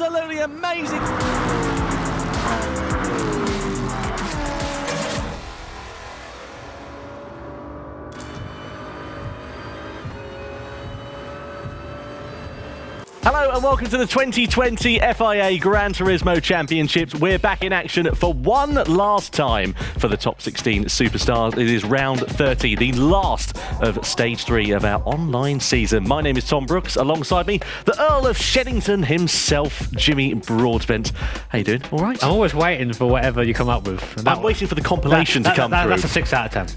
absolutely amazing. Hello and welcome to the 2020 FIA Gran Turismo Championships. We're back in action for one last time for the top 16 superstars. It is round 30, the last of stage 3 of our online season. My name is Tom Brooks. Alongside me, the Earl of Sheddington himself, Jimmy Broadbent. How you doing? All right? I'm always waiting for whatever you come up with. I'm waiting for the compilation to come through. That's a 6 out of 10.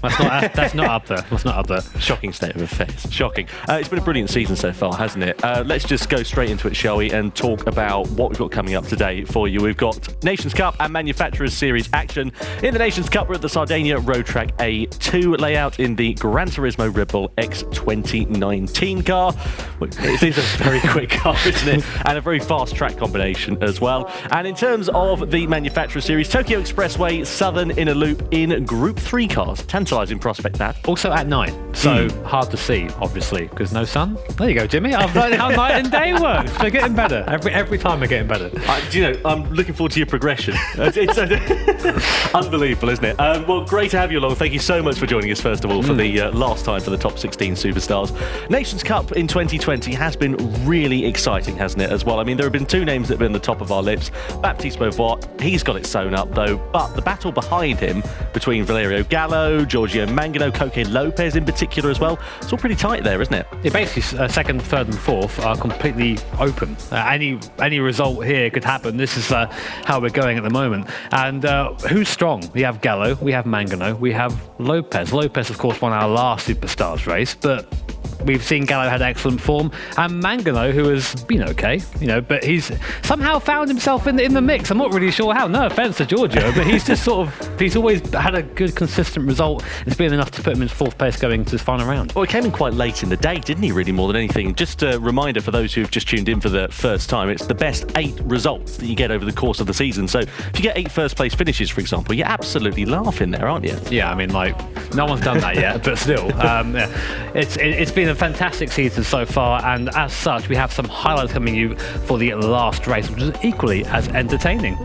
That's not up there. That's not up there. Shocking state of affairs. Shocking. It's been a brilliant season so far, hasn't it? Let's just go straight into it, shall we, and talk about what we've got coming up today for you. We've got Nations Cup and Manufacturers Series action. In the Nations Cup, we're at the Sardinia Road Track A2 layout in the Gran Turismo Bull X2019 car. It is a very quick car, isn't it? And a very fast track combination as well. And in terms of the Manufacturers Series, Tokyo Expressway Southern Inner Loop in Group 3 cars. Tantalising prospect, that. Also at night, so hard to see, obviously, because no sun. There you go, Jimmy. I've learned how night and day works. They're getting better. Every time they're getting better. I'm looking forward to your progression. It's unbelievable, isn't it? Well, great to have you along. Thank you so much for joining us, first of all, for the last time for the top 16 superstars. Nations Cup in 2020 has been really exciting, hasn't it, as well? I mean, there have been two names that have been on the top of our lips. Baptiste Beauvoir, he's got it sewn up, though, but the battle behind him between Valerio Gallo, Giorgio Mangano, Coque Lopez in particular as well, it's all pretty tight there, isn't it? Yeah, basically, second, third and fourth are completely open. Any result here could happen. This is how we're going at the moment. And who's strong? We have Gallo, we have Mangano, we have Lopez. Lopez, of course, won our last Superstars race, but we've seen Gallo had excellent form, and Mangano, who has been okay, but he's somehow found himself in the mix. I'm not really sure how. No offense to Giorgio, but he's just he's always had a good, consistent result. It's been enough to put him in fourth place going to his final round. Well, he came in quite late in the day, didn't he, really, more than anything? Just a reminder for those who've just tuned in for the first time, it's the best 8 results that you get over the course of the season. So if you get 8 first place finishes, for example, you're absolutely laughing there, aren't you? Yeah, I mean, no one's done that yet, but still, it's been a fantastic season so far, and as such, we have some highlights coming you for the last race, which is equally as entertaining.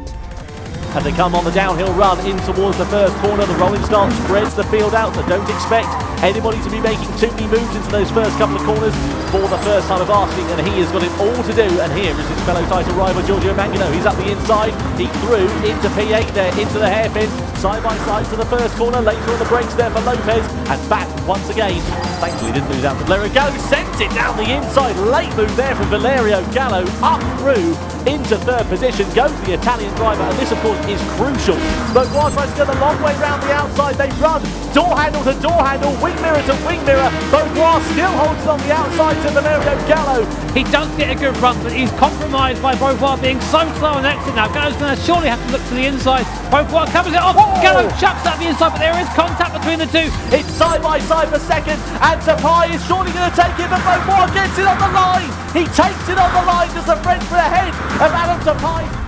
As they come on the downhill run in towards the first corner, the rolling start spreads the field out, so don't expect anybody to be making too many moves into those first couple of corners for the first time of asking, and he has got it all to do. And here is his fellow title rival Giorgio Mangano. He's up the inside, he threw into P8 there, into the hairpin, side by side to the first corner, later on the brakes there for Lopez, and back once again. Thankfully didn't lose out to Valerio Gallo, sent it down the inside, late move there from Valerio Gallo, up through into third position, goes the Italian driver, and this of course is crucial. Beauvoir tries to go the long way round the outside, they run door handle to door handle, wing mirror to wing mirror. Beauvoir still holds it on the outside to Valerio Gallo. He does get a good run, but he's compromised by Beauvoir being so slow on exit now. Gallo's going to surely have to look to the inside. Beauvoir covers it off. Gallo chucks out the inside, but there is contact between the two. It's side by side for second, and Tapai is surely going to take it, but Beauvoir gets it on the line. He takes it on the line, does the French for ahead of Adam Tapai.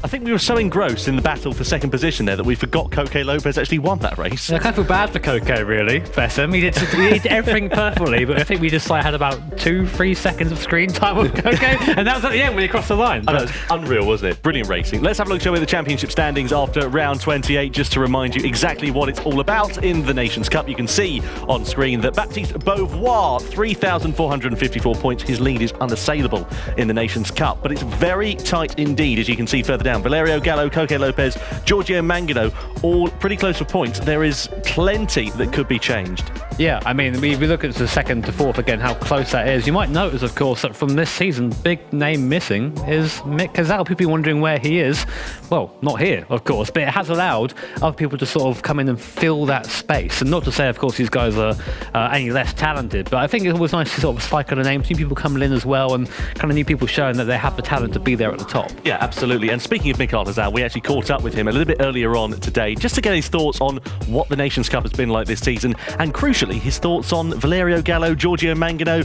I think we were so engrossed in the battle for second position there that we forgot Coque Lopez actually won that race. I kind of feel bad for Coque, really. Bless him. He did everything perfectly, but I think we just had about 2-3 seconds of screen time with Coque, and that was at the end when he crossed the line. I know, it was unreal, wasn't it? Brilliant racing. Let's have a look, shall we, at the championship standings after round 28, just to remind you exactly what it's all about in the Nations Cup. You can see on screen that Baptiste Beauvoir, 3,454 points. His lead is unassailable in the Nations Cup, but it's very tight indeed, as you can see further down. Valerio Gallo, Coque Lopez, Giorgio Mangano, all pretty close for points. There is plenty that could be changed. Yeah, I mean, if we look at the second to fourth again, how close that is. You might notice, of course, that from this season, big name missing is Mick Hizal. People wondering where he is. Well, not here, of course, but it has allowed other people to sort of come in and fill that space. And not to say, of course, these guys are any less talented, but I think it's always nice to sort of cycle the names, new people coming in as well, and kind of new people showing that they have the talent to be there at the top. Yeah, absolutely. And speaking of Mick Hizal, we actually caught up with him a little bit earlier on today, just to get his thoughts on what the Nations Cup has been like this season, and crucially, his thoughts on Valerio Gallo, Giorgio Mangano,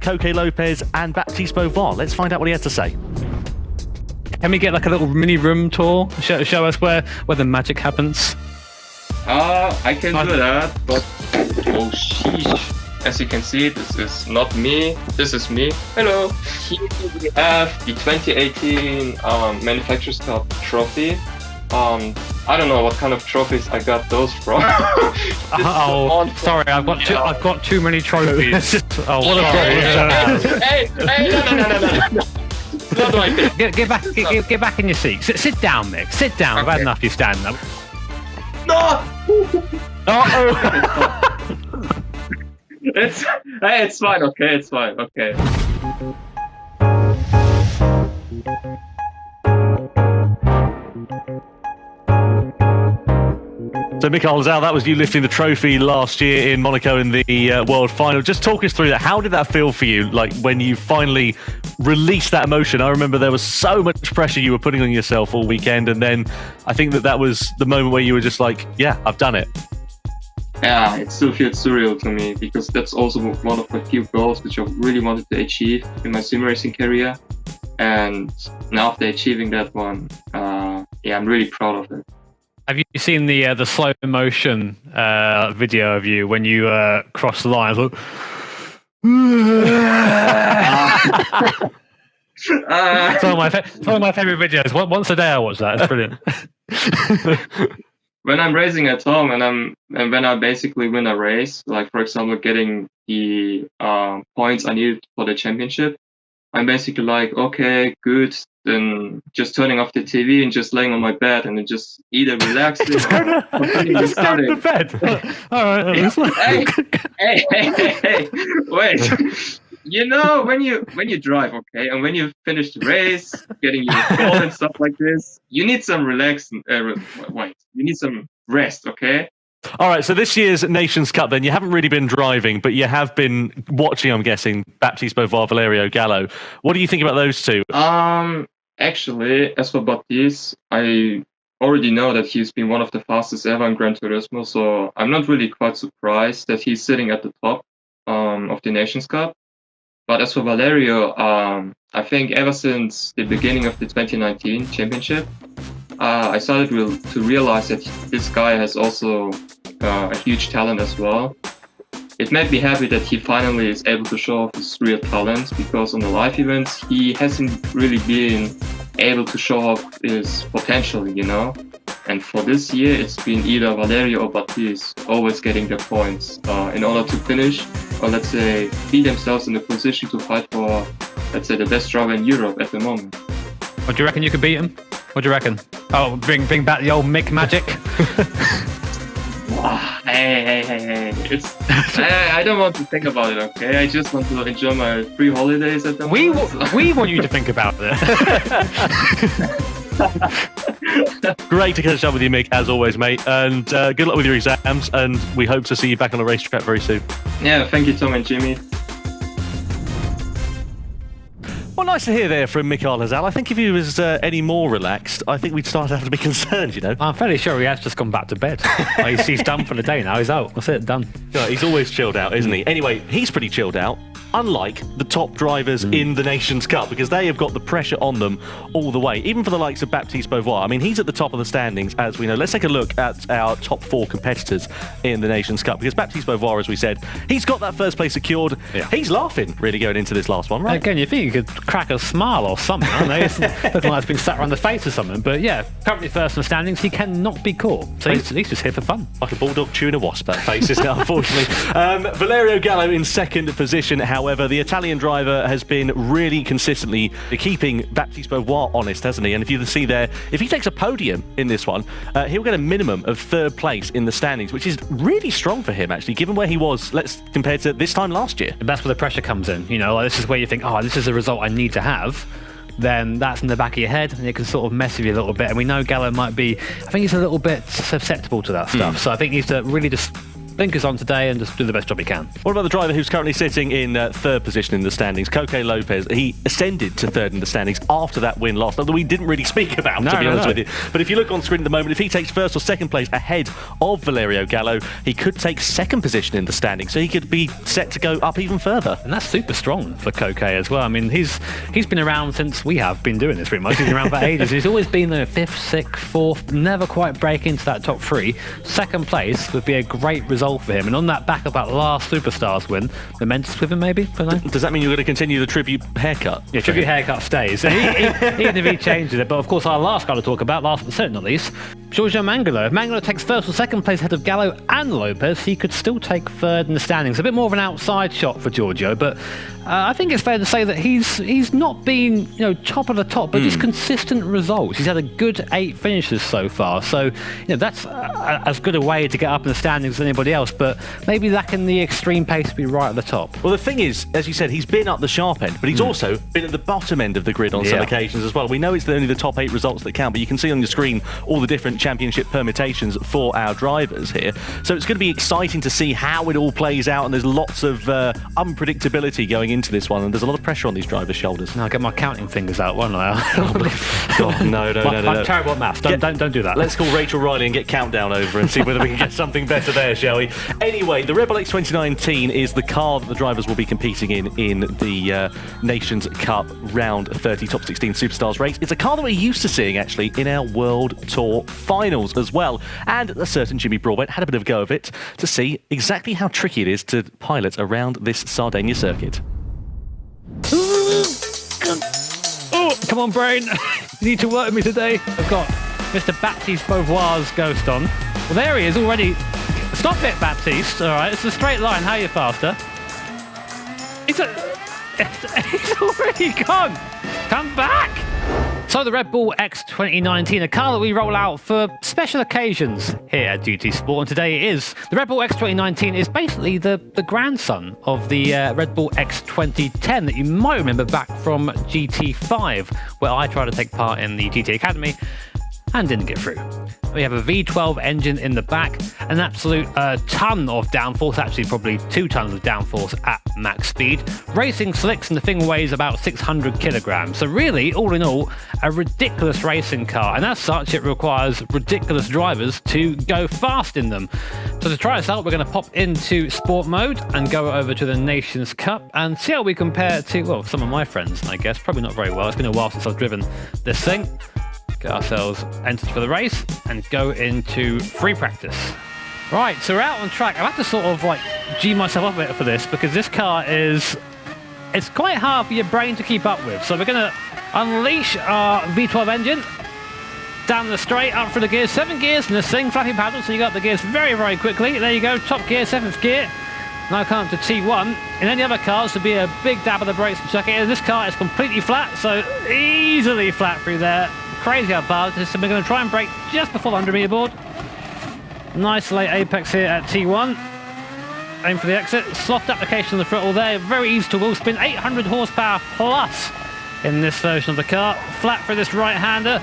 Coque Lopez, and Baptiste Beauvoir. Let's find out what he had to say. Can we get like a little mini room tour? Show us where the magic happens. I can do that, but oh sheesh. as you can see, this is not me, this is me. Hello! Here we have the 2018 Manufacturers Cup trophy. I don't know what kind of trophies I got those from. Sorry, I've got too many trophies. What a problem! Hey, no. It's not like that. Get back in your seat. Sit down, Mick. Sit down. Okay. I've had enough. You stand up. No! It's fine. Okay, it's fine. Okay. So Mick Hizal, that was you lifting the trophy last year in Monaco in the World Final. Just talk us through that. How did that feel for you, like when you finally released that emotion? I remember there was so much pressure you were putting on yourself all weekend, and then I think that was the moment where you were just like, yeah, I've done it. Yeah, it still feels surreal to me because that's also one of my few goals which I really wanted to achieve in my sim racing career. And now after achieving that one, I'm really proud of it. Have you seen the slow motion video of you when you cross the line? Look. It's one of my favorite videos. Once a day I watch that. It's brilliant. When I'm racing at home and when I basically win a race, like for example getting the points I needed for the championship, I'm basically like, okay, good. Then just turning off the TV and just laying on my bed and then just either relaxing or just go to bed. All right. Hey, wait. You know, when you drive, okay, and when you finish the race, getting your phone and stuff like this, you need some you need some rest, okay? All right, so this year's Nations Cup, then, you haven't really been driving, but you have been watching, I'm guessing, Baptiste Beauvoir, Valerio Gallo. What do you think about those two? Actually, as for Baptiste, I already know that he's been one of the fastest ever in Gran Turismo, so I'm not really quite surprised that he's sitting at the top of the Nations Cup. But as for Valerio, I think ever since the beginning of the 2019 championship, I started to realize that this guy has also a huge talent as well. It made me happy that he finally is able to show off his real talent, because on the live events he hasn't really been able to show off his potential, you know. And for this year, it's been either Valerio or Baptiste always getting their points in order to finish, or let's say be themselves in the position to fight for, let's say, the best driver in Europe at the moment. What do you reckon you could beat him? What do you reckon? Oh, bring back the old Mick magic. Hey. It's I don't want to think about it, okay? I just want to enjoy my free holidays at the moment. We want you to think about it. Great to catch up with you, Mick, as always, mate. And good luck with your exams, and we hope to see you back on the racetrack very soon. Yeah, thank you, Tom and Jimmy. Well, nice to hear there from Mick Hizal. I think if he was any more relaxed, I think we'd start to have to be concerned, you know. I'm fairly sure he has just gone back to bed. He's done for the day now. He's out. That's it, done. Yeah, he's always chilled out, isn't he? Anyway, he's pretty chilled out, unlike the top drivers in the Nations Cup, because they have got the pressure on them all the way, even for the likes of Baptiste Beauvoir. I mean, he's at the top of the standings, as we know. Let's take a look at our top 4 competitors in the Nations Cup, because Baptiste Beauvoir, as we said, he's got that first place secured. Yeah. He's laughing, really, going into this last one, right? Again, you think you could crack a smile or something, I don't know. It's looking like it's been sat around the face or something, but yeah, currently first in the standings, he cannot be caught. So he's just here for fun. Like a bulldog chewing a wasp, that face, isn't it, unfortunately. Valerio Gallo in second position, however. The Italian driver has been really consistently keeping Baptiste Beauvoir honest, hasn't he? And if you can see there, if he takes a podium in this one, he'll get a minimum of 3rd place in the standings, which is really strong for him, actually, given where he was, compared to this time last year. And that's where the pressure comes in, you know, like this is where you think, oh, this is the result I need to have. Then that's in the back of your head, and it can sort of mess with you a little bit. And we know Gallo might be, I think he's a little bit susceptible to that stuff. So I think he needs to really just blinkers on today and just do the best job he can. What about the driver who's currently sitting in 3rd position in the standings, Coque Lopez? He ascended to 3rd in the standings after that win last, although we didn't really speak about, to be honest with you. But if you look on screen at the moment, if he takes 1st or 2nd place ahead of Valerio Gallo, he could take 2nd position in the standings, so he could be set to go up even further. And that's super strong for Coque as well. I mean, he's been around since we have been doing this pretty much. He's been around for ages. He's always been there 5th, 6th, 4th, never quite break into that top 3. 2nd place would be a great result result for him. And on that back of that last Superstars win, momentous with him maybe? Does that mean you're going to continue the tribute haircut? Yeah, tribute haircut stays. Even if he changes it. But of course, our last guy to talk about, last but certainly not least, Giorgio Mangolo. If Mangolo takes first or second place ahead of Gallo and Lopez, he could still take third in the standings. A bit more of an outside shot for Giorgio, but I think it's fair to say that he's not been top of the top, but just consistent results. He's had a good 8 finishes so far, so that's as good a way to get up in the standings as anybody else. But maybe lacking the extreme pace to be right at the top. Well, the thing is, as you said, he's been up the sharp end, but he's also been at the bottom end of the grid on some occasions as well. We know it's only the top 8 results that count, but you can see on your screen all the different championship permutations for our drivers here. So it's going to be exciting to see how it all plays out, and there's lots of unpredictability going into this one, and there's a lot of pressure on these drivers' shoulders. Now I'll get my counting fingers out, won't I? God, no. I'm terrible at maths. Don't do that. Let's call Rachel Riley and get Countdown over and see whether we can get something better there, shall we? Anyway, the Red Bull X2019 is the car that the drivers will be competing in the Nations Cup Round 30 Top 16 Superstars race. It's a car that we're used to seeing, actually, in our World Tour finals as well. And a certain Jimmy Broadbent had a bit of a go of it to see exactly how tricky it is to pilot around this Sardinia circuit. Oh, come on, brain. You need to work with me today. I've got Mr. Baptiste Beauvoir's ghost on. Well, there he is already. Stop it, Baptiste. All right, it's a straight line. How are you faster? He's already gone. Come back. So the Red Bull X2019, a car that we roll out for special occasions here at GT Sport, and today it is. The Red Bull X2019 is basically the grandson of the Red Bull X2010 that you might remember back from GT5, where I tried to take part in the GT Academy and didn't get through. We have a V12 engine in the back, an absolute ton of downforce, actually probably 2 tons of downforce at max speed. Racing slicks, and the thing weighs about 600 kilograms. So really, all in all, a ridiculous racing car. And as such, it requires ridiculous drivers to go fast in them. So to try this out, we're going to pop into sport mode and go over to the Nations Cup and see how we compare to, well, some of my friends, I guess. Probably not very well. It's been a while since I've driven this thing. Get ourselves entered for the race and go into free practice. Right, so we're out on track. I have to sort of like G myself up a bit for this because this car it's quite hard for your brain to keep up with. So we're going to unleash our V12 engine down the straight, up through the gears, 7 gears in this thing, flappy paddle, so you got the gears very, very quickly. There you go, top gear, 7th gear. Now come up to T1. In any other cars, would be a big dab of the brakes and chuck it in. This car is completely flat, so easily flat through there. Crazy how fast it is. So we're going to try and brake just before the 100 meter board. Nice late apex here at T1. Aim for the exit. Soft application of the throttle there. Very easy to wheel spin. 800 horsepower plus in this version of the car. Flat for this right-hander.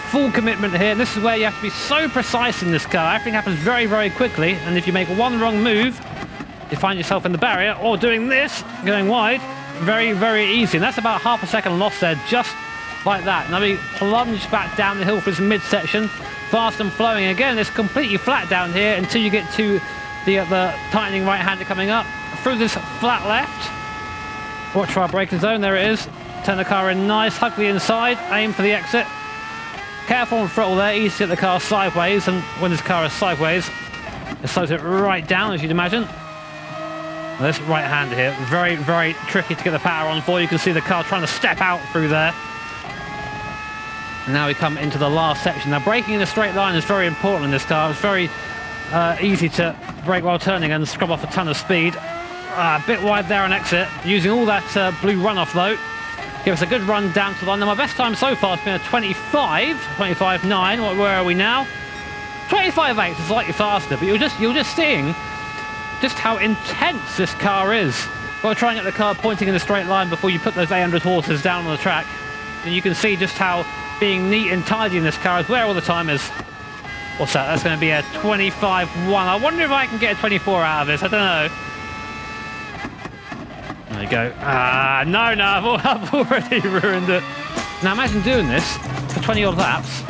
Full commitment here. And this is where you have to be so precise in this car. Everything happens very, very quickly. And if you make one wrong move, you find yourself in the barrier or doing this, going wide. Very, very easy. And that's about half a second loss there, just like that. Now we plunge back down the hill for this midsection, fast and flowing again. It's completely flat down here until you get to the tightening right-hander coming up through this flat left. Watch for our braking zone. There it is. Turn the car in nice, hug the inside, aim for the exit. Careful on throttle there, easy to get the car sideways, and when this car is sideways, it slows it right down, as you'd imagine. Now this right-hander here, very, very tricky to get the power on for. You can see the car trying to step out through there. And now we come into the last section. Now braking in a straight line is very important in this car. It's very easy to brake while turning and scrub off a ton of speed. A bit wide there on exit. Using all that blue runoff though. Give us a good run down to the line. Now my best time so far has been a 25.9. Where are we now? 25.8 is slightly faster, but you're just seeing just how intense this car is. Got to try and get the car pointing in a straight line before you put those 800 horses down on the track. And you can see just how being neat and tidy in this car is where all the time is. What's that? That's going to be a 25.1. I wonder if I can get a 24 out of this. I don't know. There you go. No, I've already ruined it. Now imagine doing this for 20 odd laps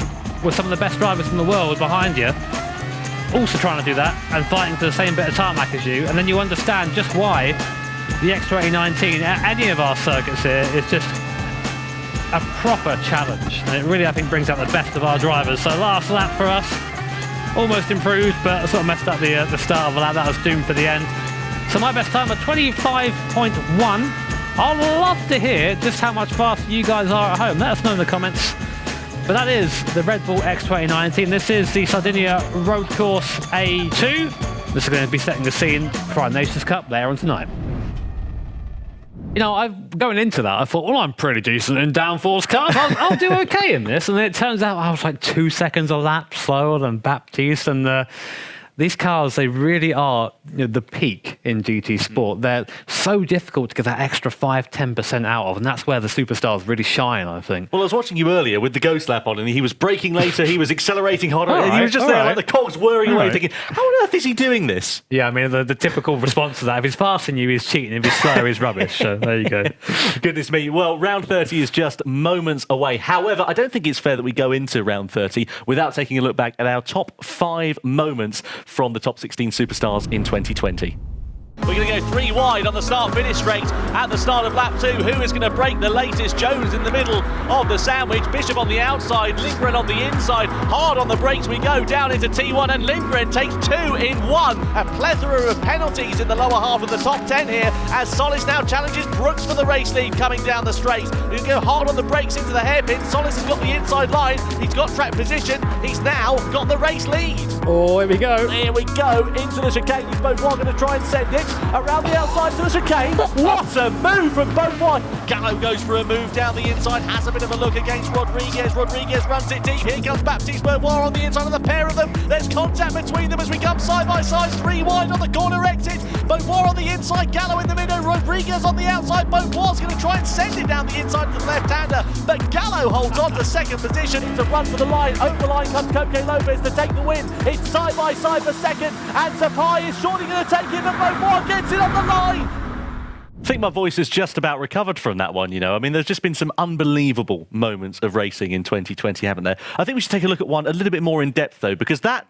with some of the best drivers in the world behind you, also trying to do that and fighting for the same bit of tarmac as you, and then you understand just why the X2019 at any of our circuits here is just a proper challenge. And it really, I think, brings out the best of our drivers. So last lap for us. almost improved, but sort of messed up the start of the lap. That was doomed for the end. So my best time at 25.1. I'd love to hear just how much faster you guys are at home. Let us know in the comments. But that is the Red Bull X2019. This is the Sardinia Road Course A2. This is going to be setting the scene for our Nations Cup later on tonight. You know, going into that, I thought, well, I'm pretty decent in downforce cars. I'll do okay in this. And then it turns out I was like 2 seconds a lap slower than Baptiste. And these cars, they really are the peak in GT sport. They're so difficult to get that extra 5-10% out of, and that's where the superstars really shine, I think. Well, I was watching you earlier with the ghost lap on, and he was braking later, he was accelerating harder, and he was just there like the cogs whirring away, thinking, how on earth is he doing this? Yeah, I mean, the typical response to that, if he's faster than you, he's cheating. If he's slow, he's rubbish. So there you go. Goodness me. Well, round 30 is just moments away. However, I don't think it's fair that we go into round 30 without taking a look back at our top 5 moments from the top 16 superstars in 2020. We're going to go 3 wide on the start-finish straight at the start of lap 2. Who is going to break the latest? Jones in the middle of the sandwich. Bishop on the outside. Lindgren on the inside. Hard on the brakes we go down into T1, and Lindgren takes 2 in 1. A plethora of penalties in the lower half of the top 10 here as Solis now challenges Brooks for the race lead coming down the straight. We go hard on the brakes into the hairpin. Solis has got the inside line. He's got track position. He's now got the race lead. Oh, here we go. Here we go into the chicane. He's both going to try and send it around the outside to the chicane. What a move from Beauvoir. Gallo goes for a move down the inside, has a bit of a look against Rodriguez. Rodriguez runs it deep. Here comes Baptiste Beauvoir on the inside of the pair of them. There's contact between them as we come side by side. 3 wide on the corner exit. Beauvoir on the inside, Gallo in the middle, Rodriguez on the outside. Beauvoir's going to try and send it down the inside to the left-hander, but Gallo holds on to second position to run for the line. Over the line comes Coque Lopez to take the win. It's side by side for second, and Sapai is surely going to take it, but Beauvoir gets it on the line. I think my voice has just about recovered from that one, you know. I mean, there's just been some unbelievable moments of racing in 2020, haven't there? I think we should take a look at one a little bit more in depth, though, because that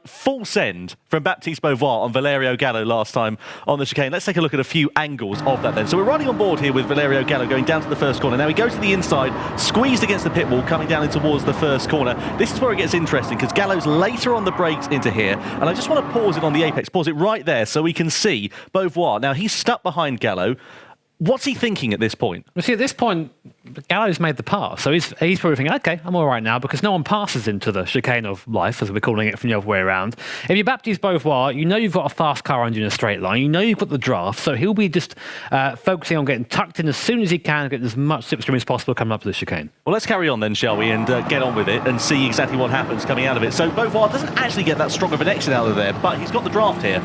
full send from Baptiste Beauvoir on Valerio Gallo last time on the chicane. Let's take a look at a few angles of that then. So we're riding on board here with Valerio Gallo going down to the first corner. Now he goes to the inside, squeezed against the pit wall, coming down in towards the first corner. This is where it gets interesting because Gallo's later on the brakes into here, and I just want to pause it on the apex, pause it right there so we can see Beauvoir. Now he's stuck behind Gallo. What's he thinking at this point? Well, see, at this point, Gallo's made the pass, so he's probably thinking, okay, I'm all right now, because no one passes into the chicane of life, as we're calling it from the other way around. If you're Baptiste Beauvoir, you know you've got a fast car under you in a straight line, you know you've got the draft, so he'll be just focusing on getting tucked in as soon as he can, get as much slipstream as possible coming up to the chicane. Well, let's carry on then, shall we, and get on with it and see exactly what happens coming out of it. So Beauvoir doesn't actually get that strong of an exit out of there, but he's got the draft here.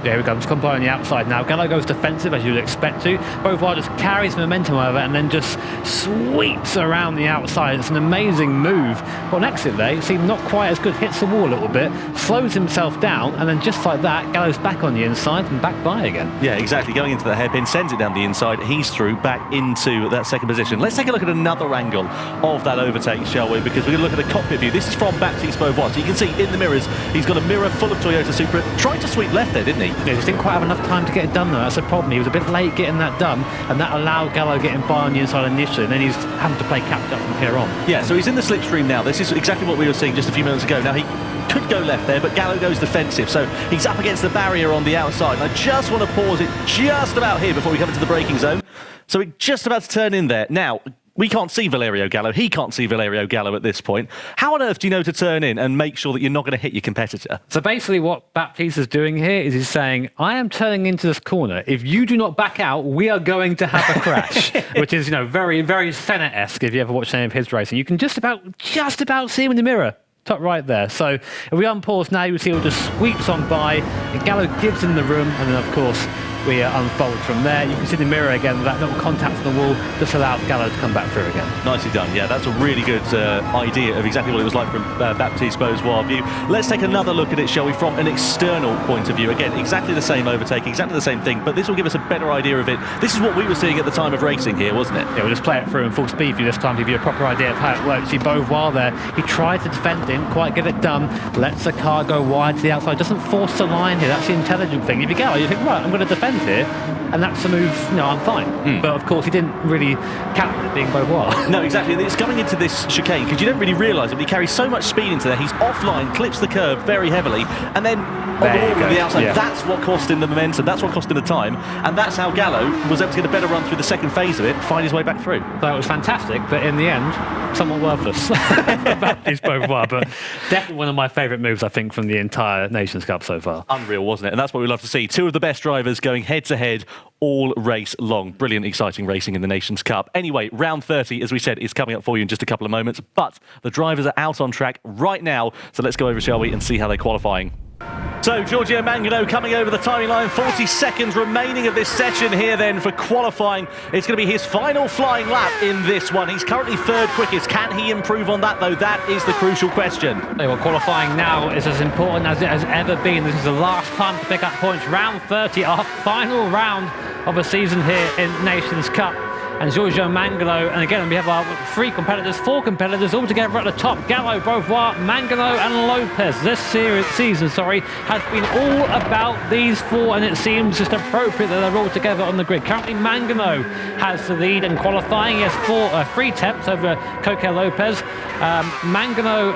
There we go, just comply on the outside now. Gallo goes defensive, as you'd expect to. Beauvoir just carries momentum over and then just sweeps around the outside. It's an amazing move. But on exit there, you see not quite as good, hits the wall a little bit, slows himself down, and then just like that, Gallo's back on the inside and back by again. Yeah, exactly. Going into the hairpin, sends it down the inside. He's through back into that second position. Let's take a look at another angle of that overtake, shall we? Because we're going to look at the cockpit view. This is from Baptiste Beauvoir. So you can see in the mirrors, he's got a mirror full of Toyota Supra. Tried to sweep left there, didn't he? Yeah, just didn't quite have enough time to get it done though. That's the problem. He was a bit late getting that done, and that allowed Gallo getting by on the inside initially, and then he's having to play catch up from here on. Yeah, so he's in the slipstream now. This is exactly what we were seeing just a few minutes ago. Now he could go left there, but Gallo goes defensive, so he's up against the barrier on the outside. And I just want to pause it just about here before we come into the braking zone. So we're just about to turn in there. Now, we can't see Valerio Gallo. He can't see Valerio Gallo at this point. How on earth do you know to turn in and make sure that you're not going to hit your competitor? So basically what Baptiste is doing here is he's saying, I am turning into this corner. If you do not back out, we are going to have a crash. Which is, you know, very, very Senna-esque if you ever watch any of his racing. You can just about see him in the mirror. Top right there. So if we unpause now, you'll see it just sweeps on by. Gallo gives him the room, and then of course we unfold from there. You can see the mirror again with that little contact on the wall, just allows Gallo to come back through again. Nicely done. Yeah, that's a really good idea of exactly what it was like from Baptiste Beauvoir view. Let's take another look at it, shall we, from an external point of view. Again, exactly the same overtake, exactly the same thing, but this will give us a better idea of it. This is what we were seeing at the time of racing here, wasn't it? Yeah, we'll just play it through in full speed view this time to give you a proper idea of how it works. See Beauvoir there, he tried to defend, didn't quite get it done, lets the car go wide to the outside, doesn't force the line here. That's the intelligent thing. If you go, you think, right, I'm going to defend end here, and that's a move, I'm fine. But of course, he didn't really count it being Beauvoir. No, exactly. It's coming into this chicane because you don't really realise it, but he carries so much speed into there. He's offline, clips the curve very heavily, and then on the outside. Yeah. That's what cost him the momentum. That's what cost him the time, and that's how Gallo was able to get a better run through the second phase of it, find his way back through. So it was fantastic, but in the end, somewhat worthless. Baptiste Beauvoir, but definitely one of my favourite moves, I think, from the entire Nations Cup so far. Unreal, wasn't it? And that's what we love to see. Two of the best drivers going head-to-head all race long. Brilliant, exciting racing in the Nations Cup. Anyway, round 30, as we said, is coming up for you in just a couple of moments, but the drivers are out on track right now, so let's go over, shall we, and see how they're qualifying. So, Giorgio Mangano coming over the timing line, 40 seconds remaining of this session here then for qualifying. It's going to be his final flying lap in this one. He's currently third quickest. Can he improve on that, though? That is the crucial question. Well, qualifying now is as important as it has ever been. This is the last time to pick up points. Round 30, our final round of a season here in Nations Cup. And Giorgio Mangano, and again we have our four competitors all together at the top. Gallo, Beauvoir, Mangano and Lopez. This season has been all about these four, and it seems just appropriate that they're all together on the grid. Currently Mangano has the lead in qualifying. He has 3 tenths over Coque Lopez. Gallo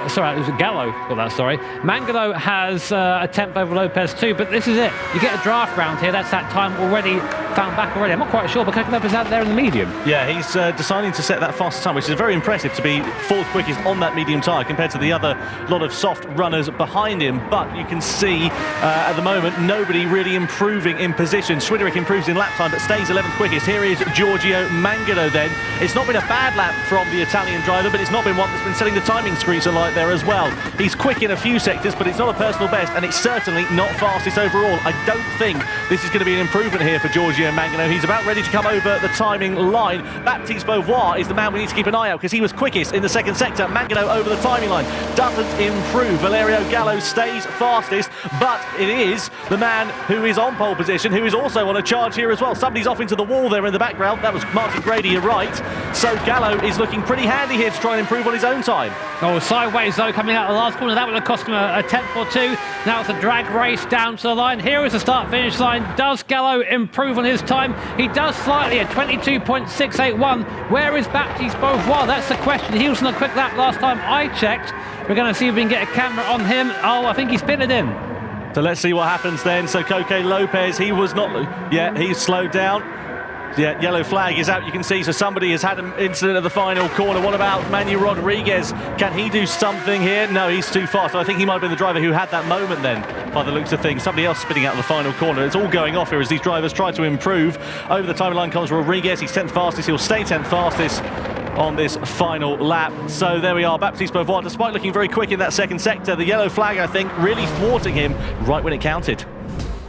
got that, Mangano has a tenth over Lopez too, but this is it. You get a draft round here, that's that time already found back already. I'm not quite sure, but Coque Lopez out there in the medium. Yeah, he's deciding to set that fastest time, which is very impressive to be fourth quickest on that medium tyre compared to the other lot of soft runners behind him. But you can see at the moment nobody really improving in position. Swiderick improves in lap time but stays 11th quickest. Here is Giorgio Mangano then. It's not been a bad lap from the Italian driver, but it's not been one that's been setting the timing screens alight there as well. He's quick in a few sectors, but it's not a personal best, and it's certainly not fastest overall. I don't think this is going to be an improvement here for Giorgio Mangano. He's about ready to come over the timing line. Baptiste Beauvoir is the man we need to keep an eye out because he was quickest in the second sector. Mangano over the timing line doesn't improve. Valerio Gallo stays fastest, but it is the man who is on pole position who is also on a charge here as well. Somebody's off into the wall there in the background. That was Martin Grady, you're right. So Gallo is looking pretty handy here to try and improve on his own time. Oh, sideways though, coming out of the last corner. That would have cost him a tenth or two. Now it's a drag race down to the line. Here is the start-finish line. Does Gallo improve on his time? He does slightly at 22.681. Where is Baptiste Beauvoir? That's the question. He was on a quick lap last time I checked. We're going to see if we can get a camera on him. Oh, I think he's pitted in. So let's see what happens then. So Coque Lopez, he was not... Yeah, he's slowed down. Yeah, yellow flag is out, you can see. So somebody has had an incident at the final corner. What about Manuel Rodriguez? Can he do something here? No, he's too fast. I think he might have been the driver who had that moment then, by the looks of things. Somebody else spinning out of the final corner. It's all going off here as these drivers try to improve. Over the timeline comes Rodriguez. He's 10th fastest. He'll stay 10th fastest on this final lap. So there we are. Baptiste Beauvoir, despite looking very quick in that second sector, the yellow flag, I think, really thwarting him right when it counted.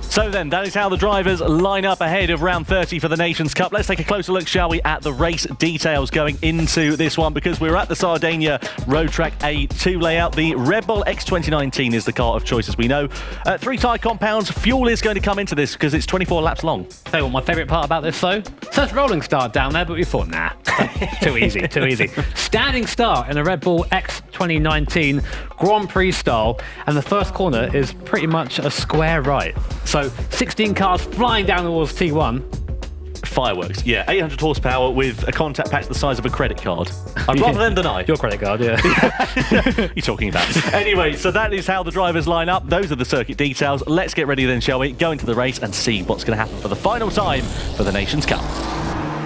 So then, that is how the drivers line up ahead of round 30 for the Nations Cup. Let's take a closer look, shall we, at the race details going into this one, because we're at the Sardinia Road Track A2 layout. The Red Bull X2019 is the car of choice, as we know. 3 tyre compounds. Fuel is going to come into this because it's 24 laps long. Tell you what, my favourite part about this, though, says rolling start down there, but we thought, nah, too easy, too easy. Standing start in a Red Bull X2019 Grand Prix style, and the first corner is pretty much a square right. So 16 cars flying down towards T1. Fireworks, yeah. 800 horsepower with a contact patch the size of a credit card. I'd rather them than I. Your credit card, yeah. You're talking about. Anyway, so that is how the drivers line up. Those are the circuit details. Let's get ready then, shall we? Go into the race and see what's going to happen for the final time for the Nations Cup.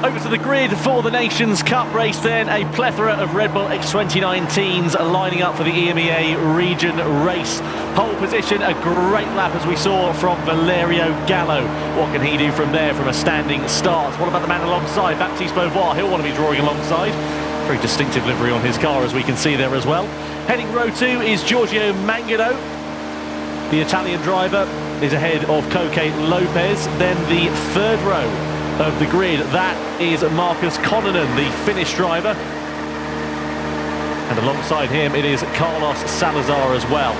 Over to the grid for the Nations Cup race then. A plethora of Red Bull X2019s lining up for the EMEA region race. Pole position, a great lap as we saw from Valerio Gallo. What can he do from there from a standing start? What about the man alongside, Baptiste Beauvoir? He'll want to be drawing alongside. Very distinctive livery on his car as we can see there as well. Heading row 2 is Giorgio Mangano. The Italian driver is ahead of Coque Lopez. Then the third row of the grid, that is Marcus Konnonen, the Finnish driver, and alongside him it is Carlos Salazar as well.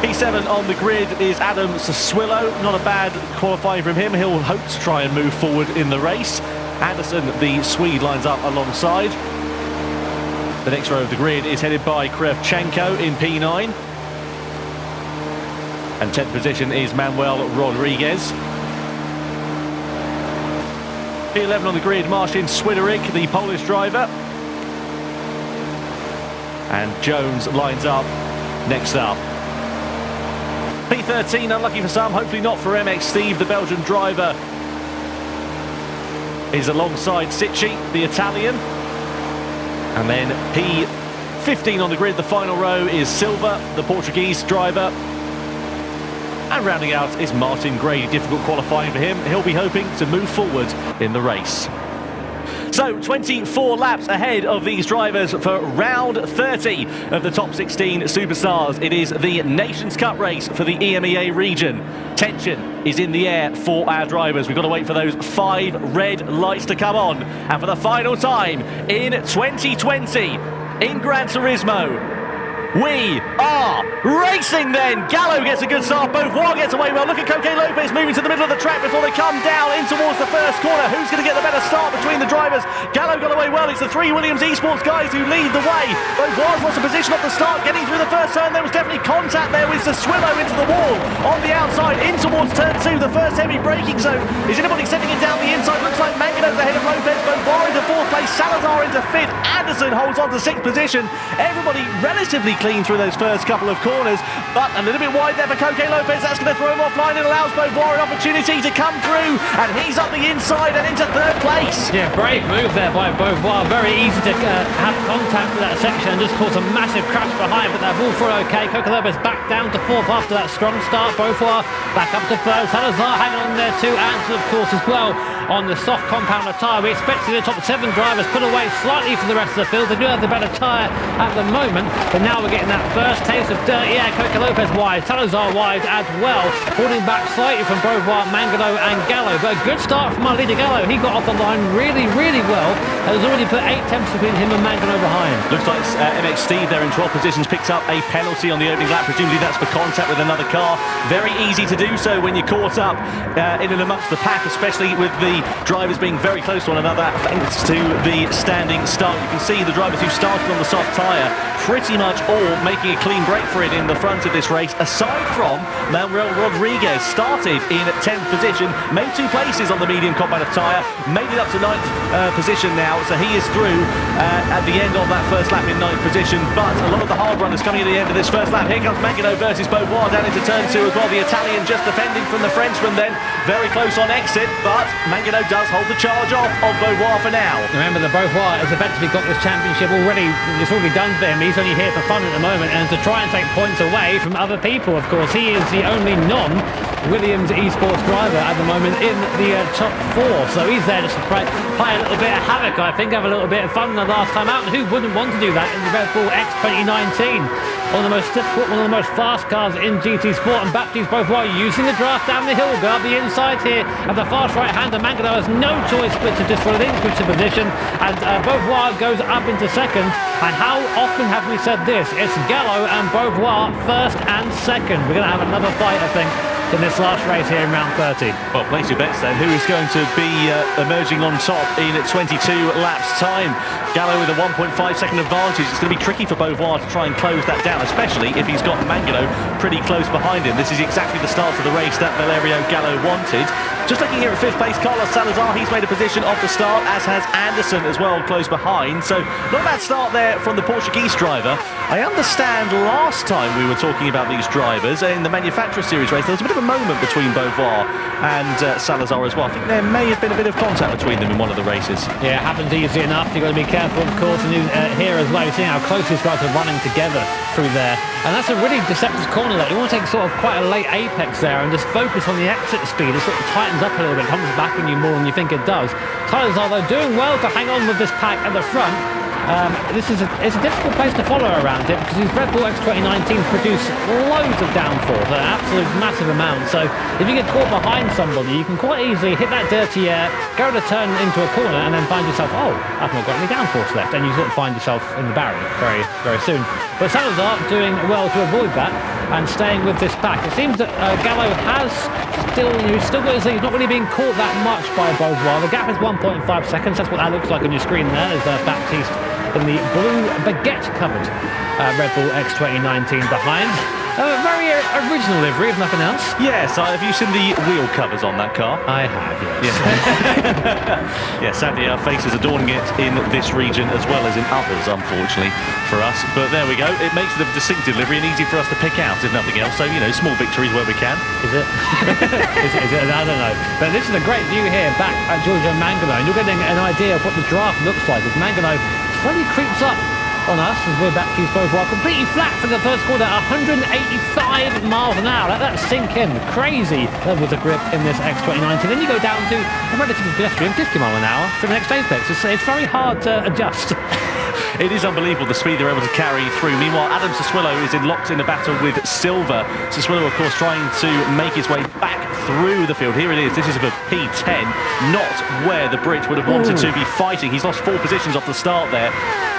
P7 on the grid is Adam Sassuillo. Not a bad qualifying from him. He'll hope to try and move forward in the race. Anderson, the Swede, lines up alongside. The next row of the grid is headed by Krevchenko in P9, and 10th position is Manuel Rodriguez. P11 on the grid, Marcin Swiderich, the Polish driver. And Jones lines up next up. P13, unlucky for some, hopefully not for MX Steve, the Belgian driver, is alongside Sicci, the Italian. And then P15 on the grid, the final row, is Silva, the Portuguese driver. And rounding out is Martin Gray. Difficult qualifying for him. He'll be hoping to move forward in the race. So 24 laps ahead of these drivers for round 30 of the top 16 superstars. It is the Nations Cup race for the EMEA region. Tension is in the air for our drivers. We've got to wait for those 5 red lights to come on. And for the final time in 2020 in Gran Turismo, we are racing then. Gallo gets a good start. Beauvoir gets away well. Look at Coque Lopez moving to the middle of the track before they come down in towards the first corner. Who's going to get the better start between the drivers? Gallo got away well. It's the 3 Williams Esports guys who lead the way. Beauvoir's lost a position off the start. Getting through the first turn, there was definitely contact there with Swillo into the wall. On the outside, in towards turn 2, the first heavy braking zone. Is anybody sending it down the inside? Looks like Mangano's ahead of Lopez. Beauvoir into 4th place. Salazar into 5th. Anderson holds on to 6th position. Everybody relatively clean through those first couple of corners, but a little bit wide there for Coque Lopez. That's going to throw him offline. It allows Beauvoir an opportunity to come through, and he's up the inside and into 3rd place. Yeah, brave move there by Beauvoir. Very easy to have contact with that section and just cause a massive crash behind, but they're all through okay. Coque Lopez back down to 4th after that strong start. Beauvoir back up to 3rd. Salazar hanging on there too, and of course as well on the soft compounder tyre. We expected the top 7 drivers put away slightly for the rest of the field. They do have the better tyre at the moment, but now we're getting that first taste of dirt. Yeah, Coque Lopez wide, Salazar wide as well, holding back slightly from Beauvoir, Mangano and Gallo. But a good start from our leader Gallo. He got off the line really, really well. Has already put 8 tenths between him and Mangano behind. Looks like MX Steve there in 12 positions picks up a penalty on the opening lap. Presumably that's for contact with another car. Very easy to do so when you're caught up in and amongst the pack, especially with the drivers being very close to one another thanks to the standing start. You can see the drivers who started on the soft tyre pretty much all making a clean break for it in the front of this race, aside from Manuel Rodriguez. Started in 10th position, made 2 places on the medium compactor tyre, made it up to 9th position now, so he is through at the end of that first lap in 9th position. But a lot of the hard runners coming at the end of this first lap. Here comes Mangano versus Beauvoir down into turn 2 as well. The Italian just defending from the Frenchman then, very close on exit, but Mangano does hold the charge off of Beauvoir for now. Remember that Beauvoir has effectively got this championship already. It's already done for him. He's only here for fun at the moment and to try and take points away from other people. Of course, he is the only non-Williams Esports driver at the moment in the top 4, so he's there just to play a little bit of havoc, I think, have a little bit of fun the last time out, and who wouldn't want to do that in the Red Bull X2019? One of the most difficult, one of the most fast cars in GT Sport, and Baptiste Beauvoir using the draft down the hill, go up the inside here at the fast right-hander. Mangano has no choice but to just relinquish the position, and Beauvoir goes up into 2nd. And how often have we said this? It's Gallo and Beauvoir 1st and 2nd. We're going to have another fight, I think, in this last race here in round 30. Well, place your bets then. Who is going to be emerging on top in 22 laps time? Gallo with a 1.5 second advantage. It's going to be tricky for Beauvoir to try and close that down, especially if he's got Mangano pretty close behind him. This is exactly the start of the race that Valerio Gallo wanted. Just looking here at 5th place, Carlos Salazar, he's made a position off the start, as has Anderson as well, close behind. So not a bad start there from the Portuguese driver. I understand last time we were talking about these drivers in the Manufacturer Series race, there was a bit of a moment between Beauvoir and Salazar as well. I think there may have been a bit of contact between them in one of the races. Yeah, it happens easy enough. You've got to be careful, of course, and here as well, you're seeing how close these guys are running together through there. And that's a really deceptive corner there. You want to take sort of quite a late apex there and just focus on the exit speed. It sort of tightens up a little bit, comes back on you more than you think it does. Salazar, though, doing well to hang on with this pack at the front. It's a difficult place to follow around it because these Red Bull X2019 produce loads of downforce, an absolute massive amount. So if you get caught behind somebody, you can quite easily hit that dirty air, go to turn into a corner, and then find yourself, oh, I've not got any downforce left, and you sort of find yourself in the barrier very, very soon. But Salazar doing well to avoid that and staying with this pack. It seems that Gallo has he's still got his lead. He's not really being caught that much by Beauvoir. The gap is 1.5 seconds. That's what that looks like on your screen there. There's Baptiste in the blue baguette-covered Red Bull X2019 behind. A very original livery, if nothing else. Yes, have you seen the wheel covers on that car? I have, yes. Yeah, sadly our faces adorning it in this region as well as in others, unfortunately, for us. But there we go. It makes it a distinctive livery and easy for us to pick out, if nothing else. So, you know, small victories where we can. Is it? is it? I don't know. But this is a great view here back at Giorgio Mangano, and you're getting an idea of what the draft looks like as Mangano slowly creeps up on us as we're back to Beauvoir, completely flat for the first quarter, 185 miles an hour. Let that sink in. Crazy levels of grip in this X2019. Then you go down to a relatively pedestrian 50 mile an hour for the next apex. It's very hard to adjust. It is unbelievable the speed they're able to carry through. Meanwhile, Adam Sassuolo is locked in a battle with Silver. Sassuolo, of course, trying to make his way back through the field. Here it is. This is a P10, not where the Brit would have wanted to be fighting. He's lost 4 positions off the start there.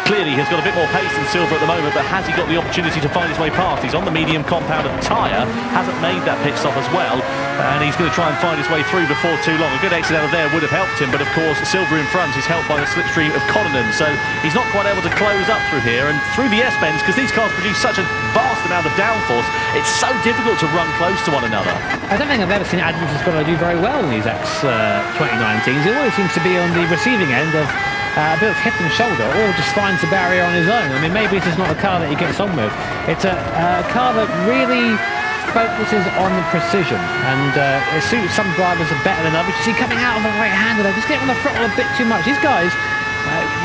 Clearly, he's got a bit more pace than Silver at the moment, but has he got the opportunity to find his way past? He's on the medium compound of tyre, hasn't made that pit stop as well, and he's going to try and find his way through before too long. A good exit out of there would have helped him, but of course, Silver in front is helped by the slipstream of Connaughton, so he's not quite able to close up through here, and through the S-bends, because these cars produce such a vast amount of downforce, it's so difficult to run close to one another. I don't think I've ever seen Adam Sassuolo do very well in these X2019s. He always seems to be on the receiving end of a bit of hip and shoulder, or just finds the barrier on his own. I mean, maybe this is not a car that he gets on with. It's a car that really focuses on the precision, and it suits some drivers better than others. You see, coming out of the right-hander, they're just getting on the throttle a bit too much. These guys,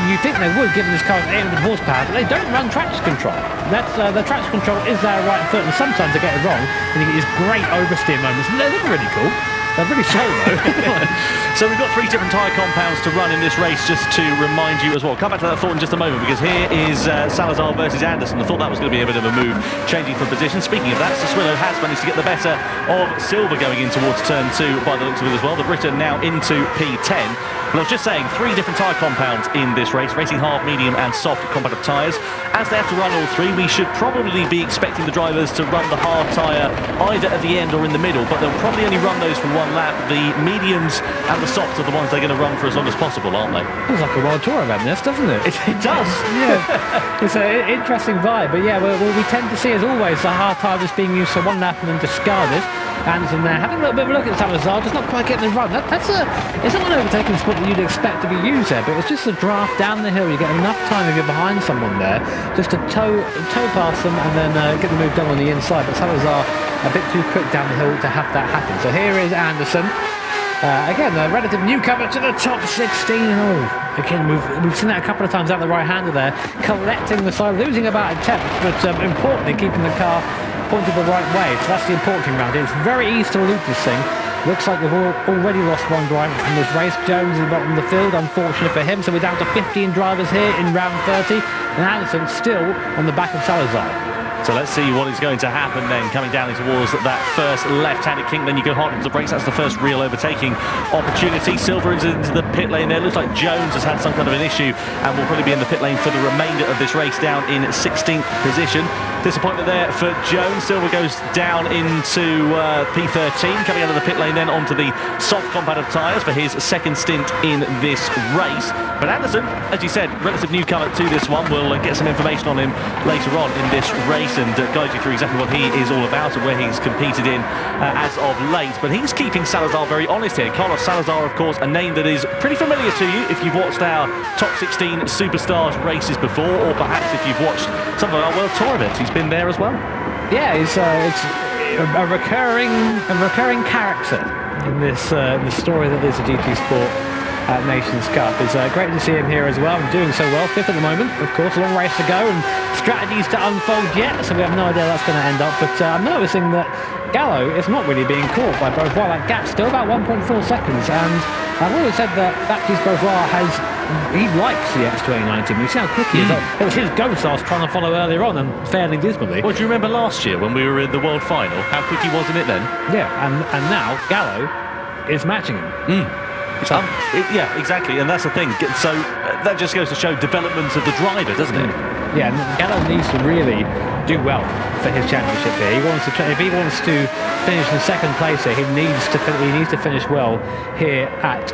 you think they would, given this car 800 horsepower, but they don't run traction control. That's the traction control is their right foot, and sometimes they get it wrong, and you get these great oversteer moments. And they look really cool. They're really slow though. So we've got 3 different tyre compounds to run in this race, just to remind you as well. Come back to that thought in just a moment, because here is Salazar versus Anderson. I thought that was going to be a bit of a move, changing for position. Speaking of that, Sassuolo has managed to get the better of Silver going in towards turn 2 by the looks of it as well. The Briton now into P10. But I was just saying, 3 different tyre compounds in this race, racing hard, medium and soft competitive tyres. As they have to run all 3, we should probably be expecting the drivers to run the hard tyre either at the end or in the middle, but they'll probably only run those for 1 lap. The mediums and the softs are the ones they're going to run for as long as possible, aren't they? Feels like a World Tour event, this, doesn't it? It does. Yeah. It's an interesting vibe, but yeah, we tend to see, as always, the hard tyre just being used for 1 lap and then discarded. Anderson there, having a little bit of a look at Salazar, just not quite getting the run. It's not an overtaking spot that you'd expect to be used there, but it's just a draft down the hill. You get enough time if you're behind someone there, just to tow past them and then get the move done on the inside. But Salazar a bit too quick down the hill to have that happen. So here is Anderson. Again, a relative newcomer to the top 16. Oh, again, we've seen that a couple of times out the right-hander there, collecting the side, losing about a tenth, but importantly, keeping the car pointed the right way. So that's the important thing around here. It's very easy to loop this thing. Looks like we've already lost 1 driver from this race. Jones is bottom of the field, unfortunate for him. So we're down to 15 drivers here in round 30, and Anderson still on the back of Salazar. So let's see what is going to happen then, coming down towards that first left-handed kink. Then you go hard into the brakes. That's the first real overtaking opportunity. Silver is into the pit lane there. Looks like Jones has had some kind of an issue and will probably be in the pit lane for the remainder of this race, down in 16th position. Disappointment there for Jones. Silver goes down into P13, coming out of the pit lane then onto the soft compound of tyres for his second stint in this race. But Anderson, as you said, relative newcomer to this one. We'll get some information on him later on in this race and guide you through exactly what he is all about and where he's competed in as of late. But he's keeping Salazar very honest here. Carlos Salazar, of course, a name that is pretty familiar to you if you've watched our top 16 Superstars races before, or perhaps if you've watched some of our World Tour events. He's been there as well. Yeah, it's a recurring character in this story that is a GT Sport Nations Cup. It's great to see him here as well, and doing so well. 5th at the moment, of course, a long race to go and strategies to unfold yet, so we have no idea how that's going to end up. But I'm noticing that Gallo is not really being caught by Beauvoir. That gap's still about 1.4 seconds, and I've always said that Baptiste Beauvoir he likes the X2019. You see how quick he is. It was his ghost I was trying to follow earlier on, and fairly dismally. Well, do you remember last year when we were in the World Final, how quick he was in it then? Yeah, and now Gallo is matching him. Yeah, exactly, and that's the thing. So that just goes to show development of the driver, doesn't it? Yeah, Gallo needs to really do well for his championship here. If he wants to finish in second place here, he needs to finish well here at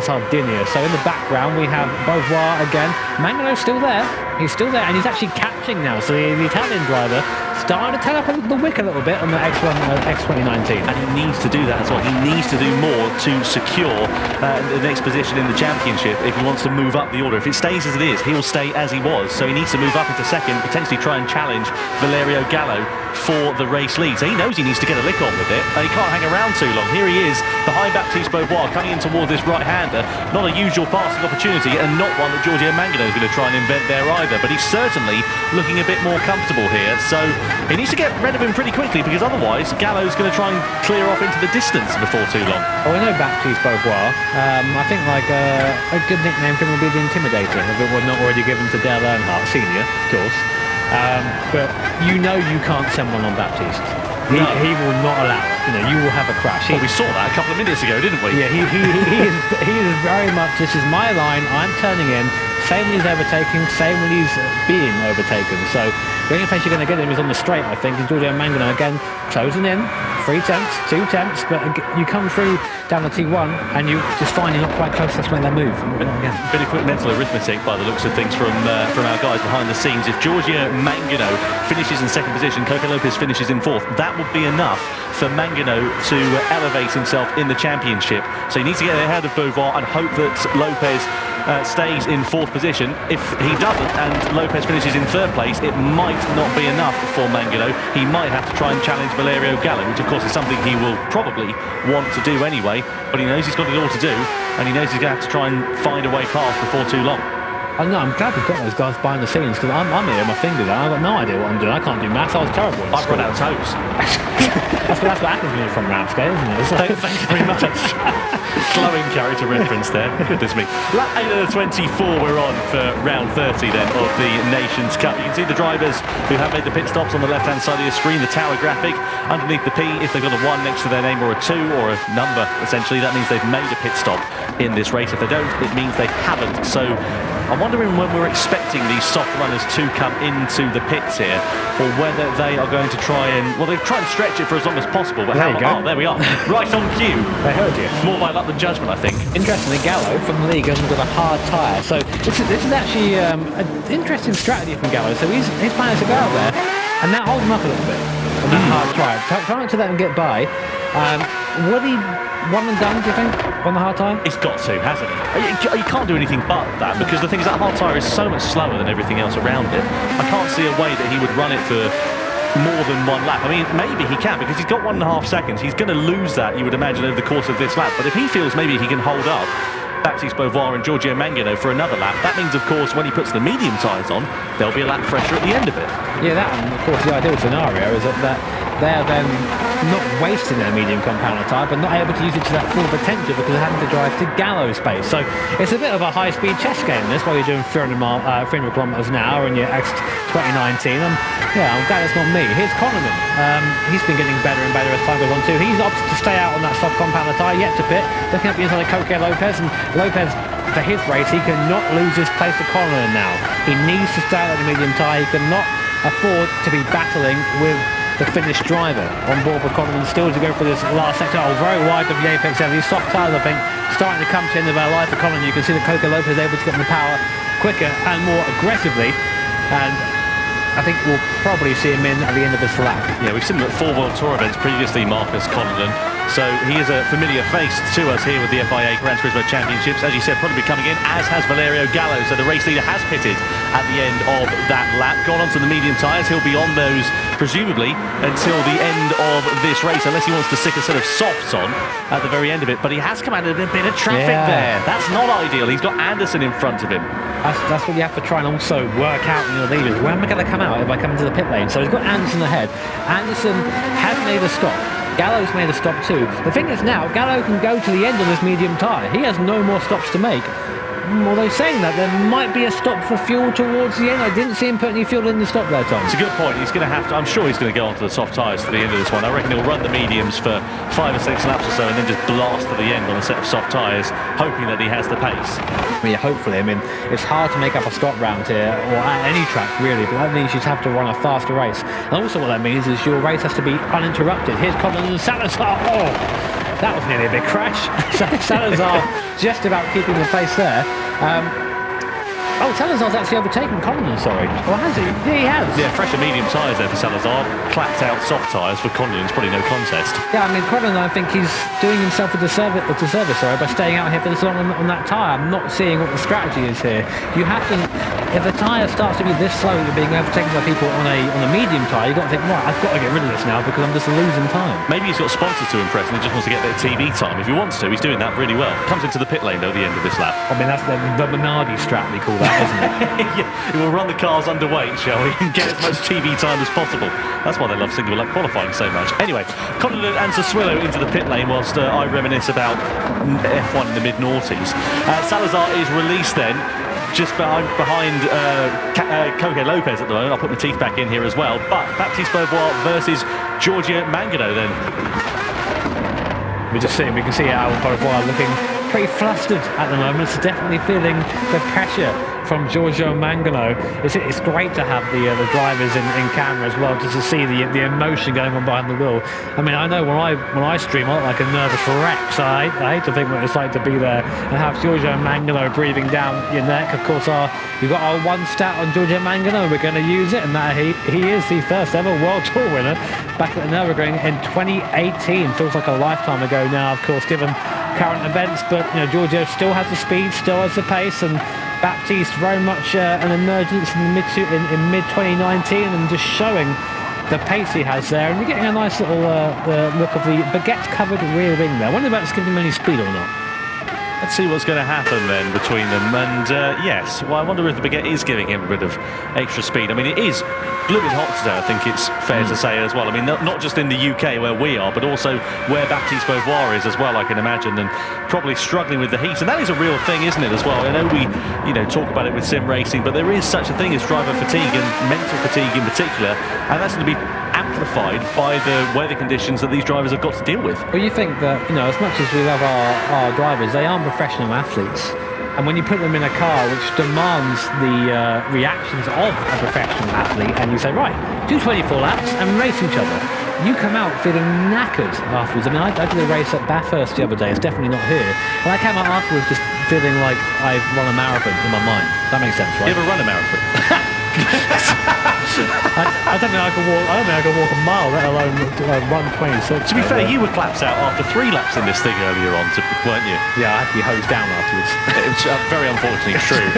Sardinia. So in the background we have Beauvoir again. Mangano's still there. He's still there, and he's actually catching now. So the Italian driver starting to turn up the wick a little bit on the X2019. And he needs to do that as well. He needs to do more to secure the next position in the championship if he wants to move up the order. If it stays as it is, he'll stay as he was. So he needs to move up into second, potentially try and challenge Valerio Gallo for the race lead. So he knows he needs to get a lick on with it. He can't hang around too long. Here he is behind Baptiste Beauvoir, coming in towards this right-hander. Not a usual passing opportunity, and not one that Giorgio Mangano is going to try and invent there either. But he's certainly looking a bit more comfortable here. So he needs to get rid of him pretty quickly, because otherwise Gallo's going to try and clear off into the distance before too long. Oh, I know Baptiste Beauvoir. I think like a good nickname for him would be the Intimidator, if it was not already given to Dale Earnhardt Senior, of course. But you can't send one on Baptiste. He will not allow it. You will have a crash. Well, we saw that a couple of minutes ago, didn't we? Yeah, he is very much, this is my line, I'm turning in. Same when he's overtaking, same when he's being overtaken. So the only place you're going to get him is on the straight, I think. And Giorgio Mangano again closing in, 3 tenths, 2 tenths, but you come through down the T1 and you just find you're not quite close to make that move. Bit of quick mental arithmetic by the looks of things from our guys behind the scenes. If Giorgio Mangano finishes in second position, Coco Lopez finishes in fourth, that would be enough for Mangano to elevate himself in the championship. So he needs to get ahead of Beauvoir and hope that Lopez stays in fourth position. If he doesn't and Lopez finishes in third place, it might not be enough for Mangano. He might have to try and challenge Valerio Gallo, which of course is something he will probably want to do anyway, but he knows he's got it all to do, and he knows he's going to have to try and find a way past before too long. I know, I'm glad we've got those guys behind the scenes, because I'm here with my fingers out. I've got no idea what I'm doing. I can't do maths. I was terrible. I've run out of toes. that's what happens when you're from Ramsgate, isn't it? Thank you very much. Glowing character reference there. Goodness me. Lap 8 of the 24 we're on for round 30 then of the Nations Cup. You can see the drivers who have made the pit stops on the left-hand side of your screen, the tower graphic. Underneath the P, if they've got a 1 next to their name or a 2 or a number, essentially, that means they've made a pit stop in this race. If they don't, it means they haven't. So I'm wondering when we're expecting these soft runners to come into the pits here, or whether they are going to try and, well, they try and stretch it for as long as possible, but there how long? Oh, there we are. Right on cue. They heard you. More by luck than judgment, I think. Interestingly, Gallo from the league hasn't got a hard tyre, so this is actually an interesting strategy from Gallo. So his plan is to go out there and now hold him up a little bit on that hard tyre. Try not to let him get by. Would he one and done, do you think, on the hard tyre? He's got to, hasn't he? You can't do anything but that, because the thing is that hard tyre is so much slower than everything else around it. I can't see a way that he would run it for more than 1 lap. I mean, maybe he can, because he's got 1.5 seconds. He's going to lose that, you would imagine, over the course of this lap. But if he feels maybe he can hold up Baptiste Beauvoir and Giorgio Mangano for another lap, that means, of course, when he puts the medium tyres on, there'll be a lap fresher at the end of it. Yeah, that, and of course, the ideal scenario is that they're then not wasting their medium compound tyre, but not able to use it to that full potential because they're having to drive to Gallo space. So it's a bit of a high-speed chess game, this, while you're doing 300 kilometres an hour in your X2019. I'm glad it's not me. Here's Connerman. He's been getting better and better as time goes on too. He's opted to stay out on that soft compound tyre, yet to pit, looking up the inside of Coque Lopez, and Lopez, for his race, he cannot lose his place to Connerman now. He needs to stay out on the medium tyre. He cannot afford to be battling with the Finnish driver on board with Connerman still to go for this last sector. Oh, very wide of the apex there. These soft tyres, I think, starting to come to the end of our life for Connerman. You can see that Coque Lopez is able to get the power quicker and more aggressively, and I think we'll probably see him in at the end of this lap. Yeah, we've seen him at 4 World Tour events previously, Marcus Connerman. So he is a familiar face to us here with the FIA Gran Turismo Championships. As you said, probably coming in, as has Valerio Gallo. So the race leader has pitted at the end of that lap. Gone onto the medium tyres. He'll be on those, presumably, until the end of this race, unless he wants to stick a set of softs on at the very end of it. But he has come out of a bit of traffic there. That's not ideal. He's got Anderson in front of him. That's what you have to try and also work out in your leaders. Where am I going to come out if I come into the pit lane? So he's got Anderson ahead. Anderson has made a stop. Gallo's made a stop too. The thing is now, Gallo can go to the end of this medium tyre. He has no more stops to make. although saying that, there might be a stop for fuel towards the end. I didn't see him put any fuel in the stop there, Tom. It's a good point. He's going to have to, I'm sure he's going to go onto the soft tyres to the end of this one. I reckon he'll run the mediums for 5 or 6 laps or so and then just blast to the end on a set of soft tyres, hoping that he has the pace. Yeah, hopefully. I mean, it's hard to make up a stop round here, or at any track really, but that means you'd have to run a faster race. And also what that means is your race has to be uninterrupted. Here's Collins and Salazar. Oh, that was nearly a big crash. Salazar just about keeping the pace there. Oh, Salazar's actually overtaken Collins, sorry. Or has he? Yeah, he has. Yeah, fresher medium tyres there for Salazar. Clapped out soft tyres for Collins, probably no contest. Yeah, I mean, Collins, I think he's doing himself a disservice by staying out here for this long on that tyre. I'm not seeing what the strategy is here. You have to, if the tyre starts to be this slow, you're being overtaken by people on a medium tyre, you've got to think, right, I've got to get rid of this now because I'm just losing time. Maybe he's got sponsors to impress and he just wants to get a bit of TV time. If he wants to, he's doing that really well. Comes into the pit lane, though, at the end of this lap. I mean, that's the Minardi strat, we call that, isn't it? Yeah, he will run the cars underweight, shall we, and get as much TV time as possible. That's why they love single lap qualifying so much. Anyway, Condon and Sassuolo into the pit lane whilst I reminisce about F1 in the mid-noughties. Salazar is released then, just behind Coque Lopez at the moment. I'll put my teeth back in here as well. But Baptiste Beauvoir versus Giorgio Mangano then. We can see Al Beauvoir looking pretty flustered at the moment. So definitely feeling the pressure from Giorgio Mangano. It's great to have the drivers in camera as well, just to see the emotion going on behind the wheel. I mean, I know when I stream, I look like a nervous wreck, so I hate to think what it's like to be there and have Giorgio Mangano breathing down your neck. Of course, we've got our one stat on Giorgio Mangano, we're going to use it, and that he is the first ever World Tour winner back at the Nürburgring in 2018. Feels like a lifetime ago now, of course, given current events, but you know, Giorgio still has the speed, still has the pace, and Baptiste very much an emergence in mid-2019 and just showing the pace he has there, and you're getting a nice little look of the baguette-covered rear wing there. I wonder if that's giving him any speed or not. Let's see what's going to happen then between them. And yes, well, I wonder if the baguette is giving him a bit of extra speed. I mean, it is blooming hot today, I think it's fair to say as well. I mean, not just in the UK where we are, but also where Baptiste Beauvoir is as well, I can imagine, and probably struggling with the heat. And that is a real thing, isn't it, as well? I know we, talk about it with sim racing, but there is such a thing as driver fatigue and mental fatigue in particular, and that's going to be amplified by the weather conditions that these drivers have got to deal with. Well, you think that, as much as we love our drivers, they aren't professional athletes. And when you put them in a car which demands the reactions of a professional athlete, and you say, right, do 24 laps and race each other, you come out feeling knackered afterwards. I mean, I did a race at Bathurst the other day, it's definitely not here, and I came out afterwards just feeling like I've run a marathon in my mind. That makes sense, right? You ever run a marathon? I don't think I could walk a mile, let alone run 26. To be fair, you were clapped out after 3 laps in this thing earlier on, weren't you? Yeah, I had to be hosed down afterwards. It was very unfortunately true.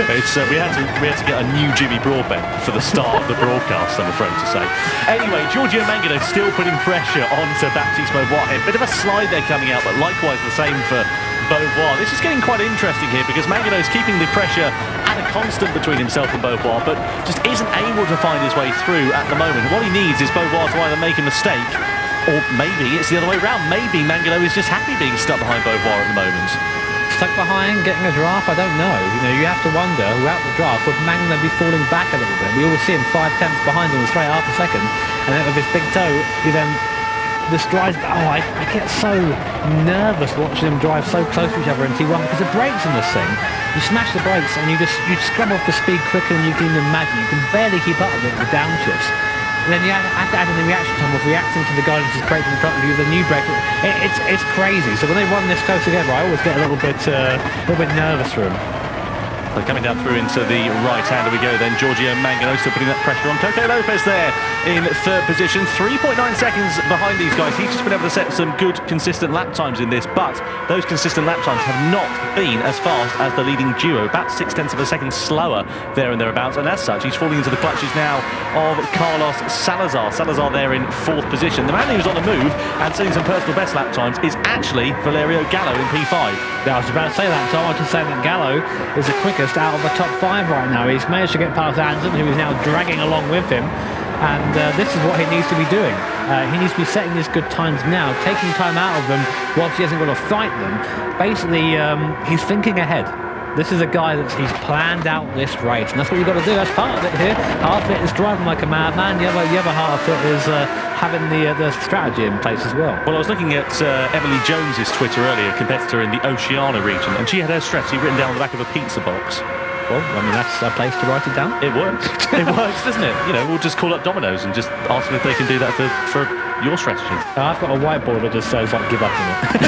We had to get a new Jimmy Broadbent for the start of the broadcast, I'm afraid to say. Anyway, Giorgio Mangano still putting pressure onto Baptiste Beauvoir. A bit of a slide there coming out, but likewise the same for Beauvoir. This is getting quite interesting here because Mangano is keeping the pressure at a constant between himself and Beauvoir, but just isn't able to find his way through at the moment. What he needs is Beauvoir to either make a mistake, or maybe it's the other way around. Maybe Mangano is just happy being stuck behind Beauvoir at the moment. Stuck behind, getting a draft, I don't know. You have to wonder, without the draft, would Mangano be falling back a little bit? We always see him 5 tenths behind him straight after second, and then with his big toe, he then this drives. Oh, I get so nervous watching them drive so close to each other in T1 because the brakes in this thing, you smash the brakes and you scrub off the speed quicker than you can imagine. You can barely keep up with the downshifts. And then you have to add in the reaction time of reacting to the guy that's just braking in front of you with a new brake. It's crazy. So when they run this close together, I always get a little bit nervous for them. So coming down through into the right-hander we go then. Giorgio Mangano still putting that pressure on. Coque Lopez there in 3rd position. 3.9 seconds behind these guys. He's just been able to set some good, consistent lap times in this, but those consistent lap times have not been as fast as the leading duo. About 0.6 of a second slower there and thereabouts, and as such, he's falling into the clutches now of Carlos Salazar. Salazar there in 4th position. The man who's on the move and setting some personal best lap times is actually Valerio Gallo in P5. Yeah, I was about to say that, Tom. I was just saying that Gallo is the quickest out of the top 5 right now. He's managed to get past Anderson, who is now dragging along with him, and this is what he needs to be doing. He needs to be setting his good times now, taking time out of them whilst he hasn't got to fight them. Basically, he's thinking ahead. This is a guy he's planned out this race, and that's what you've got to do. That's part of it here. Half of it is driving like a madman. The other half of it is having the strategy in place as well. Well, I was looking at Emily Jones's Twitter earlier, competitor in the Oceania region, and she had her strategy written down on the back of a pizza box. Well, I mean, that's a place to write it down. It works. It works, doesn't it? You know, we'll just call up Domino's and just ask them if they can do that for your strategy. I've got a whiteboard that just says, like, give up on it.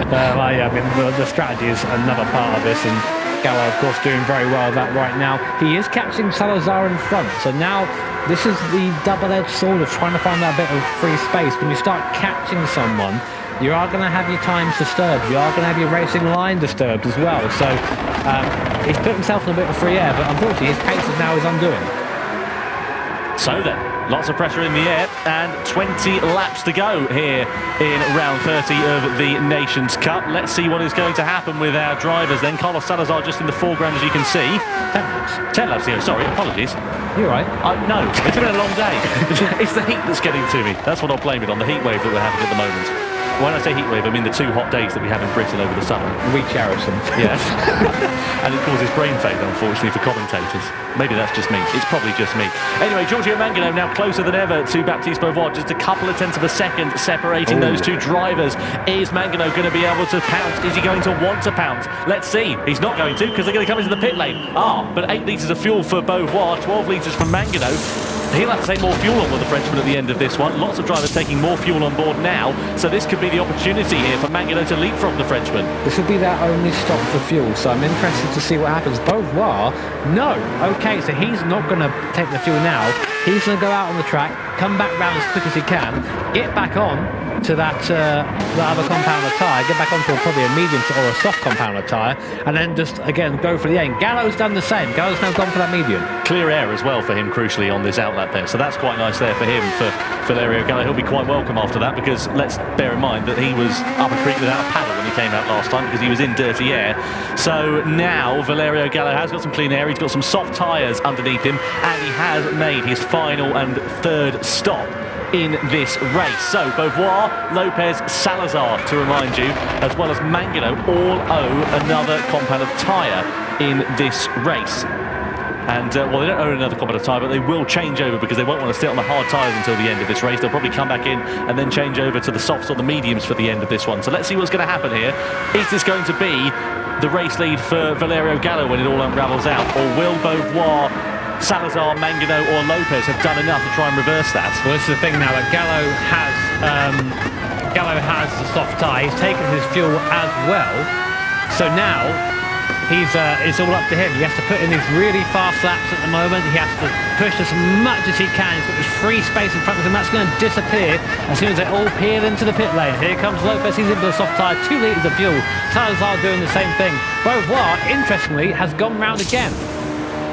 I mean, the strategy is another part of this, and Gallo, of course, doing very well with that right now. He is catching Salazar in front, so now this is the double-edged sword of trying to find that bit of free space. When you start catching someone, you are going to have your times disturbed. You are going to have your racing line disturbed as well. So he's put himself in a bit of free air, but unfortunately his pace is now his undoing. So then, lots of pressure in the air, and 20 laps to go here in round 30 of the Nations Cup. Let's see what is going to happen with our drivers then. Carlos Salazar just in the foreground, as you can see. 10 laps. 10 laps here, sorry, apologies. You're right. No, it's been a long day. It's the heat that's getting to me. That's what I'll blame it on, the heat wave that we're having at the moment. When I say heat wave, I mean the 2 hot days that we have in Britain over the summer. We cherish them. Yes. And it causes brain fade, unfortunately, for commentators. Maybe that's just me. It's probably just me. Anyway, Giorgio Mangano now closer than ever to Baptiste Beauvoir. Just a couple of tenths of a second separating those two drivers. Is Mangano going to be able to pounce? Is he going to want to pounce? Let's see. He's not going to, because they're going to come into the pit lane. But 8 litres of fuel for Beauvoir, 12 litres from Mangano. He'll have to take more fuel on with the Frenchman at the end of this one. Lots of drivers taking more fuel on board now, so this could be the opportunity here for Mangano to leapfrog the Frenchman. This will be their only stop for fuel, so I'm interested to see what happens. Beauvoir, no. Okay, so he's not going to take the fuel now. He's going to go out on the track, come back round as quick as he can, get back on to that other compounder tyre, get back onto probably a medium or a soft compounder tyre, and then just, again, go for the aim. Gallo's done the same. Gallo's now gone for that medium. Clear air as well for him, crucially, on this outlet there. So that's quite nice there for him, for Valerio Gallo. He'll be quite welcome after that, because let's bear in mind that he was up a creek without a paddle when he came out last time, because he was in dirty air. So now Valerio Gallo has got some clean air. He's got some soft tyres underneath him, and he has made his final and third stop in this race. So Beauvoir, Lopez, Salazar, to remind you, as well as Mangano, all owe another compound tyre in this race. And, well, they don't own another compound tyre, but they will change over, because they won't want to sit on the hard tyres until the end of this race. They'll probably come back in and then change over to the softs or the mediums for the end of this one. So let's see what's going to happen here. Is this going to be the race lead for Valerio Gallo when it all unravels out? Or will Beauvoir, Salazar, Mangano or Lopez have done enough to try and reverse that? Well, this is the thing now, that Gallo has the soft tyre. He's taken his fuel as well. So now it's all up to him. He has to put in these really fast laps at the moment. He has to push as much as he can. He's got this free space in front of him. That's going to disappear as soon as they all peel into the pit lane. Here comes Lopez. He's into the soft tyre. 2 litres of fuel. Salazar doing the same thing. Beauvoir, interestingly, has gone round again.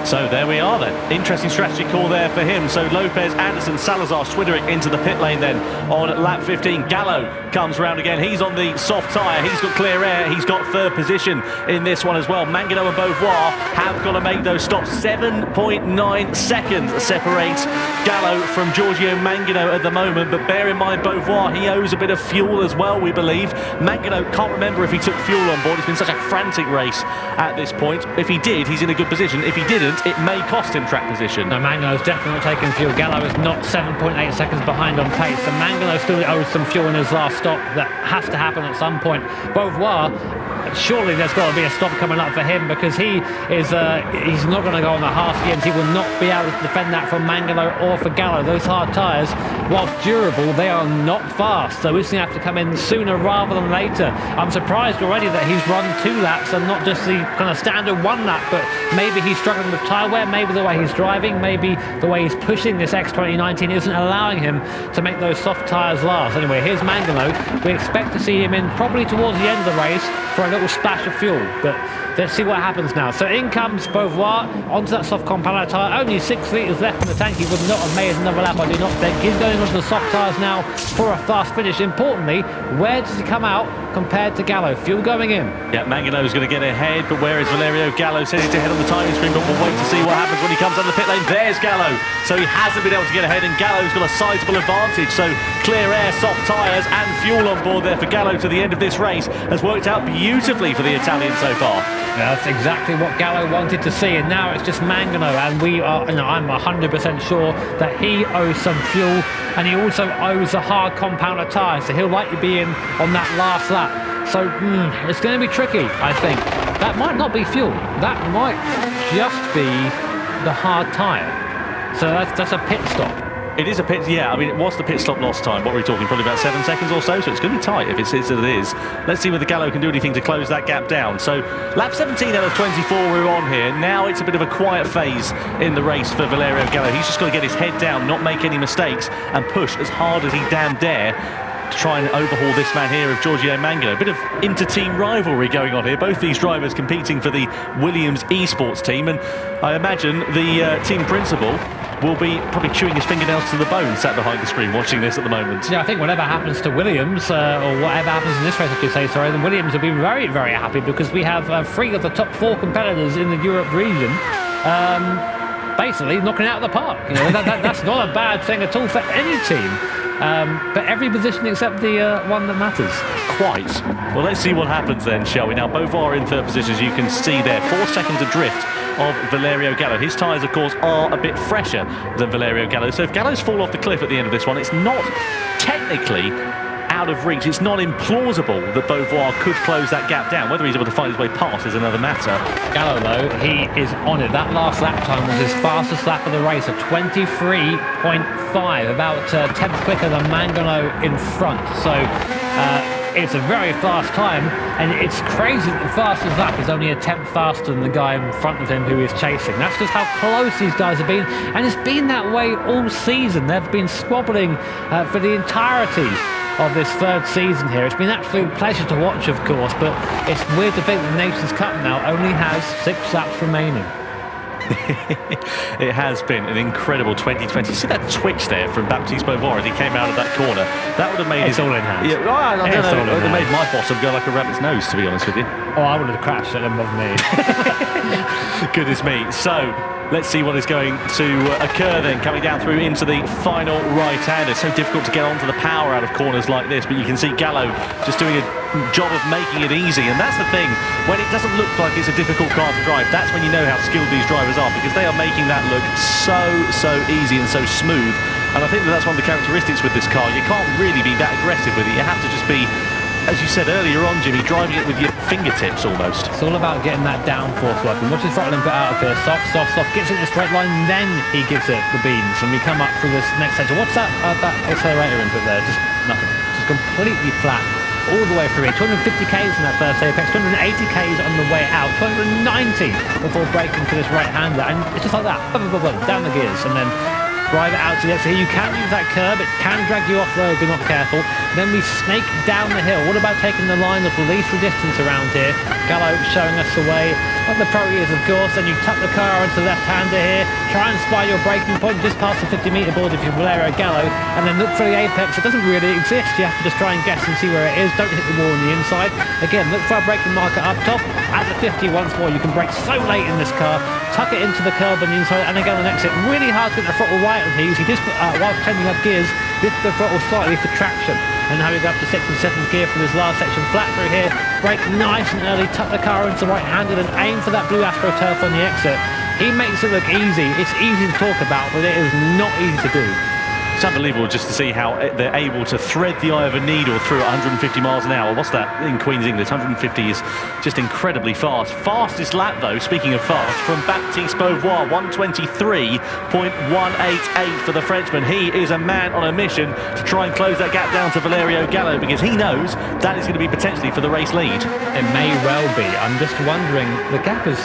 So there we are then. Interesting strategy call there for him. So Lopez, Anderson, Salazar, Swiderick into the pit lane then on lap 15. Gallo comes round again. He's on the soft tyre. He's got clear air. He's got third position in this one as well. Mangano and Beauvoir have got to make those stops. 7.9 seconds separates Gallo from Giorgio Mangano at the moment. But bear in mind, Beauvoir, he owes a bit of fuel as well, we believe. Mangano can't remember if he took fuel on board. It's been such a frantic race at this point. If he did, he's in a good position. If he didn't, it may cost him track position. No, Mangano's definitely not taking fuel. Gallo is not 7.8 seconds behind on pace, and Mangano still owes some fuel in his last stop. That has to happen at some point. Beauvoir, surely there's got to be a stop coming up for him, because he's not going to go on the hard skins. He will not be able to defend that from Mangano or for Gallo. Those hard tyres, whilst durable, they are not fast, so he's going to have to come in sooner rather than later. I'm surprised already that he's run 2 laps and not just the kind of standard 1 lap, but maybe he's struggling with tyre wear, maybe the way he's driving, maybe the way he's pushing this X2019 isn't allowing him to make those soft tyres last. Anyway, here's Mangano. We expect to see him in probably towards the end of the race for a little splash of fuel, but let's see what happens now. So in comes Beauvoir onto that soft compound tyre. Only 6 litres left in the tank. He would not have made another lap, I do not think. He's going onto the soft tyres now for a fast finish. Importantly, where does he come out compared to Gallo? Fuel going in. Yeah, Mangano's going to get ahead, but where is Valerio Gallo sitting to head on the timing screen? But we'll wait to see what happens when he comes down the pit lane. There's Gallo. So he hasn't been able to get ahead, and Gallo's got a sizable advantage. So clear air, soft tyres and fuel on board there for Gallo to the end of this race has worked out beautifully for the Italian so far. Yeah, that's exactly what Gallo wanted to see, and now it's just Mangano, and I'm 100% sure that he owes some fuel, and he also owes a hard compounder tyre, so he'll likely be in on that last lap. So it's going to be tricky, I think. That might not be fuel. That might just be the hard tyre. So that's a pit stop. It is a pit, yeah. I mean, what's the pit stop lost time? What were we talking? Probably about 7 seconds or so. So it's going to be tight if it is as it is. Let's see whether Gallo can do anything to close that gap down. So lap 17 out of 24 we're on here. Now it's a bit of a quiet phase in the race for Valerio Gallo. He's just got to get his head down, not make any mistakes, and push as hard as he damn dare to try and overhaul this man here of Giorgio Mangano. A bit of inter-team rivalry going on here. Both these drivers competing for the Williams esports team, and I imagine the team principal will be probably chewing his fingernails to the bone sat behind the screen watching this at the moment. Yeah, I think whatever happens to Williams, or whatever happens in this race, I should say, sorry, then Williams will be very, very happy, because we have 3 of the top 4 competitors in the Europe region basically knocking it out of the park. You know, that's not a bad thing at all for any team. But every position except the one that matters. Quite. Well, let's see what happens then, shall we? Now, Beauvoir in third position, as you can see there. 4 seconds adrift of Valerio Gallo. His tyres, of course, are a bit fresher than Valerio Gallo. So if Gallo's fall off the cliff at the end of this one, it's not technically out of reach. It's not implausible that Beauvoir could close that gap down. Whether he's able to find his way past is another matter. Gallo, though, he is on it. That last lap time was his fastest lap of the race, a 23.5, about 10th quicker than Mangano in front. So it's a very fast time, and it's crazy that the fastest lap is only a 10th faster than the guy in front of him who is chasing. That's just how close these guys have been, and it's been that way all season. They've been squabbling for the entirety of this third season here. It's been an absolute pleasure to watch, of course, but it's weird to think the Nations Cup now only has 6 laps remaining. It has been an incredible 2020. See that twitch there from Baptiste Beauvoir as he came out of that corner? That would have made it's all in hand. Yeah, I don't know. It would have made my bottom go like a rabbit's nose, to be honest with you. Oh, I would have crashed. That didn't bother me. Goodness me. So let's see what is going to occur then, coming down through into the final right-hander. It's so difficult to get onto the power out of corners like this, but you can see Gallo just doing a job of making it easy, and that's the thing. When it doesn't look like it's a difficult car to drive, that's when you know how skilled these drivers are, because they are making that look so easy and so smooth. And I think that's one of the characteristics with this car. You can't really be that aggressive with it. You have to just be, as you said earlier on, Jimmy, driving it with your fingertips almost. It's all about getting that downforce working. Watch his throttle input out of here. Soft, gets it in a straight line, then he gives it the beans. And we come up through this next section. What's that accelerator input there? Just nothing. Just completely flat all the way through here. 250 k's in that first apex, 280 k's on the way out, 290 before braking for this right-hander. And it's just like that. Down the gears. And then drive it out to the exit here. You can use that curb, it can drag you off though if you're not careful. Then we snake down the hill. What about taking the line of least resistance around here? Gallo showing us the way, like the pro is of course. Then you tuck the car into the left-hander here, try and spy your braking point just past the 50-metre board if you're Valerio Gallo, and then look for the apex. It doesn't really exist. You have to just try and guess and see where it is. Don't hit the wall on the inside. Again, look for a braking marker up top. At the 50 once more. You can brake so late in this car. Tuck it into the curb on the inside, and again on the exit. Really hard to get the throttle right on these. He just, while changing up gears, lift the throttle slightly for traction. And now we go up to 6th and 7th gear for this last section. Flat through here. Brake nice and early. Tuck the car into right-handed and aim for that blue AstroTurf on the exit. He makes it look easy. It's easy to talk about, but it is not easy to do. It's unbelievable just to see how they're able to thread the eye of a needle through 150 miles an hour. What's that in Queen's English? 150 is just incredibly fast. Fastest lap, though, speaking of fast, from Baptiste Beauvoir, 123.188 for the Frenchman. He is a man on a mission to try and close that gap down to Valerio Gallo, because he knows that is going to be potentially for the race lead. It may well be. I'm just wondering, the gap is...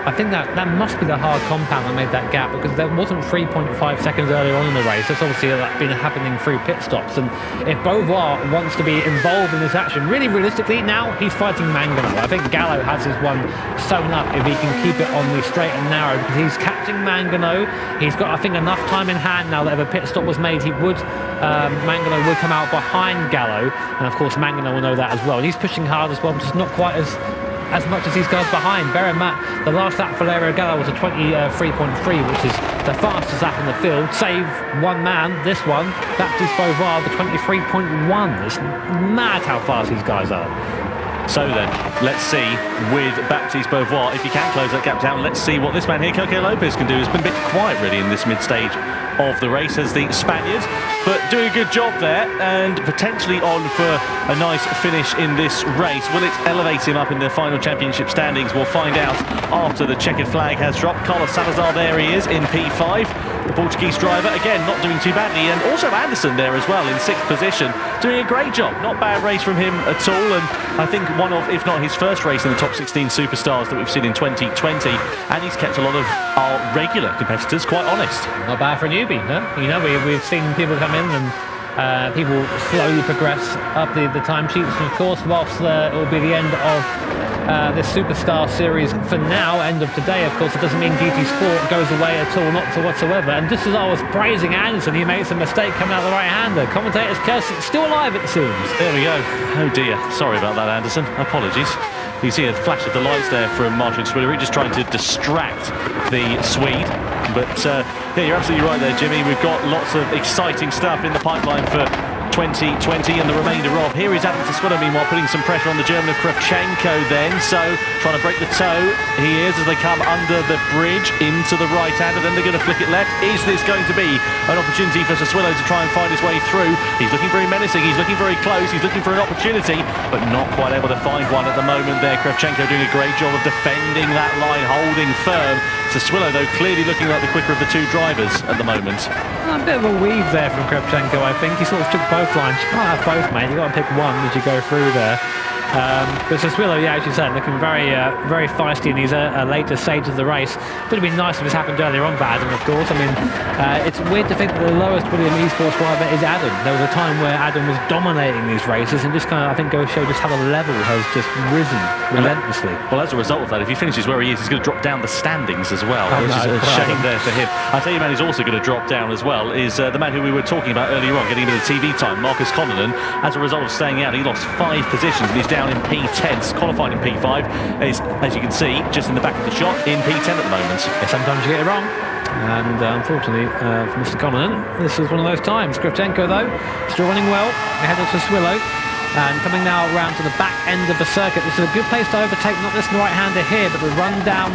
I think that must be the hard compound that made that gap, because there wasn't 3.5 seconds earlier on in the race. That's obviously been happening through pit stops. And if Beauvoir wants to be involved in this action, really realistically now he's fighting Mangano. I think Gallo has his one sewn up if he can keep it on the straight and narrow, because he's catching Mangano. He's got, I think, enough time in hand now that if a pit stop was made, Mangano would come out behind Gallo, and of course Mangano will know that as well. And he's pushing hard as well, just not quite as much as these guys behind. Bear in mind, the last lap for Valerio Gallo was a 23.3, which is the fastest lap in the field. Save one man, this one, Baptiste Beauvoir, the 23.1. It's mad how fast these guys are. So then, let's see with Baptiste Beauvoir, if he can close that gap down, let's see what this man here, Coque Lopez, can do. He's been a bit quiet really in this mid-stage of the race as the Spaniard, but doing a good job there and potentially on for a nice finish in this race. Will it elevate him up in the final championship standings? We'll find out after the checkered flag has dropped. Carlos Salazar, there he is in P5. The Portuguese driver, again, not doing too badly, and also Anderson there as well in 6th position, doing a great job. Not bad race from him at all, and I think one of, if not his first race in the top 16 superstars that we've seen in 2020, and he's kept a lot of our regular competitors quite honest. Not bad for a newbie, no? You know, we've seen people come in and people slowly progress up the timesheets, and of course, whilst it will be the end of this Superstar Series for now, end of today, of course, it doesn't mean GT Sport goes away at all, not whatsoever. And just as I was praising Anderson, he makes a mistake coming out the right-hander. Commentator's curse, it's still alive, it seems. There we go. Oh dear. Sorry about that, Anderson. Apologies. You see a flash of the lights there from Martin Swillery, just trying to distract the Swede. But yeah, you're absolutely right there, Jimmy. We've got lots of exciting stuff in the pipeline for 2020 and the remainder of. Here is Adam Taswilla, meanwhile, putting some pressure on the German of Kravchenko then. So, trying to break the toe. He is as they come under the bridge into the right hand, and then they're going to flick it left. Is this going to be an opportunity for Sassuolo to try and find his way through? He's looking very menacing. He's looking very close. He's looking for an opportunity, but not quite able to find one at the moment there. Kravchenko doing a great job of defending that line, holding firm. Sassuolo, though, clearly looking like the quicker of the two drivers at the moment. A bit of a weave there from Kravchenko, I think. He sort of took both lines. You can't have both, mate. You've got to pick one as you go through there. But Sassuolo, yeah, as you said, looking very feisty in these later stages of the race. Would have been nice if this happened earlier on for Adam, of course. I mean, it's weird to think that the lowest William Esports driver is Adam. There was a time where Adam was dominating these races, and just kind of, I think, goes to show just how the level has just risen relentlessly. Well, as a result of that, if he finishes where he is, he's going to drop down the standings as well, which is a shame there for him. I tell you, man, who's also going to drop down as well is the man who we were talking about earlier on, getting a bit of TV time, Marcus Connonen. As a result of staying out, he lost 5 positions, and he's down in P10, qualified in P5, is, as you can see, just in the back of the shot in P10 at the moment. Yeah, sometimes you get it wrong, and unfortunately for Mr. Connonen, this is one of those times. Kravchenko, though, still running well ahead of Sassuolo, and coming now around to the back end of the circuit. This is a good place to overtake, not this right-hander here, but the run down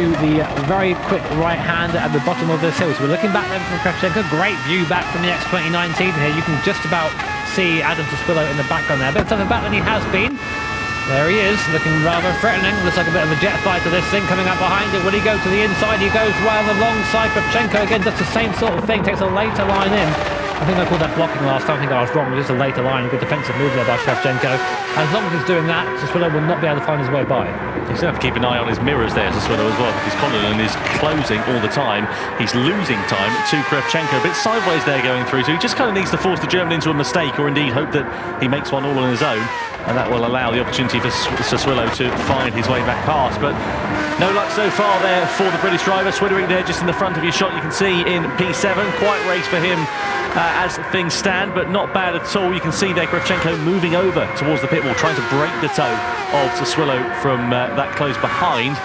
to the very quick right-hander at the bottom of this hill. So we're looking back then from Kravchenko. Great view back from the X2019 here. You can just about see Adam Sassuolo in the background there. A bit further back than he has been. There he is, looking rather threatening. Looks like a bit of a jet fighter, this thing, coming up behind it. Will he go to the inside? He goes rather alongside Kravchenko again, does the same sort of thing, takes a later line in. I think I called that blocking last time. I think I was wrong. It was just a later line, a good defensive move there by Kravchenko. As long as he's doing that, Sassuolo will not be able to find his way by. He's going to have to keep an eye on his mirrors there, Sassuolo, as well, because Connonen is closing all the time. He's losing time to Kravchenko, a bit sideways there going through, so he just kind of needs to force the German into a mistake, or indeed hope that he makes one all on his own, and that will allow the opportunity for Sassuolo to find his way back past. But no luck so far there for the British driver. Swiddering there just in the front of your shot, you can see in P7. Quite race for him as things stand, but not bad at all. You can see there Kravchenko moving over towards the pit wall, trying to break the toe of Sassuolo from that close behind.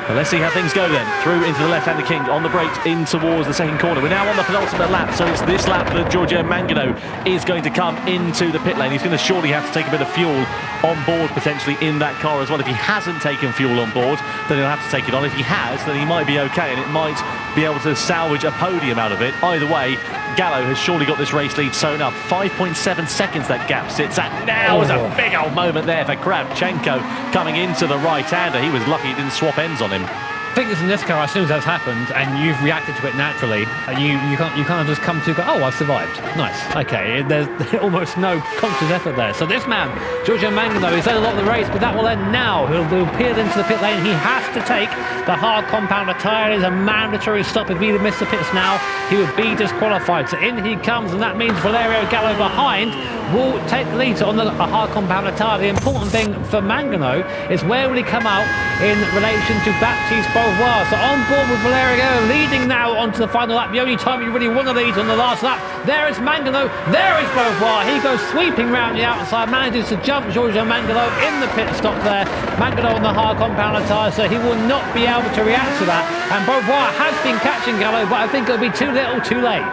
But let's see how things go then. Through into the left-hander king, on the brakes, in towards the second corner. We're now on the penultimate lap, so it's this lap that Giorgio Mangano is going to come into the pit lane. He's going to surely have to take a bit of fuel on board, potentially, in that car as well. If he hasn't taken fuel on board, then he'll have to take it on. If he has, then he might be okay, and it might be able to salvage a podium out of it. Either way, Gallo has surely got this race lead sewn up. 5.7 seconds that gap sits at. Now was a big old moment there for Kravchenko coming into the right-hander. He was lucky he didn't swap ends on him. I think it's in this car, as soon as that's happened and you've reacted to it naturally, you can't just come to go, oh, I've survived. Nice. Okay, there's almost no conscious effort there. So this man, Giorgio Mangano, he's led a lot of the race, but that will end now. He'll peer into the pit lane. He has to take the hard compounder tyre. It is a mandatory stop. If he missed the pits now, he would be disqualified. So in he comes, and that means Valerio Gallo behind will take the lead on the hard compounder tyre. The important thing for Mangano is where will he come out in relation to Baptiste Beauvoir. So on board with Valerio, leading now onto the final lap. The only time you really want to lead on the last lap. There is Mangano, there is Beauvoir. He goes sweeping round the outside, manages to jump Giorgio Mangano in the pit stop there. Mangano on the hard compounder tyre, so he will not be able to react to that. And Beauvoir has been catching Gallo, but I think it'll be too little, too late.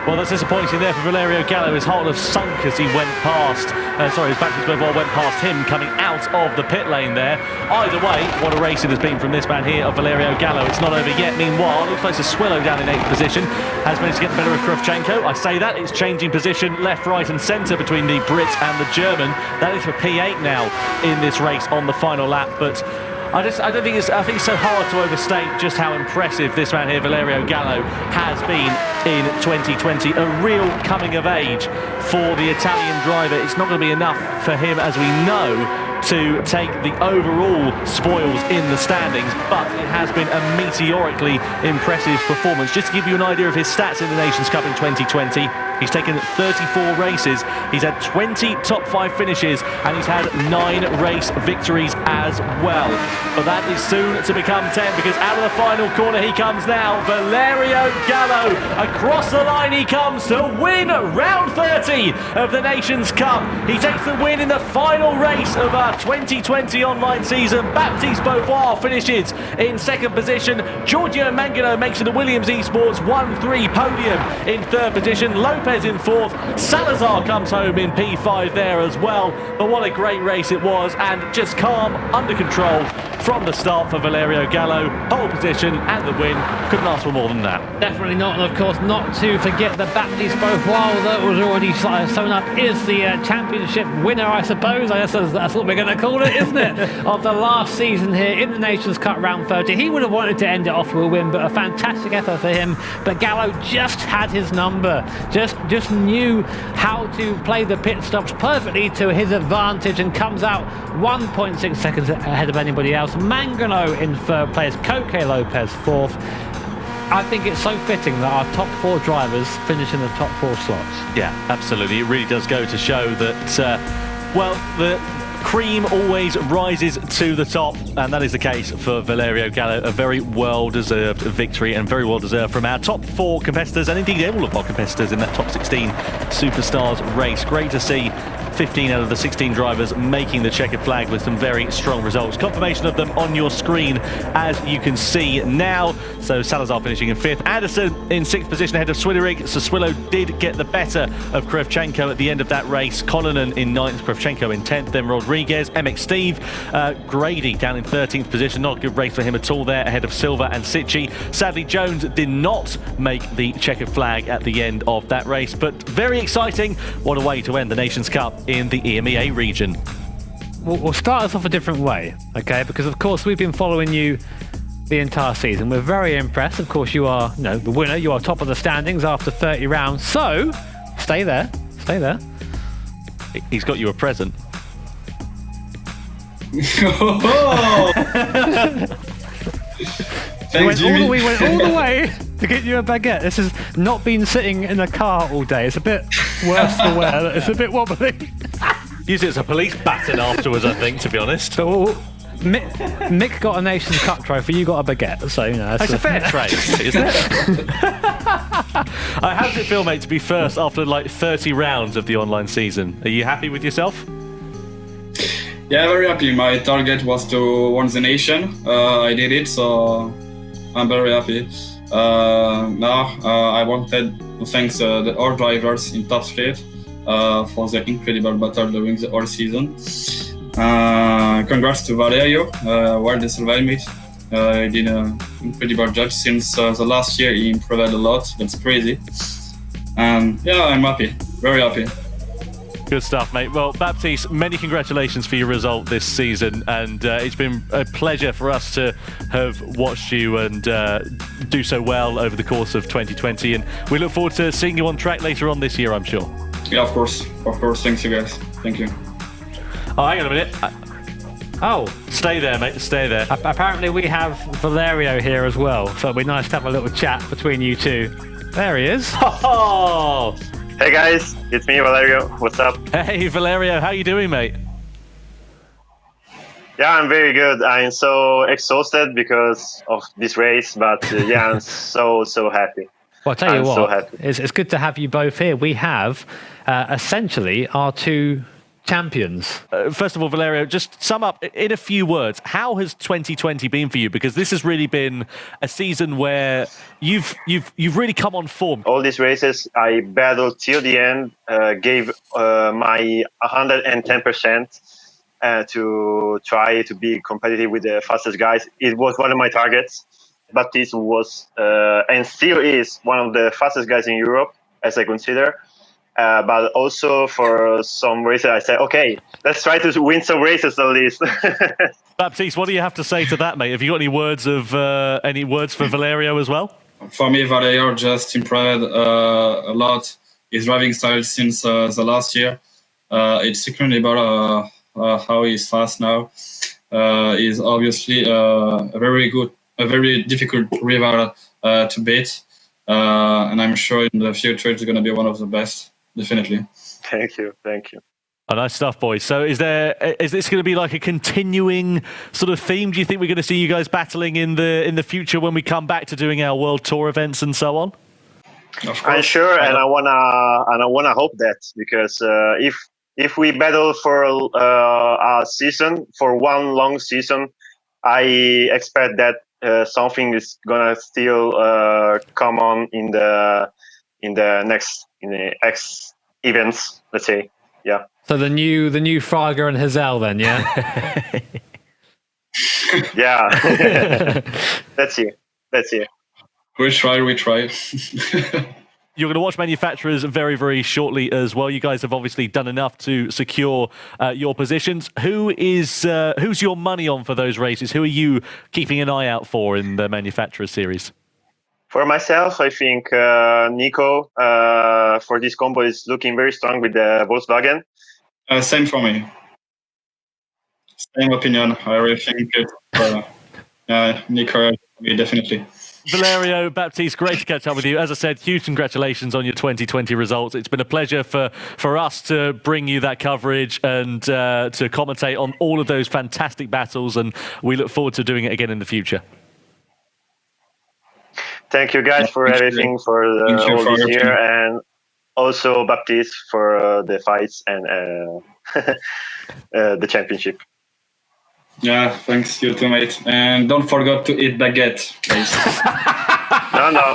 Well, that's disappointing there for Valerio Gallo. His heart was sunk as he went past, his baptism went past him coming out of the pit lane there. Either way, what a race it has been from this man here of Valerio Gallo. It's not over yet. Meanwhile, looks like Swillow down in 8th position has managed to get the better of Kravchenko. I say that, it's changing position left, right and centre between the Brit and the German. That is for P8 now in this race on the final lap, but I think it's so hard to overstate just how impressive this man here, Valerio Gallo, has been in 2020. A real coming of age for the Italian driver. It's not going to be enough for him, as we know, to take the overall spoils in the standings, but it has been a meteorically impressive performance. Just to give you an idea of his stats in the Nations Cup in 2020, he's taken 34 races, he's had 20 top 5 finishes, and he's had 9 race victories as well. But that is soon to become 10, because out of the final corner he comes now. Valerio Gallo, across the line he comes to win round 30 of the Nations Cup. He takes the win in the final race of our 2020 online season. Baptiste Beauvoir finishes in 2nd position. Giorgio Mangano makes it the Williams Esports 1-3 podium in 3rd position. Lopez in 4th. Salazar comes home in P5 there as well. But what a great race it was, and just calm, under control from the start for Valerio Gallo. Pole position and the win. Couldn't ask for more than that. Definitely not, and of course not to forget the Baptiste Beauvoir that was already sewn up is the championship winner, I suppose. I guess that's what we're going to call it, isn't it? Of the last season here in the Nations Cup round 30. He would have wanted to end it off with a win, but a fantastic effort for him. But Gallo just had his number, just knew how to play the pit stops perfectly to his advantage, and comes out 1.6 seconds ahead of anybody else. Mangano in 3rd place, Coque Lopez 4th. I think it's so fitting that our top 4 drivers finish in the top 4 slots. Yeah, absolutely. It really does go to show that, well, the cream always rises to the top, and that is the case for Valerio Gallo. A very well-deserved victory, and very well-deserved from our top 4 competitors, and indeed all of our competitors in that top 16 Superstars race. Great to see 15 out of the 16 drivers making the checkered flag with some very strong results. Confirmation of them on your screen, as you can see now. So Salazar finishing in 5th. Anderson in 6th position ahead of Swillerig. So Swillow did get the better of Kravchenko at the end of that race. Collinan in 9th, Kravchenko in 10th. Then Rodriguez, MX Steve, Grady down in 13th position. Not a good race for him at all there, ahead of Silva and Sicci. Sadly, Jones did not make the checkered flag at the end of that race, but very exciting. What a way to end the Nations Cup in the EMEA region. We'll start us off a different way, okay? Because of course we've been following you the entire season. We're very impressed. Of course you are, the winner. You are top of the standings after 30 rounds. So stay there. Stay there. He's got you a present. Thanks, Jimmy. We went all the way to get you a baguette. This has not been sitting in a car all day. It's a bit worse for wear. It's a bit wobbly. Use it as a police baton afterwards, I think, to be honest. So, Mick got a Nations Cup trophy, you got a baguette, so that's a fair trade, isn't it? How does it feel, mate, to be first after like 30 rounds of the online season? Are you happy with yourself? Yeah, very happy. My target was to win the nation. I did it, so I'm very happy. Now I wanted to thank all drivers in top split for the incredible battle during the whole season. Congrats to Valerio, well deserved mate. He did an incredible job since the last year. He improved a lot. That's crazy. And yeah, I'm happy, very happy. Good stuff, mate. Well, Baptiste, many congratulations for your result this season, and it's been a pleasure for us to have watched you and do so well over the course of 2020, and we look forward to seeing you on track later on this year, I'm sure. Yeah, of course. Thanks, you guys. Thank you. Oh, hang on a minute. Oh, stay there, mate. Stay there. Apparently we have Valerio here as well, so it'd be nice to have a little chat between you two. There he is. Oh! Hey guys, it's me, Valerio. What's up? Hey Valerio, how you doing, mate? Yeah, I'm very good. I'm so exhausted because of this race, but yeah, I'm so happy. Well, I'll tell you what, so happy. It's good to have you both here. We have essentially our two champions. First of all, Valerio, just sum up in a few words. How has 2020 been for you? Because this has really been a season where you've really come on form. All these races, I battled till the end, gave my 110% to try to be competitive with the fastest guys. It was one of my targets. Baptiste was and still is one of the fastest guys in Europe, as I consider. But also for some races, I said, okay, let's try to win some races at least. Baptiste, what do you have to say to that, mate? Have you got any words for Valerio as well? For me, Valerio just improved a lot his driving style since the last year. It's incredible how he's fast now. He's obviously a very difficult rival to beat. And I'm sure in the future it's going to be one of the best. Definitely. Thank you. Oh, nice stuff, boys. So is this going to be like a continuing sort of theme? Do you think we're going to see you guys battling in the future when we come back to doing our World Tour events and so on? I'm sure, and I wanna hope that, because if we battle for a season, for one long season, I expect that something is gonna still come on in the next events, let's say. Yeah. So the new Frager and Hizal then, yeah? Yeah. Let's see. We try. You're going to watch manufacturers very, very shortly as well. You guys have obviously done enough to secure your positions. Who's your money on for those races? Who are you keeping an eye out for in the manufacturer series? For myself, I think Nico for this combo is looking very strong with the Volkswagen. Same for me. Same opinion. I really think Nico, definitely. Valerio, Baptiste, great to catch up with you. As I said, huge congratulations on your 2020 results. It's been a pleasure for us to bring you that coverage and to commentate on all of those fantastic battles, and we look forward to doing it again in the future. Thank you guys for everything, for all this year, and also Baptiste for the fights and the championship. Yeah, thanks, you too, mate. And don't forget to eat baguette, please. No.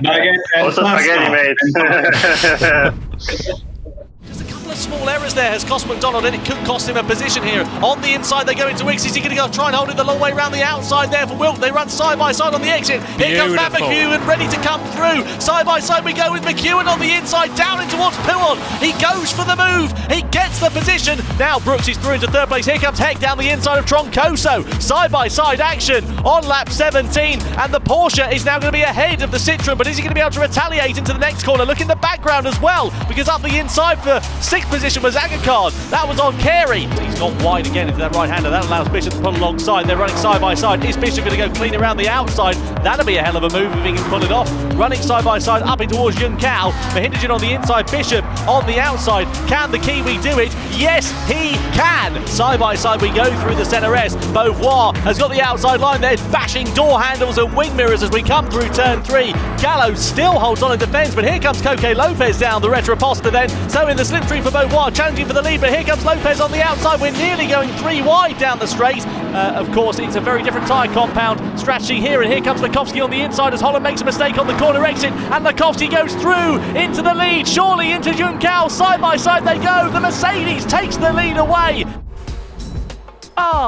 Baguette also spaghetti, mate. Small errors there has cost McDonald, and it could cost him a position here. On the inside they go into Wicks. Is he going to go try and hold it the long way around the outside there for Wilt? They run side by side on the exit. Here comes Matt McEwen ready to come through. Side by side we go with McEwen on the inside, down in towards Pouon. He goes for the move. He gets the position. Now Brooks is through into third place. Here comes Heck down the inside of Troncoso. Side by side action on lap 17, and the Porsche is now going to be ahead of the Citroen, but is he going to be able to retaliate into the next corner? Look in the background as well, because up the inside for sixth position was Agacard. That was on Carey. He's gone wide again into that right-hander. That allows Bishop to pull alongside. They're running side by side. Is Bishop going to go clean around the outside? That'll be a hell of a move if he can pull it off. Running side by side up in towards Yun Cao. Mahinderjan on the inside, Bishop on the outside. Can the Kiwi do it? Yes, he can. Side by side we go through the centre S. Beauvoir has got the outside line there, bashing door handles and wing mirrors as we come through turn 3. Gallo still holds on in defence, but here comes Coque Lopez down the Retroposta then. So in the slipstream for Beauvoir, challenging for the lead, but here comes Lopez on the outside. We're nearly going 3 wide down the straight. Of course, it's a very different tyre compound strategy here, and here comes Lekowski on the inside as Holland makes a mistake on the corner exit, and Lekowski goes through into the lead, surely into Yun Cao. Side by side they go. The Mercedes takes the lead away.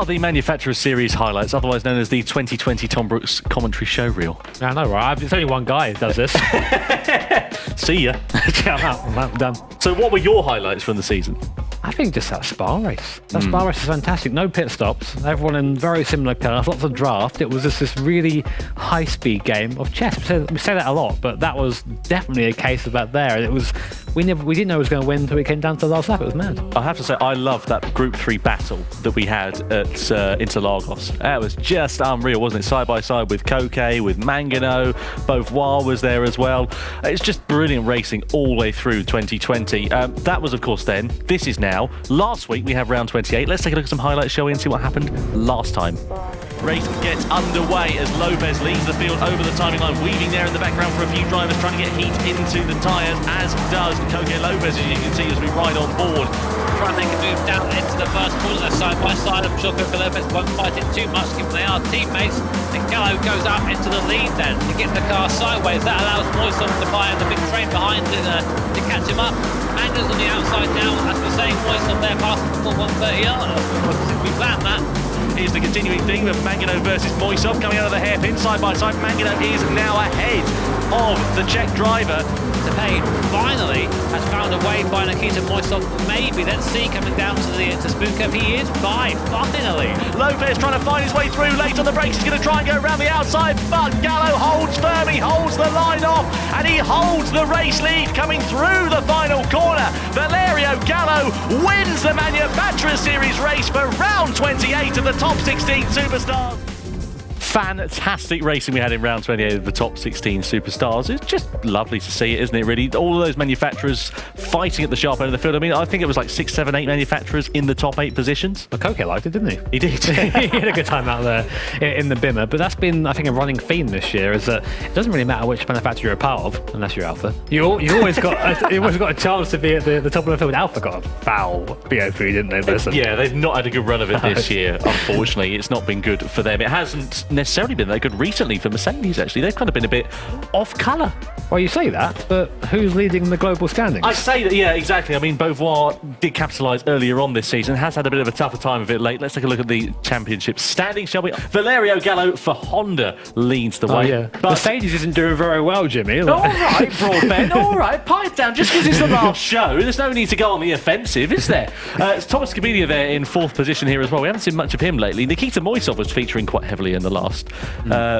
The Manufacturer Series highlights, otherwise known as the 2020 Tom Brooks commentary show reel. I know, right? It's only one guy who does this. See ya. I'm done. So what were your highlights from the season? I think just that Spa race. That Spa race is fantastic. No pit stops. Everyone in very similar cars. Lots of draft. It was just this really high-speed game of chess. We say that a lot, but that was definitely a case of that there. It was we didn't know who was going to win until it came down to the last lap. It was mad. I have to say, I loved that Group 3 battle that we had at Interlagos. That was just unreal, wasn't it? Side by side with Coque, with Mangano, Beauvoir was there as well. It's just brilliant racing all the way through 2020. That was, of course, then. This is now. Last week we have round 28. Let's take a look at some highlights, shall we, and see what happened last time. Race gets underway as Lopez leads the field over the timing line, weaving there in the background for a few drivers trying to get heat into the tyres, as does Coque Lopez, as you can see as we ride on board. Try and make a move down into the first corner, side by side. I'm sure Coque Lopez won't fight it too much given they are teammates. And Gallo goes up into the lead then to get the car sideways. That allows Moisov to fire the big train behind it to catch him up. Mango's on the outside now, as we're saying, Moisov there passing for 130. We planned that. Here's the continuing theme of Mangano versus Moisov coming out of the hairpin side by side. Mangano is now ahead of the Czech driver. Depay finally has found a way by Nikita Moisov. Maybe, let's see, coming down to Spookov. He is by, finally. Lopez trying to find his way through, late on the brakes. He's going to try and go around the outside, but Gallo holds firm. He holds the line off, and he holds the race lead coming through the final corner. Valerio Gallo wins the Manufacturers Series race for round 28 of the Top 16 Superstars. Fantastic racing we had in round 28 of the Top 16 Superstars. It's just lovely to see it, isn't it, really? All of those manufacturers fighting at the sharp end of the field. I mean, I think it was like 6, 7, 8 manufacturers in the top 8 positions. But Coque liked it, didn't he? He did. He had a good time out there in the Bimmer. But that's been, I think, a running theme this year, is that it doesn't really matter which manufacturer you're a part of, unless you're Alpha. You always got a chance to be at the top of the field. Alpha got a foul BO3, didn't they? Listen. Yeah, they've not had a good run of it this year, unfortunately. It's not been good for them. It hasn't necessarily been that good recently for Mercedes, actually. They've kind of been a bit off colour. Well, you say that, but who's leading the global standings? I say that, yeah, exactly. I mean, Beauvoir did capitalise earlier on this season, has had a bit of a tougher time of it late. Let's take a look at the championship standings, shall we? Valerio Gallo for Honda leads the way. Yeah. But Mercedes isn't doing very well, Jimmy. All right, Broadbent, all right, pipe down. Just because it's the last show, there's no need to go on the offensive, is there? It's Thomas Kabinia there in 4th position here as well. We haven't seen much of him lately. Nikita Moisov was featuring quite heavily in the last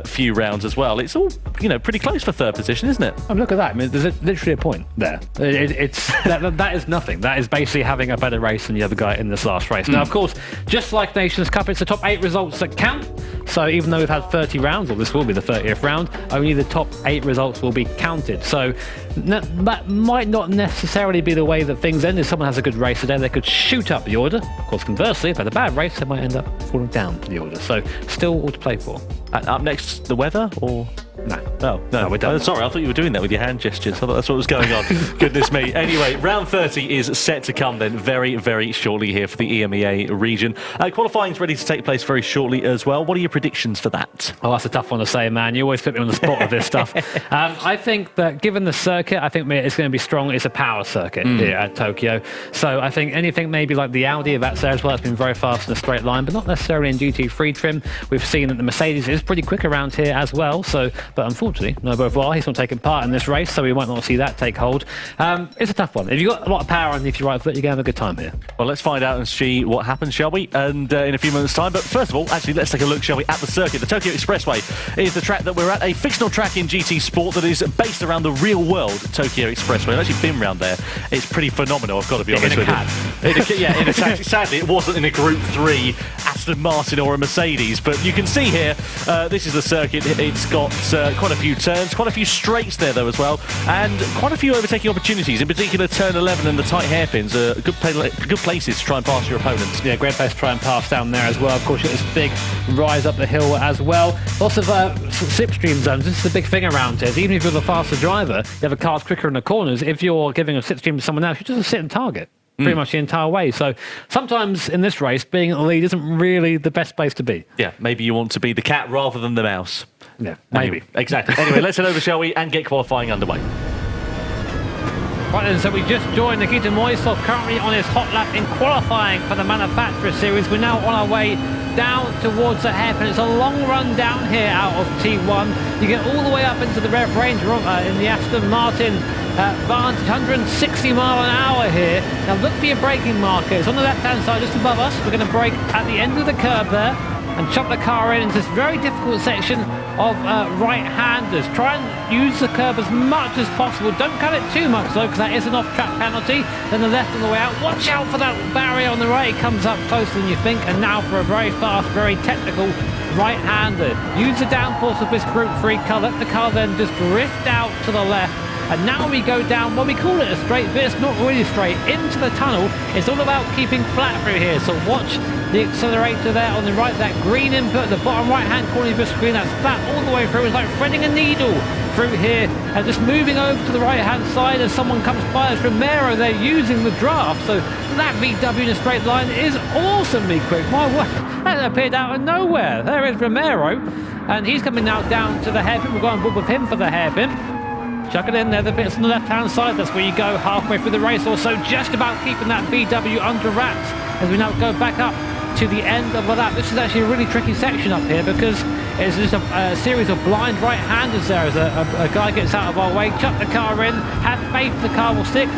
few rounds as well. It's all, pretty close for 3rd position, isn't it? Look at that. I mean, there's literally a point there. It's that is nothing. That is basically having a better race than the other guy in this last race. Now, of course, just like Nations Cup, it's the top 8 results that count. So even though we've had 30 rounds, or this will be the 30th round, only the top 8 results will be counted. So that might not necessarily be the way that things end. If someone has a good race today, they could shoot up the order. Of course, conversely, if they had a bad race, they might end up falling down the order. So still all to play for. And up next, the weather, or...? No, we're done. Sorry, I thought you were doing that with your hand gestures. I thought that's what was going on. Goodness me. Anyway, round 30 is set to come then very, very shortly here for the EMEA region. Qualifying is ready to take place very shortly as well. What are your predictions for that? Oh, that's a tough one to say, man. You always put me on the spot with this stuff. I think that given the circuit, I think it's going to be strong. It's a power circuit here at Tokyo. So I think anything maybe like the Audi, that's there as well. It's been very fast in a straight line, but not necessarily in GT3 trim. We've seen that the Mercedes is pretty quick around here as well. But unfortunately, no Beauvoir, he's not taking part in this race, so we might not see that take hold. It's a tough one. If you've got a lot of power underneath your right foot, you're going to have a good time here. Well, let's find out and see what happens, shall we? And in a few moments' time. But first of all, actually, let's take a look, shall we, at the circuit. The Tokyo Expressway is the track that we're at, a fictional track in GT Sport that is based around the real-world Tokyo Expressway. I've actually been around there. It's pretty phenomenal, I've got to be honest with you. In a taxi. Sadly, it wasn't in a Group 3 Aston Martin or a Mercedes, but you can see here, this is the circuit. It's got quite a few turns, quite a few straights there though as well, and quite a few overtaking opportunities. In particular, turn 11 and the tight hairpins are good places to try and pass your opponents. Yeah, great place to try and pass down there as well. Of course, you got this big rise up the hill as well. Lots of slipstream zones. This is the big thing around here. Even if you're the faster driver, you have a car quicker in the corners. If you're giving a slipstream to someone else, you just sit and target pretty much the entire way. So sometimes in this race, being at the lead isn't really the best place to be. Yeah, maybe you want to be the cat rather than the mouse. Yeah, maybe. Exactly. Anyway, let's head over, shall we, and get qualifying underway. Right then, so we just joined Nikita Moisov currently on his hot lap in qualifying for the Manufacturers Series. We're now on our way down towards the hairpin. It's a long run down here out of T1. You get all the way up into the Rev Ranger in the Aston Martin Vantage, 160 mile an hour here. Now look for your braking marker. It's on the left-hand side just above us. We're going to brake at the end of the curb there and chop the car in into this very difficult section of right-handers. Try and use the curb as much as possible. Don't cut it too much though, because that is an off-track penalty. Then the left on the way out. Watch out for that barrier on the right. It comes up closer than you think. And now for a very fast, very technical right-hander. Use the downforce of this Group 3 car. Let the car then just drift out to the left. And now we go down, well, we call it a straight, but it's not really straight, into the tunnel. It's all about keeping flat through here, so watch the accelerator there on the right, that green input, the bottom right-hand corner of your screen, that's flat all the way through. It's like threading a needle through here, and just moving over to the right-hand side as someone comes by as Romero. They're using the draft, so that VW in a straight line is awesomely quick. My word, that appeared out of nowhere. There is Romero, and he's coming now down to the hairpin. We'll go on board with him for the hairpin. Chuck it in there, the bits on the left-hand side. That's where you go halfway through the race or so, just about keeping that VW under wraps as we now go back up to the end of the lap. This is actually a really tricky section up here because it's just a series of blind right-handers there as a guy gets out of our way. Chuck the car in, have faith the car will stick.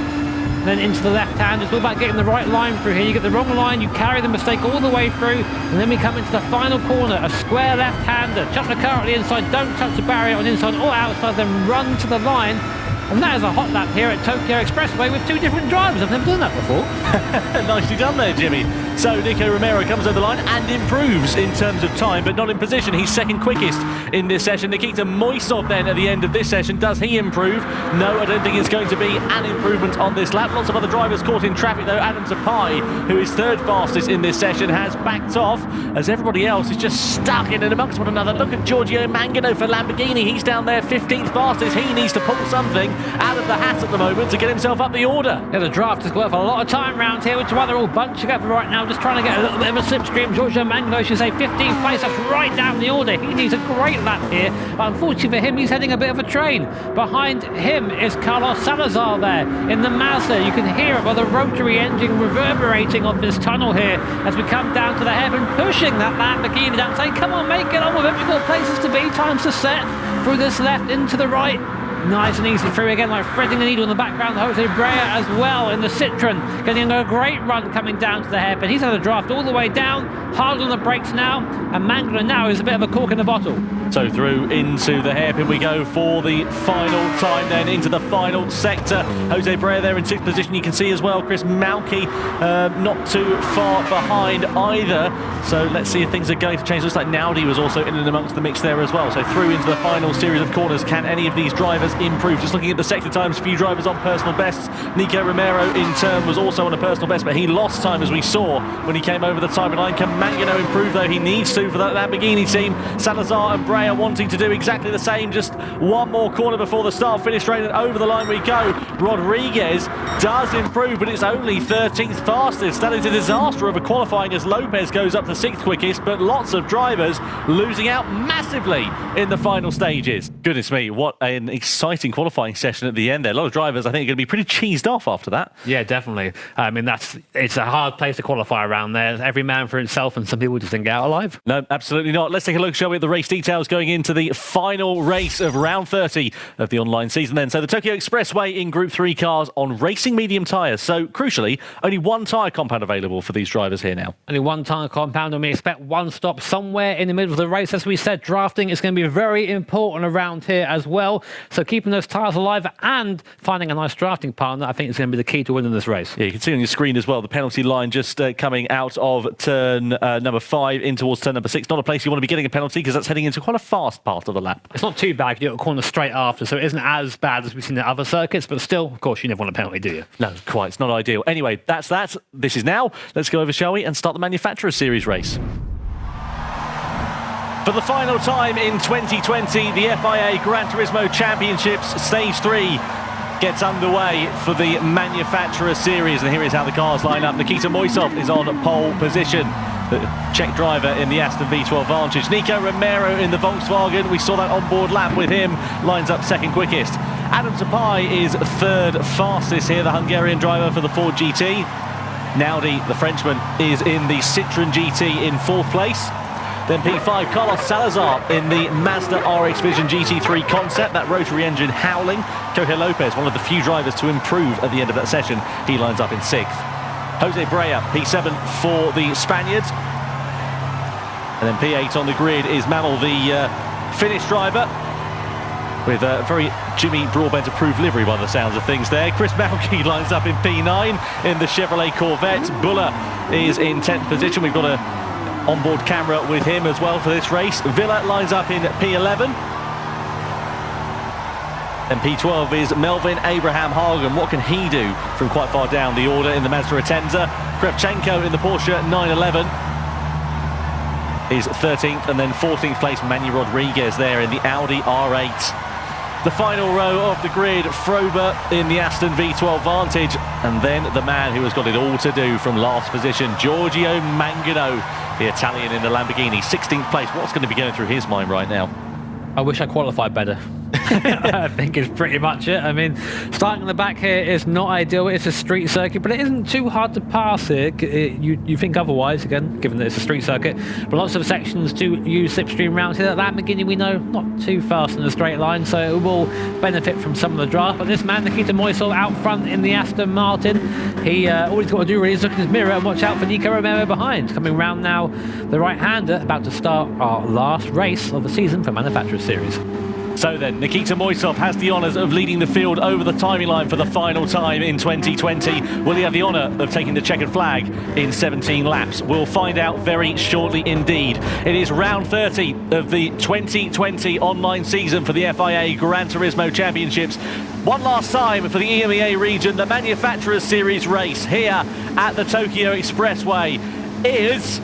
Then into the left-hand. It's all about getting the right line through here. You get the wrong line, you carry the mistake all the way through, and then we come into the final corner, a square left-hander. Chuck the car at the inside, don't touch the barrier on the inside or outside, then run to the line. And that is a hot lap here at Tokyo Expressway with two different drivers. I've never done that before. Nicely done there, Jimmy. So Nico Romero comes over the line and improves in terms of time, but not in position. He's second quickest in this session. Nikita Moisov then at the end of this session. Does he improve? No, I don't think it's going to be an improvement on this lap. Lots of other drivers caught in traffic though. Adam Tapai, who is third fastest in this session, has backed off as everybody else is just stuck in and amongst one another. Look at Giorgio Mangano for Lamborghini. He's down there 15th fastest. He needs to pull something out of the hat at the moment to get himself up the order. Yeah, the draft has got a lot of time round here, which is why they're all bunching up right now, just trying to get a little bit of a slipstream. Giorgio Mangano should say 15th place. That's right down the order. He needs a great lap here. But unfortunately for him, he's heading a bit of a train. Behind him is Carlos Salazar there in the Mazda. You can hear it by the rotary engine reverberating off this tunnel here as we come down to the heaven, pushing that Lamborghini down, saying, come on, make it on with it. We've got places to be, times to set through this left into the right. Nice and easy through again, like threading the needle in the background. Jose Brea as well in the Citroen, getting a great run coming down to the hairpin. He's had a draft all the way down, hard on the brakes now, and Mangano now is a bit of a cork in the bottle. So through into the hairpin we go for the final time, then into the final sector. Jose Brea there in sixth position. You can see as well Chris Malky not too far behind either. So let's see if things are going to change. Looks like Naudi was also in and amongst the mix there as well. So through into the final series of corners. Can any of these drivers improve? Just looking at the sector times, few drivers on personal bests. Nico Romero in turn was also on a personal best, but he lost time as we saw when he came over the timing line. Can Mangano improve though? He needs to for that Lamborghini team. Salazar and Brea wanting to do exactly the same. Just one more corner before the start finish straight, and over the line we go. Rodriguez does improve, but it's only 13th fastest. That is a disaster of a qualifying as Lopez goes up to 6th quickest, but lots of drivers losing out massively in the final stages. Goodness me, what an exciting qualifying session at the end there. A lot of drivers I think are going to be pretty cheesed off after that. Yeah, definitely. I mean, it's a hard place to qualify around there. Every man for himself, and some people just didn't get out alive. No, absolutely not. Let's take a look, shall we, at the race details going into the final race of round 30 of the online season then. So the Tokyo Expressway in Group 3 cars on racing medium tyres. So crucially, only one tyre compound available for these drivers here now. Only one tyre compound, and we expect one stop somewhere in the middle of the race. As we said, drafting is going to be very important around here as well. So keeping those tyres alive and finding a nice drafting partner, I think, is going to be the key to winning this race. Yeah, you can see on your screen as well the penalty line just coming out of turn number 5 in towards turn number 6. Not a place you want to be getting a penalty because that's heading into quite a fast part of the lap. It's not too bad. You do a corner straight after, so it isn't as bad as we've seen in other circuits, but still, of course, you never want a penalty, do you? No, quite. It's not ideal. Anyway, that's that. This is now. Let's go over, shall we, and start the Manufacturer Series race. For the final time in 2020, the FIA Gran Turismo Championships Stage 3 gets underway for the Manufacturer Series, and here is how the cars line up. Nikita Moisov is on pole position, the Czech driver in the Aston V12 Vantage. Nico Romero in the Volkswagen, we saw that on-board lap with him, lines up second quickest. Adam Tapai is third fastest here, the Hungarian driver for the Ford GT. Naudi, the Frenchman, is in the Citroen GT in fourth place. Then P5, Carlos Salazar in the Mazda RX Vision GT3 concept, that rotary engine howling. Jorge Lopez, one of the few drivers to improve at the end of that session, he lines up in 6th. Jose Brea, P7 for the Spaniards. And then P8 on the grid is Mamel, the Finnish driver, with a very Jimmy Broadbent approved livery by the sounds of things there. Chris Malky lines up in P9 in the Chevrolet Corvette. Buller is in 10th position. We've got a onboard camera with him as well for this race. Villa lines up in P11. And P12 is Melvin Abraham Hagen. What can he do from quite far down the order in the Mazda Atenza? Kravchenko in the Porsche 911. is 13th, and then 14th place Manny Rodriguez there in the Audi R8. The final row of the grid, Frober in the Aston V12 Vantage, and then the man who has got it all to do from last position, Giorgio Mangano, the Italian in the Lamborghini, 16th place. What's going to be going through his mind right now? I wish I qualified better. I think is pretty much it. I mean, starting in the back here is not ideal. It's a street circuit, but it isn't too hard to pass here. You think otherwise, again, given that it's a street circuit. But lots of sections to use slipstream rounds here. That Lamborghini, we know, not too fast in a straight line, so it will benefit from some of the draft. But this man, Nikita Moisov, out front in the Aston Martin, he all he's got to do really is look in his mirror and watch out for Nico Romero behind. Coming round now, the right-hander, about to start our last race of the season for Manufacturers Series. So then, Nikita Moisov has the honours of leading the field over the timing line for the final time in 2020. Will he have the honour of taking the checkered flag in 17 laps? We'll find out very shortly indeed. It is round 30 of the 2020 online season for the FIA Gran Turismo Championships. One last time for the EMEA region, the Manufacturers Series race here at the Tokyo Expressway is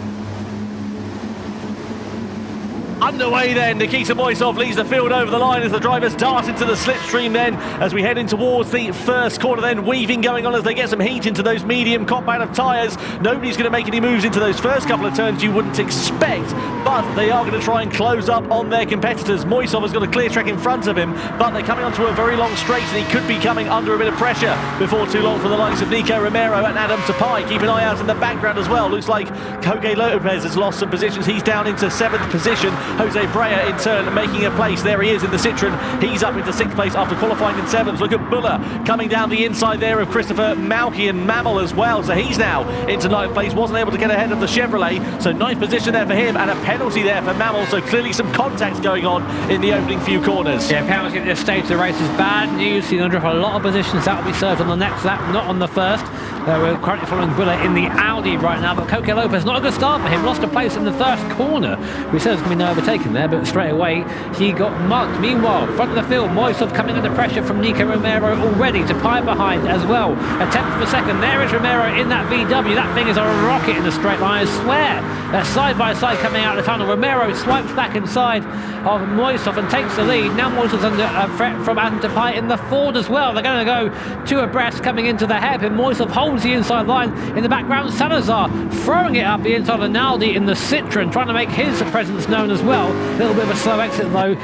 underway then. Nikita Moisov leads the field over the line as the drivers dart into the slipstream then as we head in towards the first corner then. Weaving going on as they get some heat into those medium compound of tyres. Nobody's going to make any moves into those first couple of turns you wouldn't expect, but they are going to try and close up on their competitors. Moisov has got a clear track in front of him, but they're coming onto a very long straight and he could be coming under a bit of pressure before too long for the likes of Nico Romero and Adam Tapai. Keep an eye out in the background as well. Looks like Jorge Lopez has lost some positions. He's down into 7th position. Jose Brea in turn making a place. There he is in the Citroen. He's up into 6th place after qualifying in 7th. Look at Buller coming down the inside there of Christopher Malky and Mammal as well. So he's now into 9th place. Wasn't able to get ahead of the Chevrolet. So 9th position there for him and a penalty there for Mammal. So clearly some contacts going on in the opening few corners. Yeah, penalty at this stage of the race is bad news. He's going to drop a lot of positions. That will be served on the next lap, not on the first. We're currently following Buller in the Audi right now, but Jorge Lopez, not a good start for him. Lost a place in the first corner. We said there's going to be no overtaking there, but straight away he got mugged. Meanwhile, front of the field, Moisov coming under pressure from Nico Romero already, to pie behind as well. A 10th of a second. There is Romero in that VW. That thing is a rocket in the straight line, I swear. They're side by side coming out of the tunnel. Romero swipes back inside of Moisov and takes the lead. Now Moisov's under a threat from Adam Tapai in the Ford as well. They're going to go two abreast coming into the hairpin. Moisov holds the inside line. In the background, Salazar throwing it up the inside of Naldi in the Citroen, trying to make his presence known as well. A little bit of a slow exit though,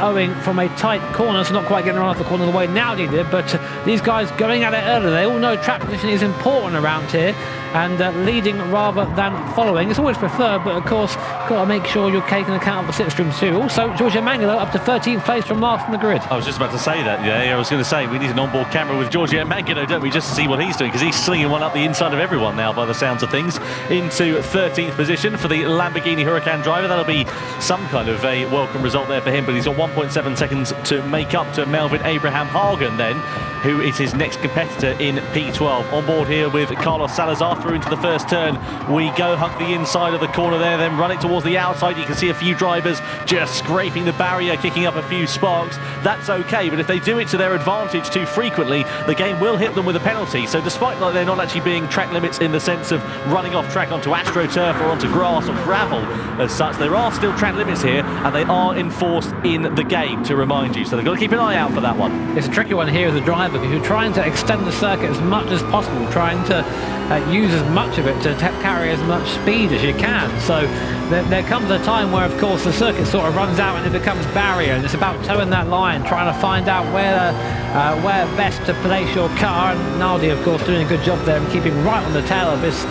owing from a tight corner, so not quite getting around off the corner the way Naldi did, but these guys going at it early. They all know track position is important around here, and leading rather than following is always preferred, but of course got to make sure you're taking account of the slipstreams too. Also, Giorgio Mangano up to 13th place from last on the grid. I was just about to say that. Yeah, I was going to say we need an onboard camera with Giorgio Mangano, don't we, just to see what he's doing, because he's slinging one up the inside of everyone now by the sounds of things. Into 13th position for the Lamborghini Huracan driver. That'll be some kind of a welcome result there for him, but he's got 1.7 seconds to make up to Melvin Abraham Hagen then, who is his next competitor in P12. On board here with Carlos Salazar through into the first turn. We go, hug the inside of the corner there, then run it towards the outside. You can see a few drivers just scraping the barrier, kicking up a few sparks. That's okay, but if they do it to their advantage too frequently, the game will hit them with a penalty. So despite there not actually being track limits in the sense of running off track onto AstroTurf or onto grass or gravel as such, there are still track limits here, and they are enforced in the game, to remind you. So they've got to keep an eye out for that one. It's a tricky one here as a driver, because you're trying to extend the circuit as much as possible, trying to use as much of it to carry as much speed as you can. So there comes a time where, of course, the circuit sort of runs out and it becomes barrier, and it's about towing that line, trying to find out where best to place your car. And Naldi, of course, doing a good job there and keeping right on the tail of this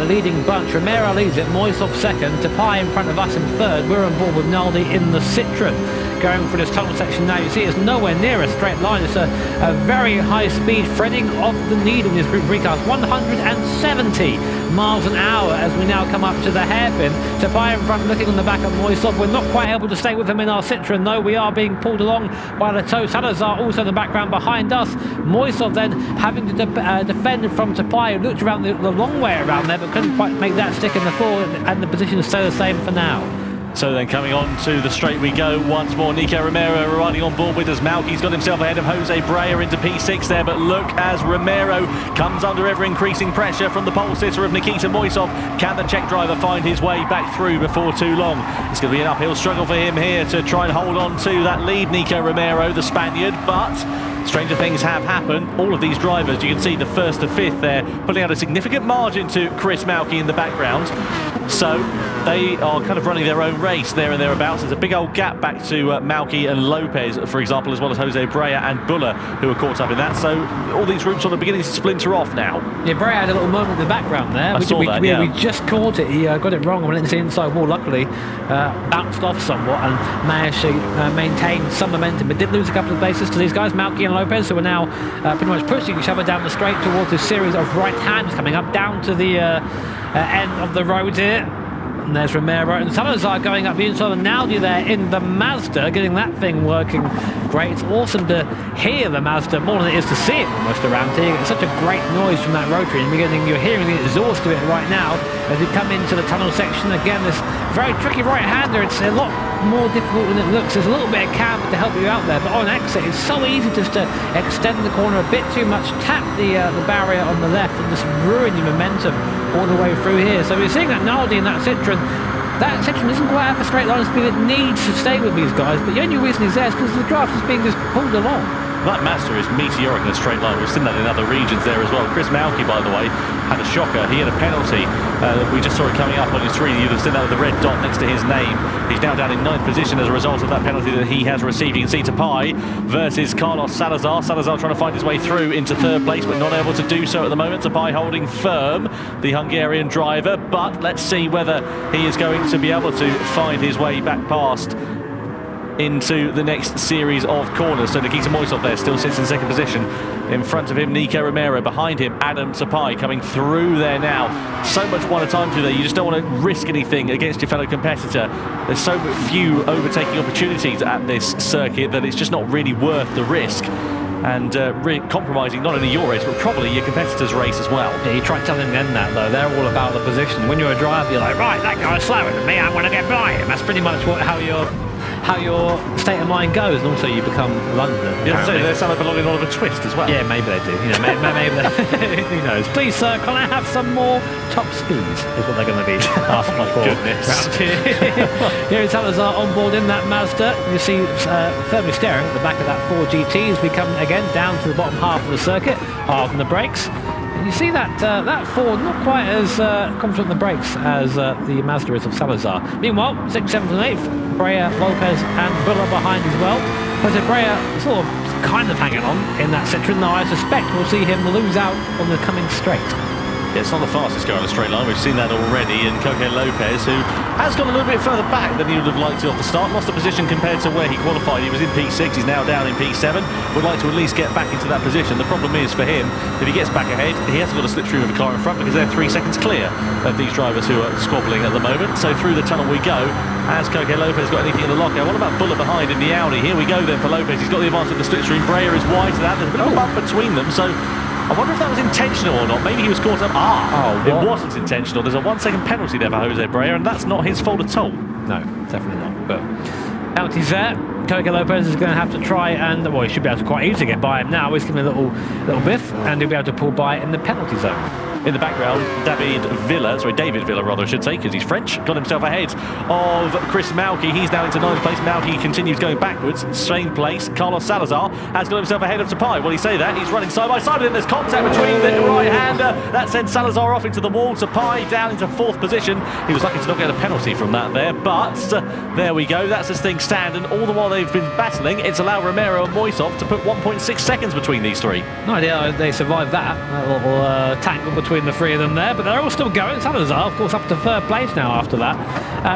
leading bunch. Romero leads it, Moisov second, Tapai in front of us in third. We're on board with Naldi in the Citroen. Going through this tunnel section now, you see it's nowhere near a straight line. It's a very high speed threading of the needle in this group recast, 170 miles an hour as we now come up to the hairpin. Tapai in front, looking on the back of Moisov. We're not quite able to stay with him in our Citroen though. We are being pulled along by the tow. Salazar also in the background behind us. Moisov then having to defend from Tapai, who looked around the long way around there but couldn't quite make that stick in the forward, and the positions stay the same for now. So then coming on to the straight we go once more. Nico Romero riding on board with us. Malky's got himself ahead of Jose Brea into P6 there, but look as Romero comes under ever increasing pressure from the pole sitter of Nikita Moisov. Can the Czech driver find his way back through before too long? It's going to be an uphill struggle for him here to try and hold on to that lead, Nico Romero, the Spaniard, but stranger things have happened. All of these drivers, you can see the first to fifth there, putting out a significant margin to Chris Malky in the background. So they are kind of running their own race there and thereabouts. There's a big old gap back to Malky and Lopez, for example, as well as Jose Brea and Buller, who are caught up in that. So all these groups are beginning to splinter off now. Yeah, Brea had a little moment in the background there. We just caught it. He got it wrong and went into the inside wall. Luckily, bounced off somewhat and managed to maintain some momentum, but did lose a couple of places to these guys, Malky and Lopez, who are now pretty much pushing each other down the straight towards this series of right hands coming up down to the end of the road here. And there's Romero and Salazar going up the inside of Naldi there in the Mazda, getting that thing working great. It's awesome to hear the Mazda more than it is to see it almost around here. It's such a great noise from that rotary, and you're hearing the exhaust of it right now as we come into the tunnel section. Again, this very tricky right-hander. It's a lot more difficult than it looks. There's a little bit of camber to help you out there, but on exit it's so easy just to extend the corner a bit too much, tap the barrier on the left and just ruin your momentum all the way through here. So we're seeing that Naldi and that Citroen. That Citroen isn't quite at the straight line speed it needs to stay with these guys, but the only reason he's there is because the draft is being just pulled along. That Mazda is meteoric in a straight line. We've seen that in other regions there as well. Chris Malky, by the way, had a shocker. He had a penalty. We just saw it coming up on his screen. You'd have seen that with the red dot next to his name. He's now down in 9th position as a result of that penalty that he has received. You can see Tapai versus Carlos Salazar. Salazar trying to find his way through into 3rd place, but not able to do so at the moment. Tapai holding firm, the Hungarian driver, but let's see whether he is going to be able to find his way back past into the next series of corners. So Nikita Moisov there still sits in 2nd position. In front of him, Nico Romero. Behind him, Adam Tapai coming through there now. So much one at a time through there. You just don't want to risk anything against your fellow competitor. There's so few overtaking opportunities at this circuit that it's just not really worth the risk. And compromising not only your race, but probably your competitor's race as well. Yeah, you try telling them that, though. They're all about the position. When you're a driver, you're like, right, that guy's slower than me, I'm going to get by him. That's pretty much how your state of mind goes, and also you become Londoner. Yeah, so they sound like belonging all of a twist as well. Yeah, maybe they do. You know, maybe they, who knows? Please, sir, can I have some more top speeds? Is what they're going to be asked for. Goodness. Here is Salazar on board in that Mazda. You see firmly staring at the back of that 4GT as we come again down to the bottom half of the circuit, hard on the brakes. And you see that that Ford not quite as confident on the brakes as the Mazda is of Salazar. Meanwhile, 6th, 7th and 8th, Brea, Lopez and Buller behind as well. Jose Brea sort of kind of hanging on in that Citroen. Now I suspect we'll see him lose out on the coming straight. Yeah, it's not the fastest car on a straight line. We've seen that already. And Coque Lopez, who has gone a little bit further back than he would have liked to off the start, lost a position compared to where he qualified. He was in P6, he's now down in P7. Would like to at least get back into that position. The problem is for him, if he gets back ahead, he hasn't got to slip through with the car in front because they're 3 seconds clear of these drivers who are squabbling at the moment. So through the tunnel we go. Has Coque Lopez got anything in the locker? What about Buller behind in the Audi? Here we go then for Lopez. He's got the advantage of the slipstream. Brea is wide to that. There's a bit of a bump between them. So I wonder if that was intentional or not. Maybe he was caught up. It wasn't intentional. There's a 1 second penalty there for Jose Brea, and that's not his fault at all. No, definitely not. But penalties there. Coque Lopez is going to have to try and, well, he should be able to quite easily get by him now. He's giving a little biff, and he'll be able to pull by in the penalty zone. In the background, David Villa, I should say, because he's French, got himself ahead of Chris Malky. He's now into 9th place. Malky continues going backwards. Same place. Carlos Salazar has got himself ahead of Tapai. Will he say that? He's running side by side with him. There's contact between the right-hander. That sends Salazar off into the wall. Tapai down into 4th position. He was lucky to not get a penalty from that there, but there we go. That's as things stand. And all the while they've been battling, it's allowed Romero and Moisov to put 1.6 seconds between these three. No idea how they survived that little tangle between the 3 of them there, but they're all still going. Salazar, of course, up to 3rd place now after that.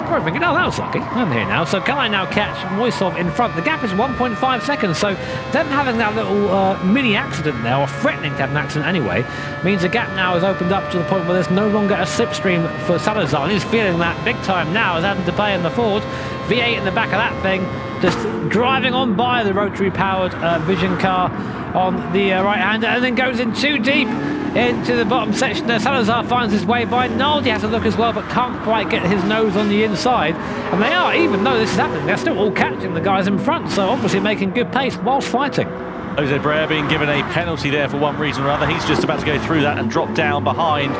Probably thinking, oh, that was lucky. I'm here now. So can I now catch Moisov in front? The gap is 1.5 seconds, so them having that little mini accident there, or threatening to have an accident anyway, means the gap now has opened up to the point where there's no longer a slipstream for Salazar, and he's feeling that big time now as having to pay in the Ford. V8 in the back of that thing, just driving on by the rotary-powered Vision car on the right-hander, and then goes in too deep into the bottom section there. Salazar finds his way by. Naldi has a look as well, but can't quite get his nose on the inside. And they are, even though this is happening, they're still all catching the guys in front, so obviously making good pace whilst fighting. Jose Brea being given a penalty there for one reason or other. He's just about to go through that and drop down behind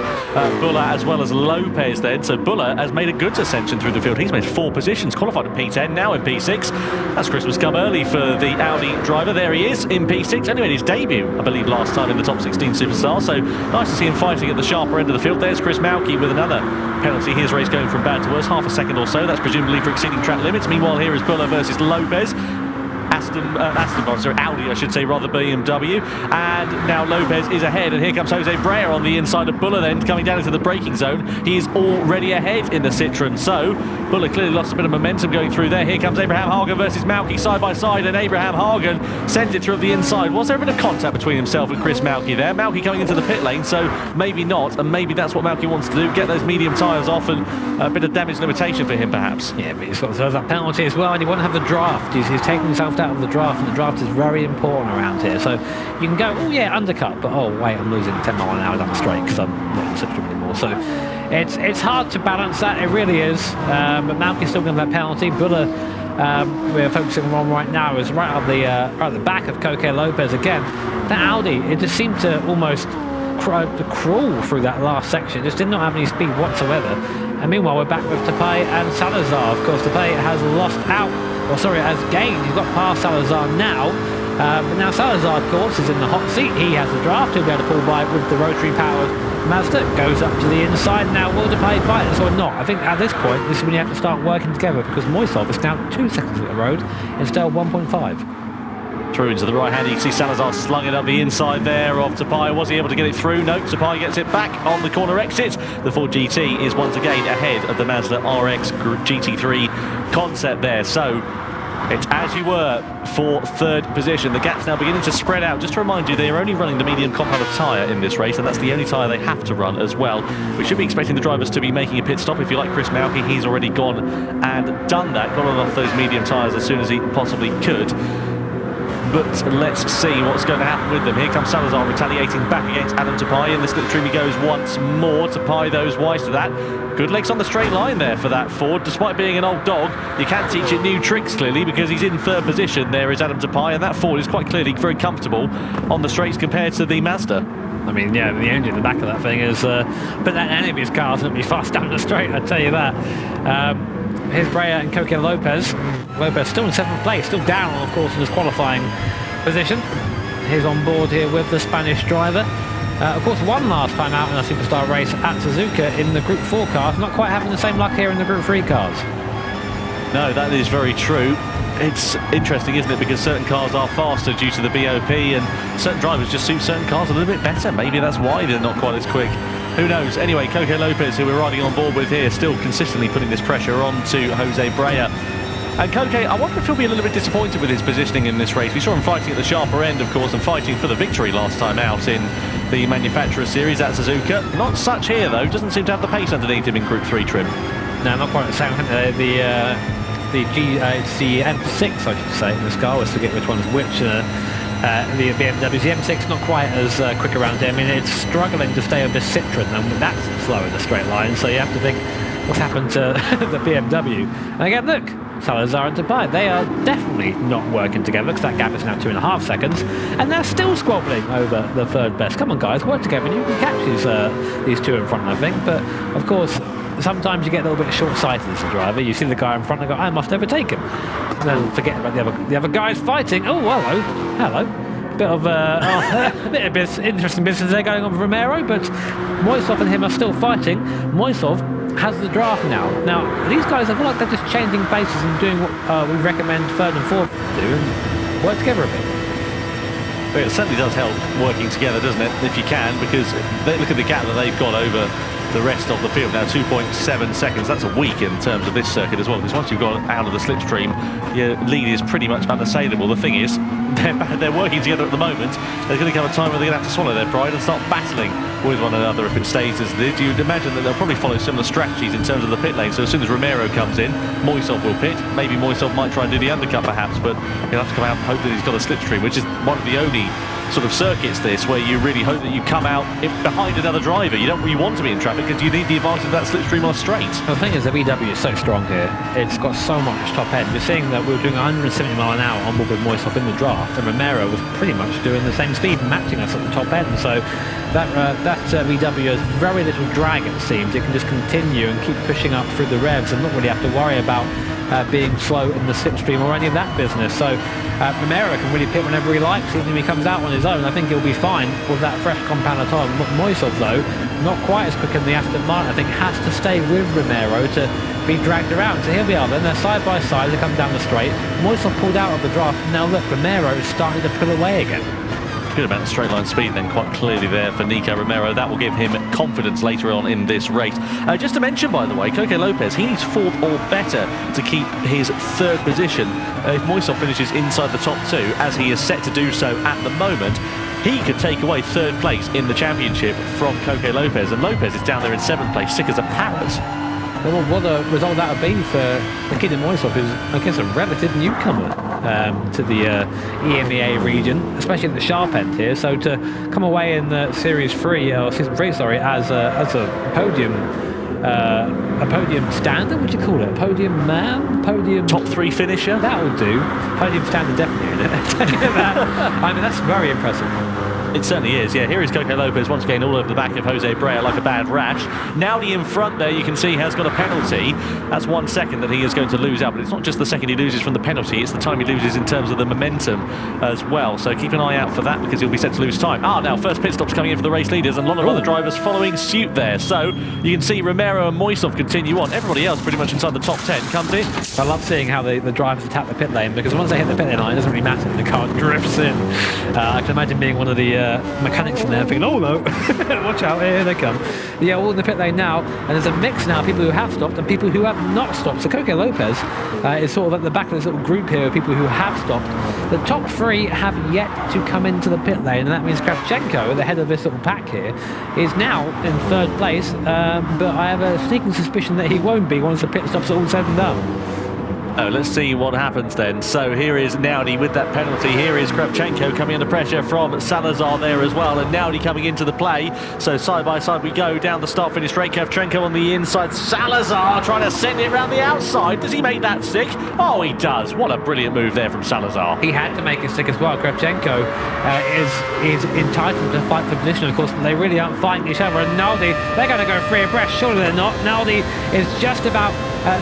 Buller as well as Lopez then. So Buller has made a good ascension through the field. He's made 4 positions, qualified in P10, now in P6. That's Christmas come early for the Audi driver. There he is in P6. Anyway, his debut, I believe, last time in the top 16 Superstar. So nice to see him fighting at the sharper end of the field. There's Chris Mauki with another penalty. His race going from bad to worse, half a second or so. That's presumably for exceeding track limits. Meanwhile, here is Buller versus Lopez. Audi, I should say, rather, BMW. And now Lopez is ahead, and here comes Jose Brea on the inside of Buller then, coming down into the braking zone. He is already ahead in the Citroen, so Buller clearly lost a bit of momentum going through there. Here comes Abraham Hagen versus Mauki side by side, and Abraham Hagen sends it through the inside. Was there a bit of contact between himself and Chris Mauki there? Mauki coming into the pit lane, so maybe not, and maybe that's what Mauki wants to do, get those medium tyres off, and a bit of damage limitation for him perhaps. Yeah, but he's got to serve that penalty as well, and he won't have the draft. He's taking himself out of the draft, and the draft is very important around here. So you can go, oh yeah, undercut, but oh wait, I'm losing 10 mile an hour down the straight because I'm not in the Citroen anymore. So it's hard to balance that, it really is. But Mauki's still going to have that penalty. Buller, we're focusing on right now, is right at the back of Coque Lopez again. That Audi, it just seemed to almost crawl through that last section. Just did not have any speed whatsoever. And meanwhile, we're back with Tapay and Salazar. Of course, Tapay has lost out, or sorry, has gained. He's got past Salazar now. But now Salazar, of course, is in the hot seat. He has the draft. He'll be able to pull by with the rotary-powered Mazda. Goes up to the inside. Now, will Tapay fight this or not? I think at this point, this is when you have to start working together, because Moisov is now 2 seconds at the road instead of 1.5. Through into the right hand, you can see Salazar slung it up the inside there of Tapay. Was he able to get it through? No, Tapay gets it back on the corner exit. The Ford GT is once again ahead of the Mazda RX GT3 concept there. So it's as you were for third position. The gap's now beginning to spread out. Just to remind you, they are only running the medium compound tyre in this race, and that's the only tyre they have to run as well. We should be expecting the drivers to be making a pit stop. If you like Chris Mauki, he's already gone and done that, got on off those medium tyres as soon as he possibly could. But let's see what's going to happen with them. Here comes Salazar retaliating back against Adam Tapay. In the slipstream he goes once more. Tapay those wise to that. Good legs on the straight line there for that Ford. Despite being an old dog, you can teach it new tricks clearly, because he's in third position. There is Adam Tapay, and that Ford is quite clearly very comfortable on the straights compared to the Mazda. I mean, yeah, the engine in the back of that thing is... but that any of his cars wouldn't be fast down the straight, I'd tell you that. Here's Brea and Coque Lopez. Lopez still in 7th place, still down, of course, in his qualifying position. He's on board here with the Spanish driver. Of course, won last time out in a Superstar race at Suzuka in the Group 4 cars. Not quite having the same luck here in the Group 3 cars. No, that is very true. It's interesting, isn't it, because certain cars are faster due to the BOP, and certain drivers just suit certain cars a little bit better. Maybe that's why they're not quite as quick. Who knows? Anyway, Coque Lopez, who we're riding on board with here, still consistently putting this pressure on to Jose Brea. And Coque, I wonder if he'll be a little bit disappointed with his positioning in this race. We saw him fighting at the sharper end, of course, and fighting for the victory last time out in the Manufacturers Series at Suzuka. Not such here, though. Doesn't seem to have the pace underneath him in Group 3 trim. No, not quite the same. It's the M6, I should say, in this car. I always forget which one's which. The BMW's the M6 not quite as quick around here. I mean, it's struggling to stay on this Citroen, and that's slow in the straight line, so you have to think what's happened to the BMW. And again, look, Salazar and Tapay, they are definitely not working together, because that gap is now 2.5 seconds, and they're still squabbling over the third best. Come on guys, work together and you can catch these two in front, I think. But of course, sometimes you get a little bit short-sighted as a driver. You see the guy in front and go, I must overtake him. And then forget about the other guys fighting. Oh, hello. Bit of interesting business there going on with Romero, but Moisov and him are still fighting. Moisov has the draft now. Now, these guys, I feel like they're just changing paces and doing what we recommend third and fourth do, and work together a bit. But it certainly does help working together, doesn't it, if you can, because look at the gap that they've got over the rest of the field now, 2.7 seconds. That's a week in terms of this circuit as well, because once you've got out of the slipstream, your lead is pretty much unassailable. The thing is, they're working together at the moment. There's going to come a time where they're going to have to swallow their pride and start battling with one another if it stays as it is. You'd imagine that they'll probably follow similar strategies in terms of the pit lane. So as soon as Romero comes in, Moisov will pit. Maybe Moisov might try and do the undercut perhaps, but he'll have to come out and hope that he's got a slipstream, which is one of the only sort of circuits, this, where you really hope that you come out behind another driver. You don't really want to be in traffic because you need the advantage of that slipstream on a straight. The thing is, the VW is so strong here. It's got so much top end. You're seeing that we were doing 170 mile an hour on board with Moisov in the draft, and Romero was pretty much doing the same speed, matching us at the top end. So that VW has very little drag, it seems. It can just continue and keep pushing up through the revs and not really have to worry about being slow in the slipstream or any of that business. So Romero can really pit whenever he likes, even if he comes out on his own. I think he'll be fine with that fresh compound of tyre. Moisov, though, not quite as quick in the Aston Martin, I think, has to stay with Romero to be dragged around. So here we are then, they're side by side, they come down the straight. Moisov pulled out of the draft, and now look, Romero is starting to pull away again. Good about the straight line speed then, quite clearly there for Nico Romero. That will give him confidence later on in this race. Just to mention, by the way, Coco Lopez, he needs 4th or better to keep his 3rd position. If Moisov finishes inside the top 2, as he is set to do so at the moment, he could take away 3rd place in the championship from Coco Lopez, and Lopez is down there in 7th place, sick as a parrot. Well, what a result that would be for Nikita Moisov, who's, I guess, a relative newcomer to the EMEA region, especially at the sharp end here. So to come away in the Series 3, or Season 3, sorry, as a podium standard, what do you call it? A podium man? Podium... Top 3 finisher? That will do. Podium standard definitely in it. I mean, that's very impressive. It certainly is, yeah. Here is Coco Lopez once again all over the back of Jose Brea like a bad rash. Nowdy in front there, you can see, has got a penalty. That's 1 second that he is going to lose out, but it's not just the second he loses from the penalty, it's the time he loses in terms of the momentum as well. So keep an eye out for that, because he'll be set to lose time. Now first pit stop's coming in for the race leaders, and a lot of other drivers following suit there. So you can see Romero and Moisov continue on. Everybody else pretty much inside the top 10 comes in. I love seeing how the drivers attack the pit lane, because once they hit the pit lane line, it doesn't really matter. The car drifts in. I can imagine being one of the mechanics in there thinking, oh no, watch out, here they come. Yeah, all in the pit lane now, and there's a mix now, people who have stopped and people who have not stopped. So Coco Lopez is sort of at the back of this little group here of people who have stopped. The top 3 have yet to come into the pit lane, and that means Kravchenko, at the head of this little pack here, is now in 3rd place, but I have a sneaking suspicion that he won't be once the pit stops are all said and done. Let's see what happens then. So here is Nowdy with that penalty. Here is Kravchenko coming under pressure from Salazar there as well, and Nowdy coming into the play. So side by side we go down the start finish straight. Kravchenko on the inside. Salazar trying to send it around the outside. Does he make that stick? Oh, he does. What a brilliant move there from Salazar. He had to make it stick as well. Kravchenko is entitled to fight for position. Of course, they really aren't fighting each other. And Nowdy, they're going to go free abreast. Surely they're not. Nowdy is just about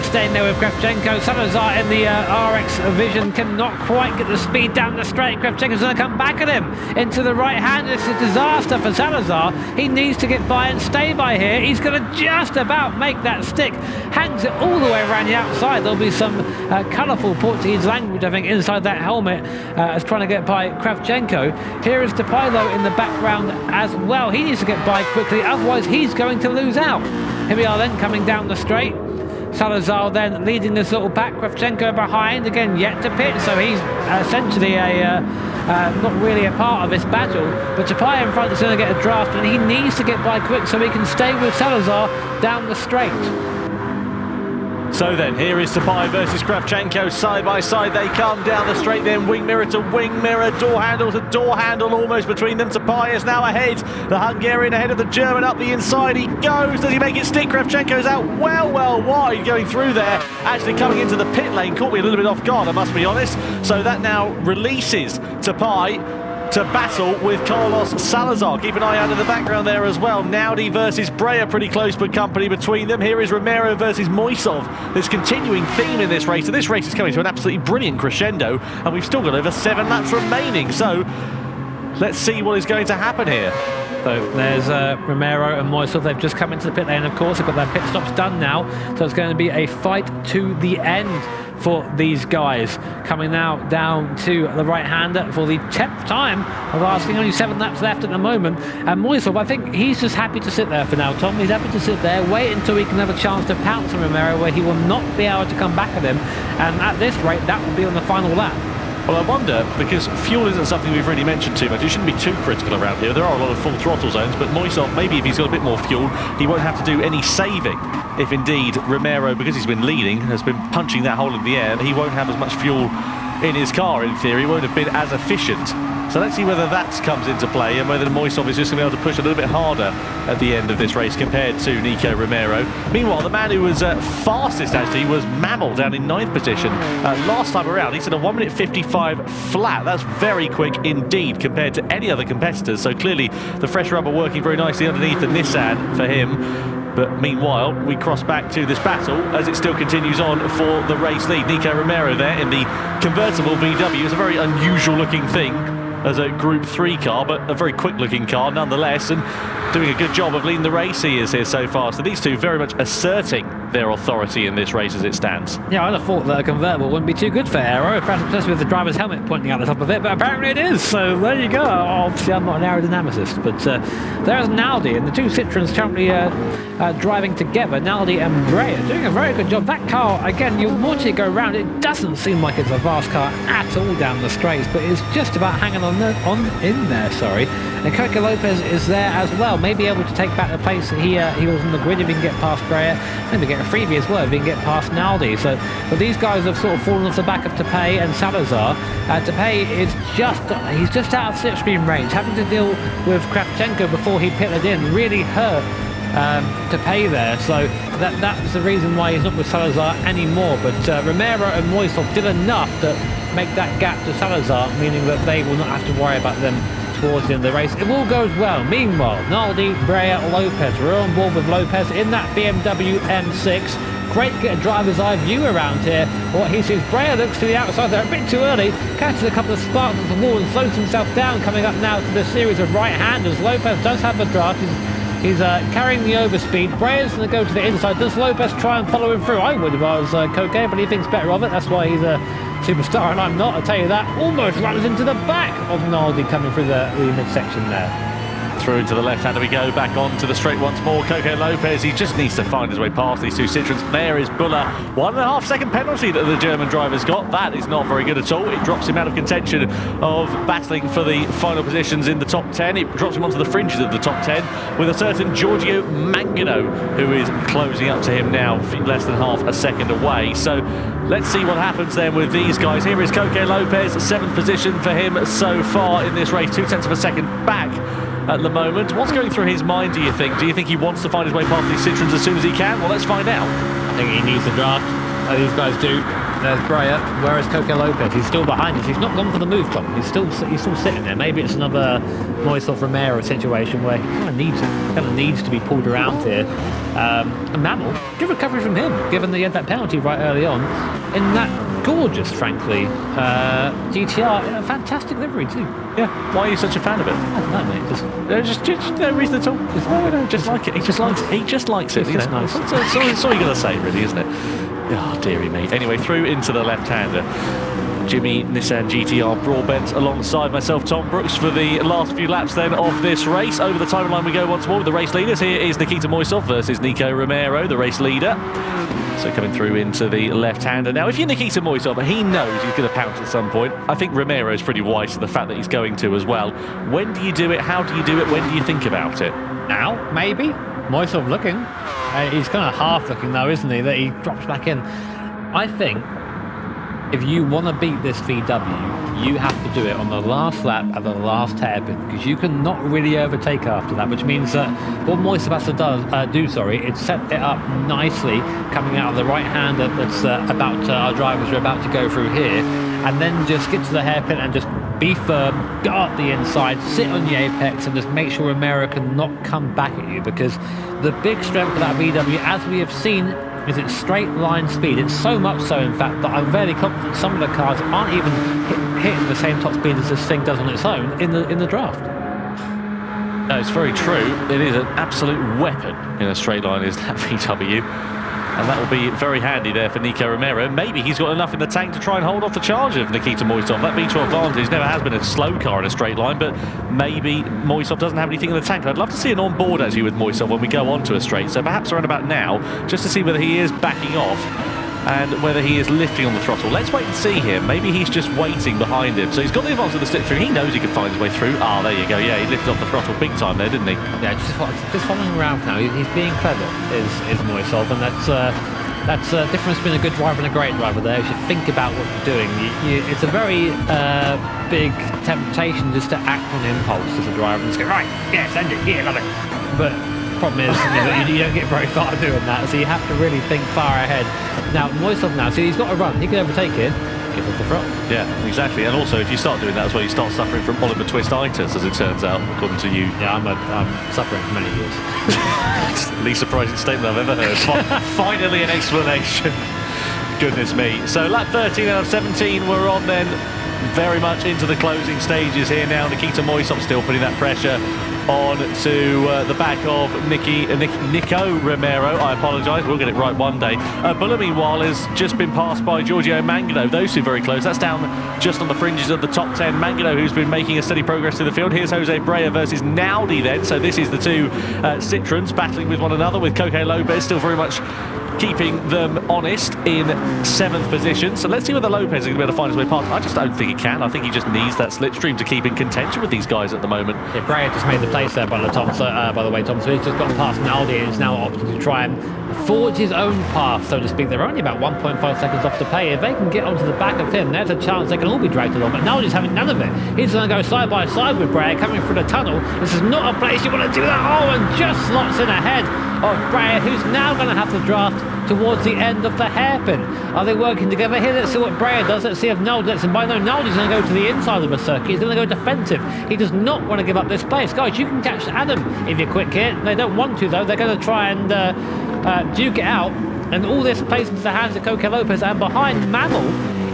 staying there with Kravchenko. Salazar in the RX Vision cannot quite get the speed down the straight. Kravchenko's going to come back at him into the right hand. It's a disaster for Salazar. He needs to get by and stay by here. He's going to just about make that stick. Hangs it all the way around the outside. There'll be some colourful Portuguese language, I think, inside that helmet as trying to get by Kravchenko. Here is Tapilo in the background as well. He needs to get by quickly, otherwise he's going to lose out. Here we are then, coming down the straight. Salazar then leading this little pack. Kravchenko behind, again yet to pit, so he's essentially not really a part of this battle. But Tapia in front is going to get a draft, and he needs to get by quick so he can stay with Salazar down the straight. So then, here is Tapia versus Kravchenko, side by side they come down the straight, then wing mirror to wing mirror, door handle to door handle almost between them. Tapia is now ahead, the Hungarian ahead of the German up the inside, he goes, does he make it stick? Kravchenko's out well wide going through there, actually coming into the pit lane, caught me a little bit off guard I must be honest, so that now releases Tapia to battle with Carlos Salazar. Keep an eye out in the background there as well. Nowdy versus Brea, pretty close but company between them. Here is Romero versus Moisov. There's continuing theme in this race, and this race is coming to an absolutely brilliant crescendo, and we've still got over 7 laps remaining, so let's see what is going to happen here. So there's Romero and Moisov. They've just come into the pit lane, of course. They've got their pit stops done now, so it's going to be a fight to the end for these guys. Coming now down to the right-hander for the 10th time of asking, only 7 laps left at the moment. And Moisov, I think he's just happy to sit there for now, Tom. He's happy to sit there, wait until he can have a chance to pounce on Romero, where he will not be able to come back at him. And at this rate, that will be on the final lap. Well, I wonder, because fuel isn't something we've really mentioned too much, you shouldn't be too critical around here. There are a lot of full throttle zones, but Moisov, maybe if he's got a bit more fuel, he won't have to do any saving. If indeed Romero, because he's been leading, has been punching that hole in the air, he won't have as much fuel in his car, in theory. He won't have been as efficient. So let's see whether that comes into play and whether Moisov is just going to be able to push a little bit harder at the end of this race compared to Nico Romero. Meanwhile, the man who was fastest actually was Mammal down in 9th position. Last time around, he's at a 1 minute 55 flat. That's very quick indeed compared to any other competitors. So clearly the fresh rubber working very nicely underneath the Nissan for him. But meanwhile, we cross back to this battle as it still continues on for the race lead. Nico Romero there in the convertible VW. It's a very unusual looking thing as a Group 3 car, but a very quick looking car nonetheless, and doing a good job of leading the race he is here so far. So these two very much asserting their authority in this race as it stands. Yeah, I'd have thought that a convertible wouldn't be too good for aero, perhaps especially with the driver's helmet pointing out the top of it, but apparently it is, so there you go. Obviously I'm not an aerodynamicist, but there's Naldi, and the two Citroens currently driving together, Naldi and Brea, doing a very good job. That car, again, you'll watch it go round, it doesn't seem like it's a fast car at all down the straights, but it's just about hanging on in there, sorry. And Coco Lopez is there as well, maybe able to take back the place that he was in the grid if he can get past Brea, maybe get a freebie as well if he can get past Naldi. So, but these guys have sort of fallen off the back of Tepay and Salazar. Tepay is he's just out of slipstream range, having to deal with Kravchenko before he pitted in, really hurt Tepay there, so that's the reason why he's not with Salazar anymore. But Romero and Moisov did enough to make that gap to Salazar, meaning that they will not have to worry about them towards the end of the race. It all goes well. Meanwhile, Naldi, Brea, Lopez, we're on board with Lopez in that BMW M6. Great to get a driver's eye view around here. What he sees, Brea looks to the outside there a bit too early, catches a couple of sparks at the wall and slows himself down, coming up now to the series of right-handers. Lopez does have the draft. He's carrying the overspeed. Brea's going to go to the inside. Does Lopez try and follow him through? I would if I was Coque, but he thinks better of it. That's why he's a superstar, and I'm not, I'll tell you that. Almost runs into the back of Naldi coming through the midsection there. Through into the left-hander we go, back onto the straight once more. Coco Lopez, he just needs to find his way past these two Citroens. There is Buller. 1.5 second penalty that the German driver's got. That is not very good at all. It drops him out of contention of battling for the final positions in the top 10. It drops him onto the fringes of the top 10 with a certain Giorgio Mangano, who is closing up to him now, less than half a second away. So let's see what happens then with these guys. Here is Coco Lopez, 7th position for him so far in this race, 0.2 of a second back at the moment. What's going through his mind, do you think? Do you think he wants to find his way past these Citroens as soon as he can? Well, let's find out. I think he needs the draft. These guys do. There's Brea. Where is Coco Lopez? He's still behind us. He's not gone for the move, Tom. He's still sitting there. Maybe it's another Moisov Romero situation where he kind of needs to be pulled around here. And Mammal, good recovery from him, given that he had that penalty right early on in that gorgeous, frankly, GTR. A fantastic livery too. Yeah. Why are you such a fan of it? I don't know, mate. Just no reason at all. Just like it. He just likes it. He just likes it. It's nice. That's all you're going to say, really, isn't it? Oh, dearie me. Anyway, through into the left-hander. Jimmy Nissan GTR Broadbent alongside myself, Tom Brooks, for the last few laps then of this race. Over the timeline we go once more with the race leaders. Here is Nikita Moisov versus Nico Romero, the race leader. So coming through into the left-hander. Now, if you're Nikita Moisov, he knows he's going to pounce at some point. I think Romero's pretty wise to the fact that he's going to as well. When do you do it? How do you do it? When do you think about it? Now, maybe. Moisov looking. He's kind of half looking though, isn't he? That he drops back in. I think if you want to beat this VW, you have to do it on the last lap at the last hairpin, because you cannot really overtake after that, which means that what Moisov has to do, is set it up nicely coming out of the right-hander that's our drivers are about to go through here, and then just get to the hairpin and just be firm, go up the inside, sit on the apex, and just make sure Romero cannot come back at you, because the big strength of that VW, as we have seen, is its straight line speed. It's so much so, in fact, that I'm fairly confident some of the cars aren't even hitting the same top speed as this thing does on its own in the draft. No, it's very true. It is an absolute weapon in a straight line, is that VW. And that will be very handy there for Nico Romero. Maybe he's got enough in the tank to try and hold off the charge of Nikita Moisov. That V12 Vantage never has been a slow car in a straight line, but maybe Moisov doesn't have anything in the tank. I'd love to see an on-board actually with Moisov when we go on to a straight. So perhaps around about now, just to see whether he is backing off and whether he is lifting on the throttle. Let's wait and see here. Maybe he's just waiting behind him. So he's got the advantage of the slipstream. He knows he can find his way through. Ah, there you go. Yeah, he lifted off the throttle big time there, didn't he? Yeah, just following around now. He's being clever, is Moisov, and that's That's the difference between a good driver and a great driver there, is you think about what you're doing. It's a very big temptation just to act on impulse as a driver and just go, right, yeah, send it, yeah, love it. But the problem is, you don't get very far doing that, so you have to really think far ahead. Now, Moisov now, see, he's got a run. He can overtake it. Give us the front. Yeah, exactly. And also, if you start doing that as well, you start suffering from Oliver Twist-itis, as it turns out, according to you. Yeah, I'm suffering for many years. It's the least surprising statement I've ever heard. Finally, an explanation. Goodness me. So, lap 13 out of 17, we're on then very much into the closing stages here now. Nikita Moisov still putting that pressure on to the back of Nico Romero. I apologise, we'll get it right one day. Buller, meanwhile, has just been passed by Giorgio Mangano. Those two very close. That's down just on the fringes of the top 10. Mangano, who's been making a steady progress through the field. Here's Jose Brea versus Naudi then. So this is the two Citroens battling with one another, with Coque Lopez still very much keeping them honest in 7th position. So let's see whether Lopez is going to be able to find his way past. I just don't think he can. I think he just needs that slipstream to keep in contention with these guys at the moment. Yeah, Brea just made the place there by the way, Tom. So he's just gone past Naldi and is now opting to try and forge his own path, so to speak. They're only about 1.5 seconds off to pay. If they can get onto the back of him, there's a chance they can all be dragged along. But Naldi's having none of it. He's going to go side by side with Brea coming through the tunnel. This is not a place you want to do that. Oh, and just slots in ahead of Brea, who's now going to have to draft towards the end of the hairpin. Are they working together here? Let's see what Brea does. Let's see if Naldi lets him by. No, Naldi's going to go to the inside of the circuit. He's going to go defensive. He does not want to give up this place. Guys, you can catch Adam if you're quick here. They don't want to, though. They're going to try and duke it out. And all this plays into the hands of Coque Lopez, and behind Mammal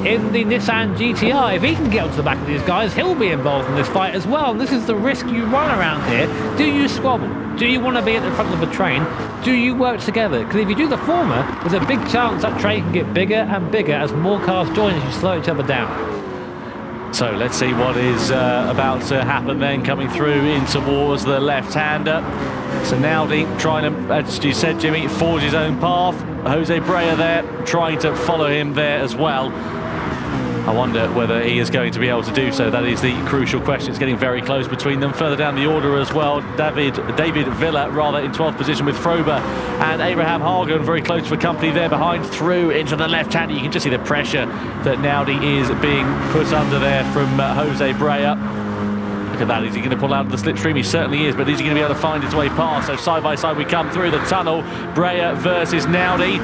in the Nissan GTR. If he can get onto the back of these guys, he'll be involved in this fight as well. And this is the risk you run around here. Do you squabble? Do you want to be at the front of the train? Do you work together? Because if you do the former, there's a big chance that train can get bigger and bigger as more cars join as you slow each other down. So let's see what is about to happen then, coming through in towards the left-hander. So Naudi trying to, as you said, Jimmy, forge his own path. Jose Brea there trying to follow him there as well. I wonder whether he is going to be able to do so. That is the crucial question. It's getting very close between them. Further down the order as well, David Villa rather in 12th position with Frober and Abraham Hagen very close for company there behind, through into the left-hander. You can just see the pressure that Naudi is being put under there from Jose Brea. Look at that. Is he going to pull out of the slipstream? He certainly is, but is he going to be able to find his way past? So side by side we come through the tunnel. Brea versus Naudi.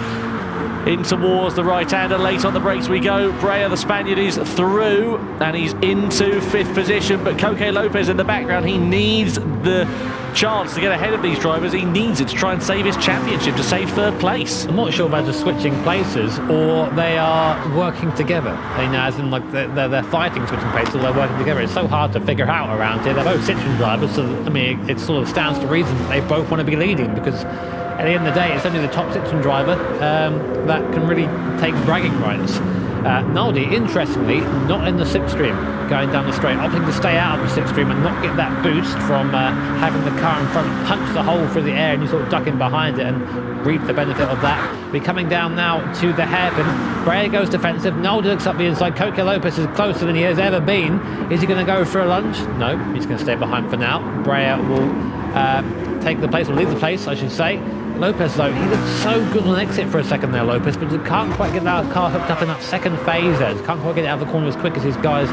In towards the right-hander, late on the brakes we go. Brea, the Spaniard, is through, and he's into 5th position. But Coque Lopez in the background, he needs the chance to get ahead of these drivers. He needs it to try and save his championship, to save 3rd place. I'm not sure if they're just switching places or they are working together. As in, like, they're fighting switching places, or they're working together. It's so hard to figure out around here. They're both Citroen drivers, so I mean, it sort of stands to reason that they both want to be leading, because at the end of the day, it's only the top Citroen driver that can really take bragging rights. Naldi, interestingly, not in the slipstream going down the straight, opting to stay out of the slipstream and not get that boost from having the car in front punch the hole through the air and you sort of duck in behind it and reap the benefit of that. We're coming down now to the hairpin. Brea goes defensive. Naldi looks up the inside. Coque Lopez is closer than he has ever been. Is he going to go for a lunge? No, he's going to stay behind for now. Brea will take the place, or leave the place, I should say. Lopez, though, he looked so good on exit for a second there, Lopez, but he can't quite get that car hooked up in that second phase there. Can't quite get it out of the corner as quick as his guys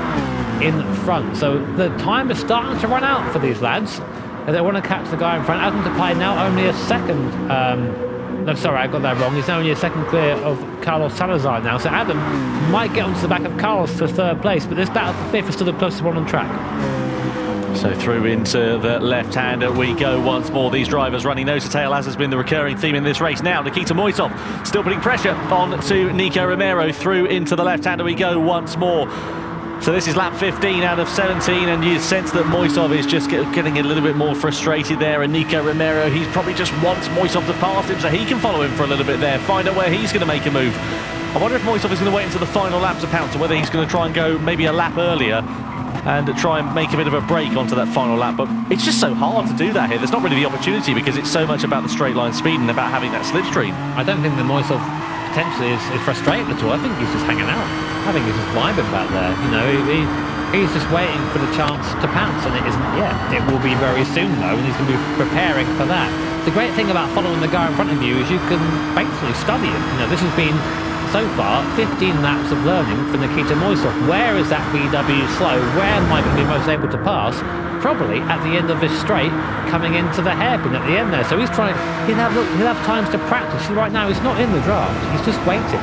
in front. So the time is starting to run out for these lads. They want to catch the guy in front. Adam Depay now only a second. No, sorry, I got that wrong. He's only a second clear of Carlos Salazar now. So Adam might get onto the back of Carlos for 3rd place, but this battle for 5th is still the closest one on track. So through into the left-hander we go once more. These drivers running nose to tail, as has been the recurring theme in this race. Now Nikita Moisov still putting pressure on to Nico Romero. Through into the left-hander we go once more. So this is lap 15 out of 17, and you sense that Moisov is just getting a little bit more frustrated there, and Nico Romero, he probably just wants Moisov to pass him so he can follow him for a little bit there, find out where he's going to make a move. I wonder if Moisov is going to wait until the final lap to pounce, or whether he's going to try and go maybe a lap earlier and try and make a bit of a break onto that final lap. But it's just so hard to do that here. There's not really the opportunity, because it's so much about the straight line speed and about having that slipstream. I don't think that Moisov potentially is frustrated at all. I think he's just hanging out. I think he's just vibing back there. You know, He's just waiting for the chance to pounce, and it isn't yet. It will be very soon, though, and he's going to be preparing for that. The great thing about following the guy in front of you is you can basically study him. You know, this has been, so far, 15 laps of learning for Nikita Moisov. Where is that VW slow? Where am I going to be most able to pass? Probably at the end of this straight, coming into the hairpin at the end there. So he's trying, he'll have times to practice. See, right now, he's not in the draft. He's just waiting.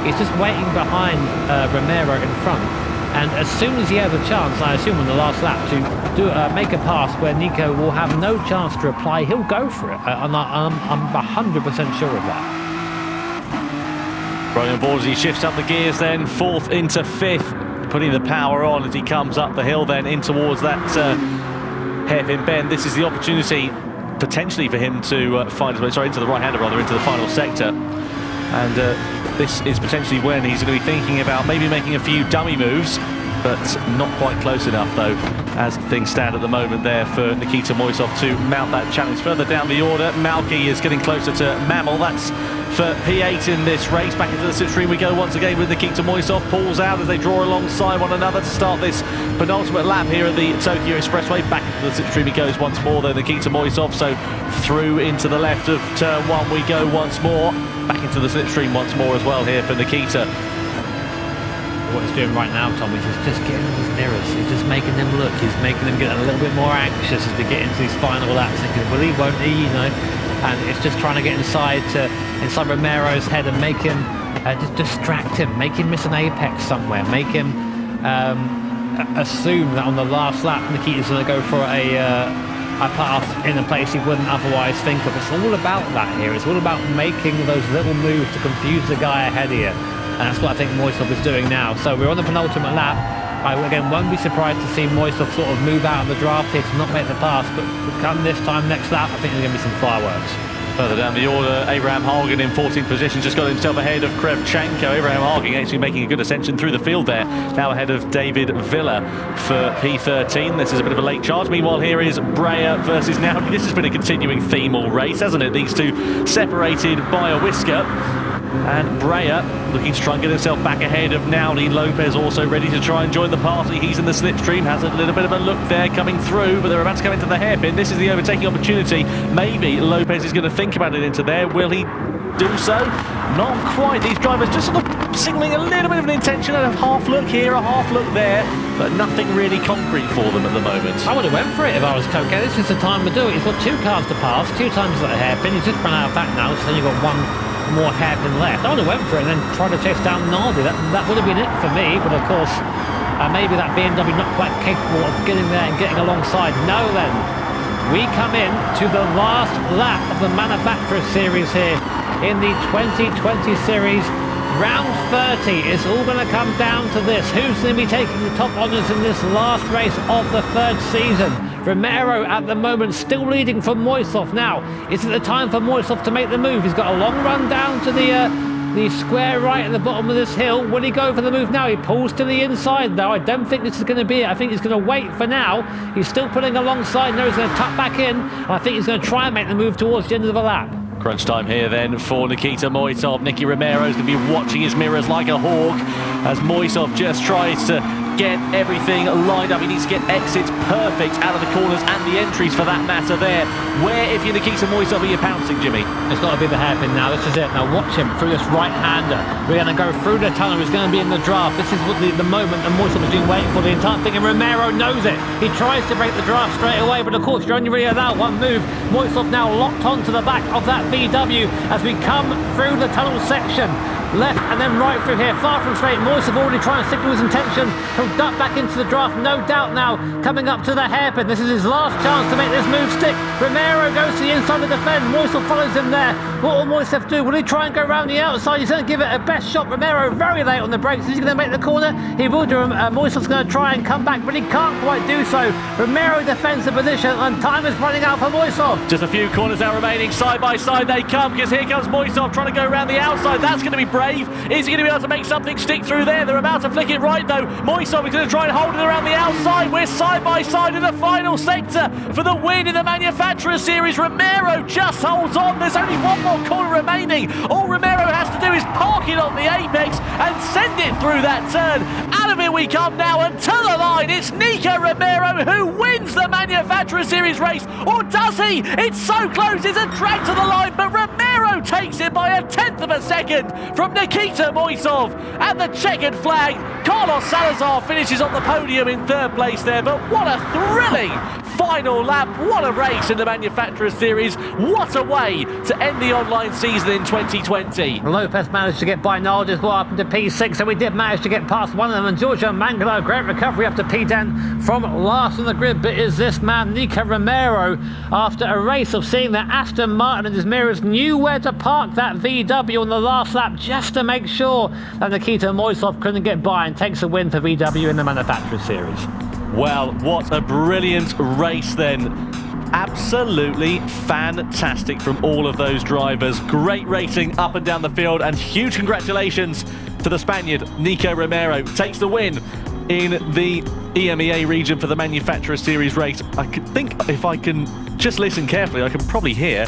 He's just waiting behind Romero in front. And as soon as he has a chance, I assume on the last lap, to make a pass where Nico will have no chance to reply, he'll go for it. I'm 100% sure of that. Running on board as he shifts up the gears then, 4th into 5th, putting the power on as he comes up the hill then in towards that hairpin bend. This is the opportunity potentially for him to find his way, sorry, into the right-hander rather, into the final sector. And this is potentially when he's going to be thinking about maybe making a few dummy moves, but not quite close enough though, as things stand at the moment there for Nikita Moisov to mount that challenge. Further down the order, Malky is getting closer to Mamel. That's for P8 in this race. Back into the slipstream we go once again with Nikita Moisov. Pulls out as they draw alongside one another to start this penultimate lap here at the Tokyo Expressway. Back into the slipstream he goes once more though, Nikita Moisov. So through into the left of turn 1 we go once more. Back into the slipstream once more as well here for Nikita. What he's doing right now, Tom, is just getting these mirrors. He's just making them look. He's making them get a little bit more anxious as they get into these final laps, thinking, will he, won't he, you know? And it's just trying to get inside Romero's head and make him, just distract him, make him miss an apex somewhere, make him assume that on the last lap Nikita's going to go for a path in a place he wouldn't otherwise think of. It's all about that here. It's all about making those little moves to confuse the guy ahead here. And that's what I think Moisov is doing now. So we're on the penultimate lap. I, again, won't be surprised to see Moisov sort of move out of the draft here to not make the pass, but come this time next lap, I think there's going to be some fireworks. Further down the order, Abraham Hagen in 14th position, just got himself ahead of Krevchenko. Abraham Hagen actually making a good ascension through the field there, now ahead of David Villa for P13. This is a bit of a late charge. Meanwhile, here is Breyer versus Naudi. This has been a continuing theme all race, hasn't it? These two separated by a whisker. And Breyer looking to try and get himself back ahead of Naudi. Lopez also ready to try and join the party. He's in the slipstream, has a little bit of a look there coming through, but they're about to come into the hairpin. This is the overtaking opportunity. Maybe Lopez is going to think about it into there. Will he do so? Not quite. These drivers just sort of signalling a little bit of an intention, and a half look here, a half look there, but nothing really concrete for them at the moment. I would have went for it if I was Koke. This is the time to do it. He's got 2 cars to pass, 2 times at the hairpin. He's just run out of that now, so then you've got 1 more hairpin left. I would have went for it and then tried to chase down Nardi. That would have been it for me, but of course maybe that BMW not quite capable of getting there and getting alongside. No then, we come in to the last lap of the Manufacturers Series here in the 2020 series. Round 30 is all going to come down to this. Who's going to be taking the top honours in this last race of the 3rd season? Romero at the moment still leading from Moisov. Now, is it the time for Moisov to make the move? He's got a long run down to the square right at the bottom of this hill. Will he go for the move now? He pulls to the inside though. I don't think this is going to be it. I think he's going to wait for now. He's still pulling alongside. No, he's going to tuck back in. I think he's going to try and make the move towards the end of the lap. Crunch time here then for Nikita Moisov. Nicky Romero's going to be watching his mirrors like a hawk as Moisov just tries to get everything lined up. He needs to get exits perfect out of the corners and the entries for that matter there. Where, if you're Nikita Moisov, are you pouncing, Jimmy? It's got to be the hairpin now. This is it. Now watch him through this right-hander. We're going to go through the tunnel. He's going to be in the draft. This is what the moment that Moisov has been waiting for the entire thing, and Romero knows it. He tries to break the draft straight away, but of course you're only really allowed 1 move. Moisov now locked onto the back of that VW as we come through the tunnel section. Left and then right through here, far from straight. Moisov already trying to signal his intention. He'll duck back into the draft, no doubt now, coming up to the hairpin. This is his last chance to make this move stick. Romero goes to the inside to defend. Moisov follows him there. What will Moisov do? Will he try and go around the outside? He's going to give it a best shot. Romero very late on the brakes. Is he going to make the corner? He will do. Moisov's going to try and come back, but he can't quite do so. Romero defends the position, and time is running out for Moisov. Just a few corners now remaining. Side by side they come, because here comes Moisov trying to go around the outside. That's going to be brave. Is he going to be able to make something stick through there? They're about to flick it right though. Moisov is going to try and hold it around the outside. We're side by side in the final sector for the win in the Manufacturers Series. Romero just holds on. There's only one more corner remaining. All Romero has to do is park it on the apex and send it through that turn. Out of it we come now, and to the line it's Nico Romero who wins the Manufacturers Series race. Or does he? It's so close, it's a drag to the line, but Romero takes it by 1/10 of a second from Nikita Moisov. And the checkered flag, Carlos Salazar finishes on the podium in third place there, but what a thrilling final lap. What a race in the Manufacturers Series. What a way to end the online season in 2020. Lopez managed to get by Nald as well up into P6, so we did manage to get past one of them, and Giorgio Mangano, great recovery up to P10 from last on the grid. But is this man, Nico Romero, after a race of seeing that Aston Martin and his mirrors knew where to park that VW on the last lap just to make sure that Nikita Moisov couldn't get by, and takes a win for VW in the Manufacturers Series. Well, what a brilliant race then. Absolutely fantastic from all of those drivers. Great racing up and down the field, and huge congratulations to the Spaniard Nico Romero. Takes the win in the EMEA region for the Manufacturers Series race. I think if I can just listen carefully, I can probably hear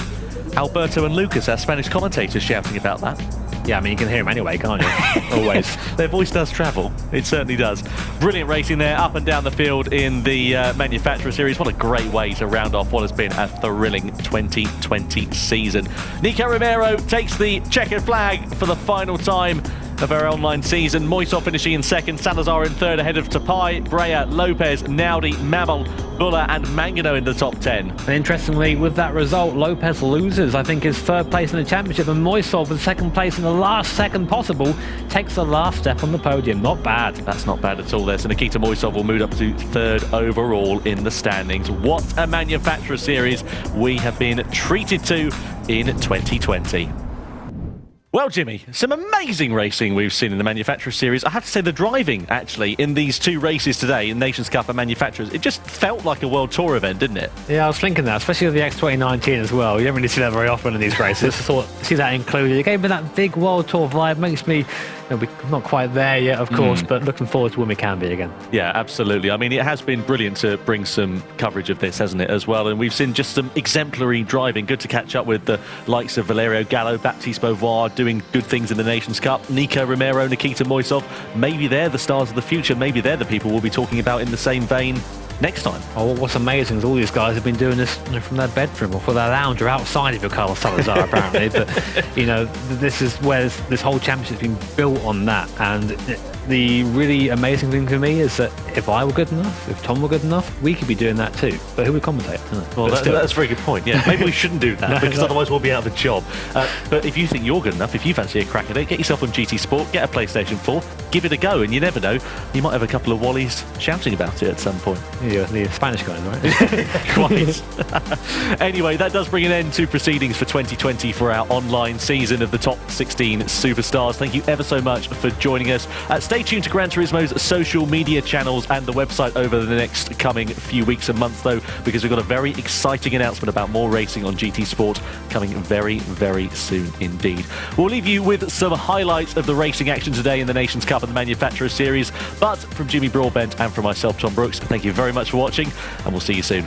Alberto and Lucas, our Spanish commentators, shouting about that. Yeah, I mean, you can hear him anyway, can't you? Always. Their voice does travel. It certainly does. Brilliant racing there, up and down the field in the Manufacturer Series. What a great way to round off what has been a thrilling 2020 season. Nico Romero takes the checkered flag for the final time of our online season. Moisov finishing in second, Salazar in third ahead of Tapai, Brea, Lopez, Naudi, Mabel, Buller and Mangano in the top 10. And interestingly, with that result, Lopez loses, I think, his third place in the championship, and Moisov in second place in the last second possible takes the last step on the podium. Not bad. That's not bad at all there. So Nikita Moisov will move up to third overall in the standings. What a Manufacturer Series we have been treated to in 2020. Well, Jimmy, some amazing racing we've seen in the Manufacturers Series. I have to say the driving, actually, in these two races today, in Nations Cup and Manufacturers, it just felt like a World Tour event, didn't it? Yeah, I was thinking that, especially with the X2019 as well. You don't really see that very often in these races. I thought, see that included. It gave me that big World Tour vibe. Makes me, we're not quite there yet, of course, but looking forward to when we can be again. Yeah, absolutely. I mean, it has been brilliant to bring some coverage of this, hasn't it, as well? And we've seen just some exemplary driving. Good to catch up with the likes of Valerio Gallo, Baptiste Beauvoir, doing good things in the Nations Cup. Nico Romero, Nikita Moisov, maybe they're the stars of the future. Maybe they're the people we'll be talking about in the same vein next time. Oh, what's amazing is all these guys have been doing this from their bedroom or for their lounge or outside of your Carlos Salazar, apparently. But, this is where this whole championship's been built on that. And the really amazing thing for me is that if I were good enough, if Tom were good enough, we could be doing that too. But who would commentate? Well, that's a very good point. Yeah, maybe we shouldn't do that because otherwise we'll be out of a job. But if you think you're good enough, if you fancy a crack at it, get yourself on GT Sport, get a PlayStation 4, give it a go, and you never know, you might have a couple of Wallies shouting about it at some point. Yeah, the Spanish guys, right? Quite. Anyway, that does bring an end to proceedings for 2020 for our online season of the top 16 superstars. Thank you ever so much for joining us. Stay tuned to Gran Turismo's social media channels and the website over the next coming few weeks and months, though, because we've got a very exciting announcement about more racing on GT Sport coming very, very soon indeed. We'll leave you with some highlights of the racing action today in the Nations Cup and the Manufacturers Series. But from Jimmy Broadbent and from myself, Tom Brooks, thank you very much for watching, and we'll see you soon.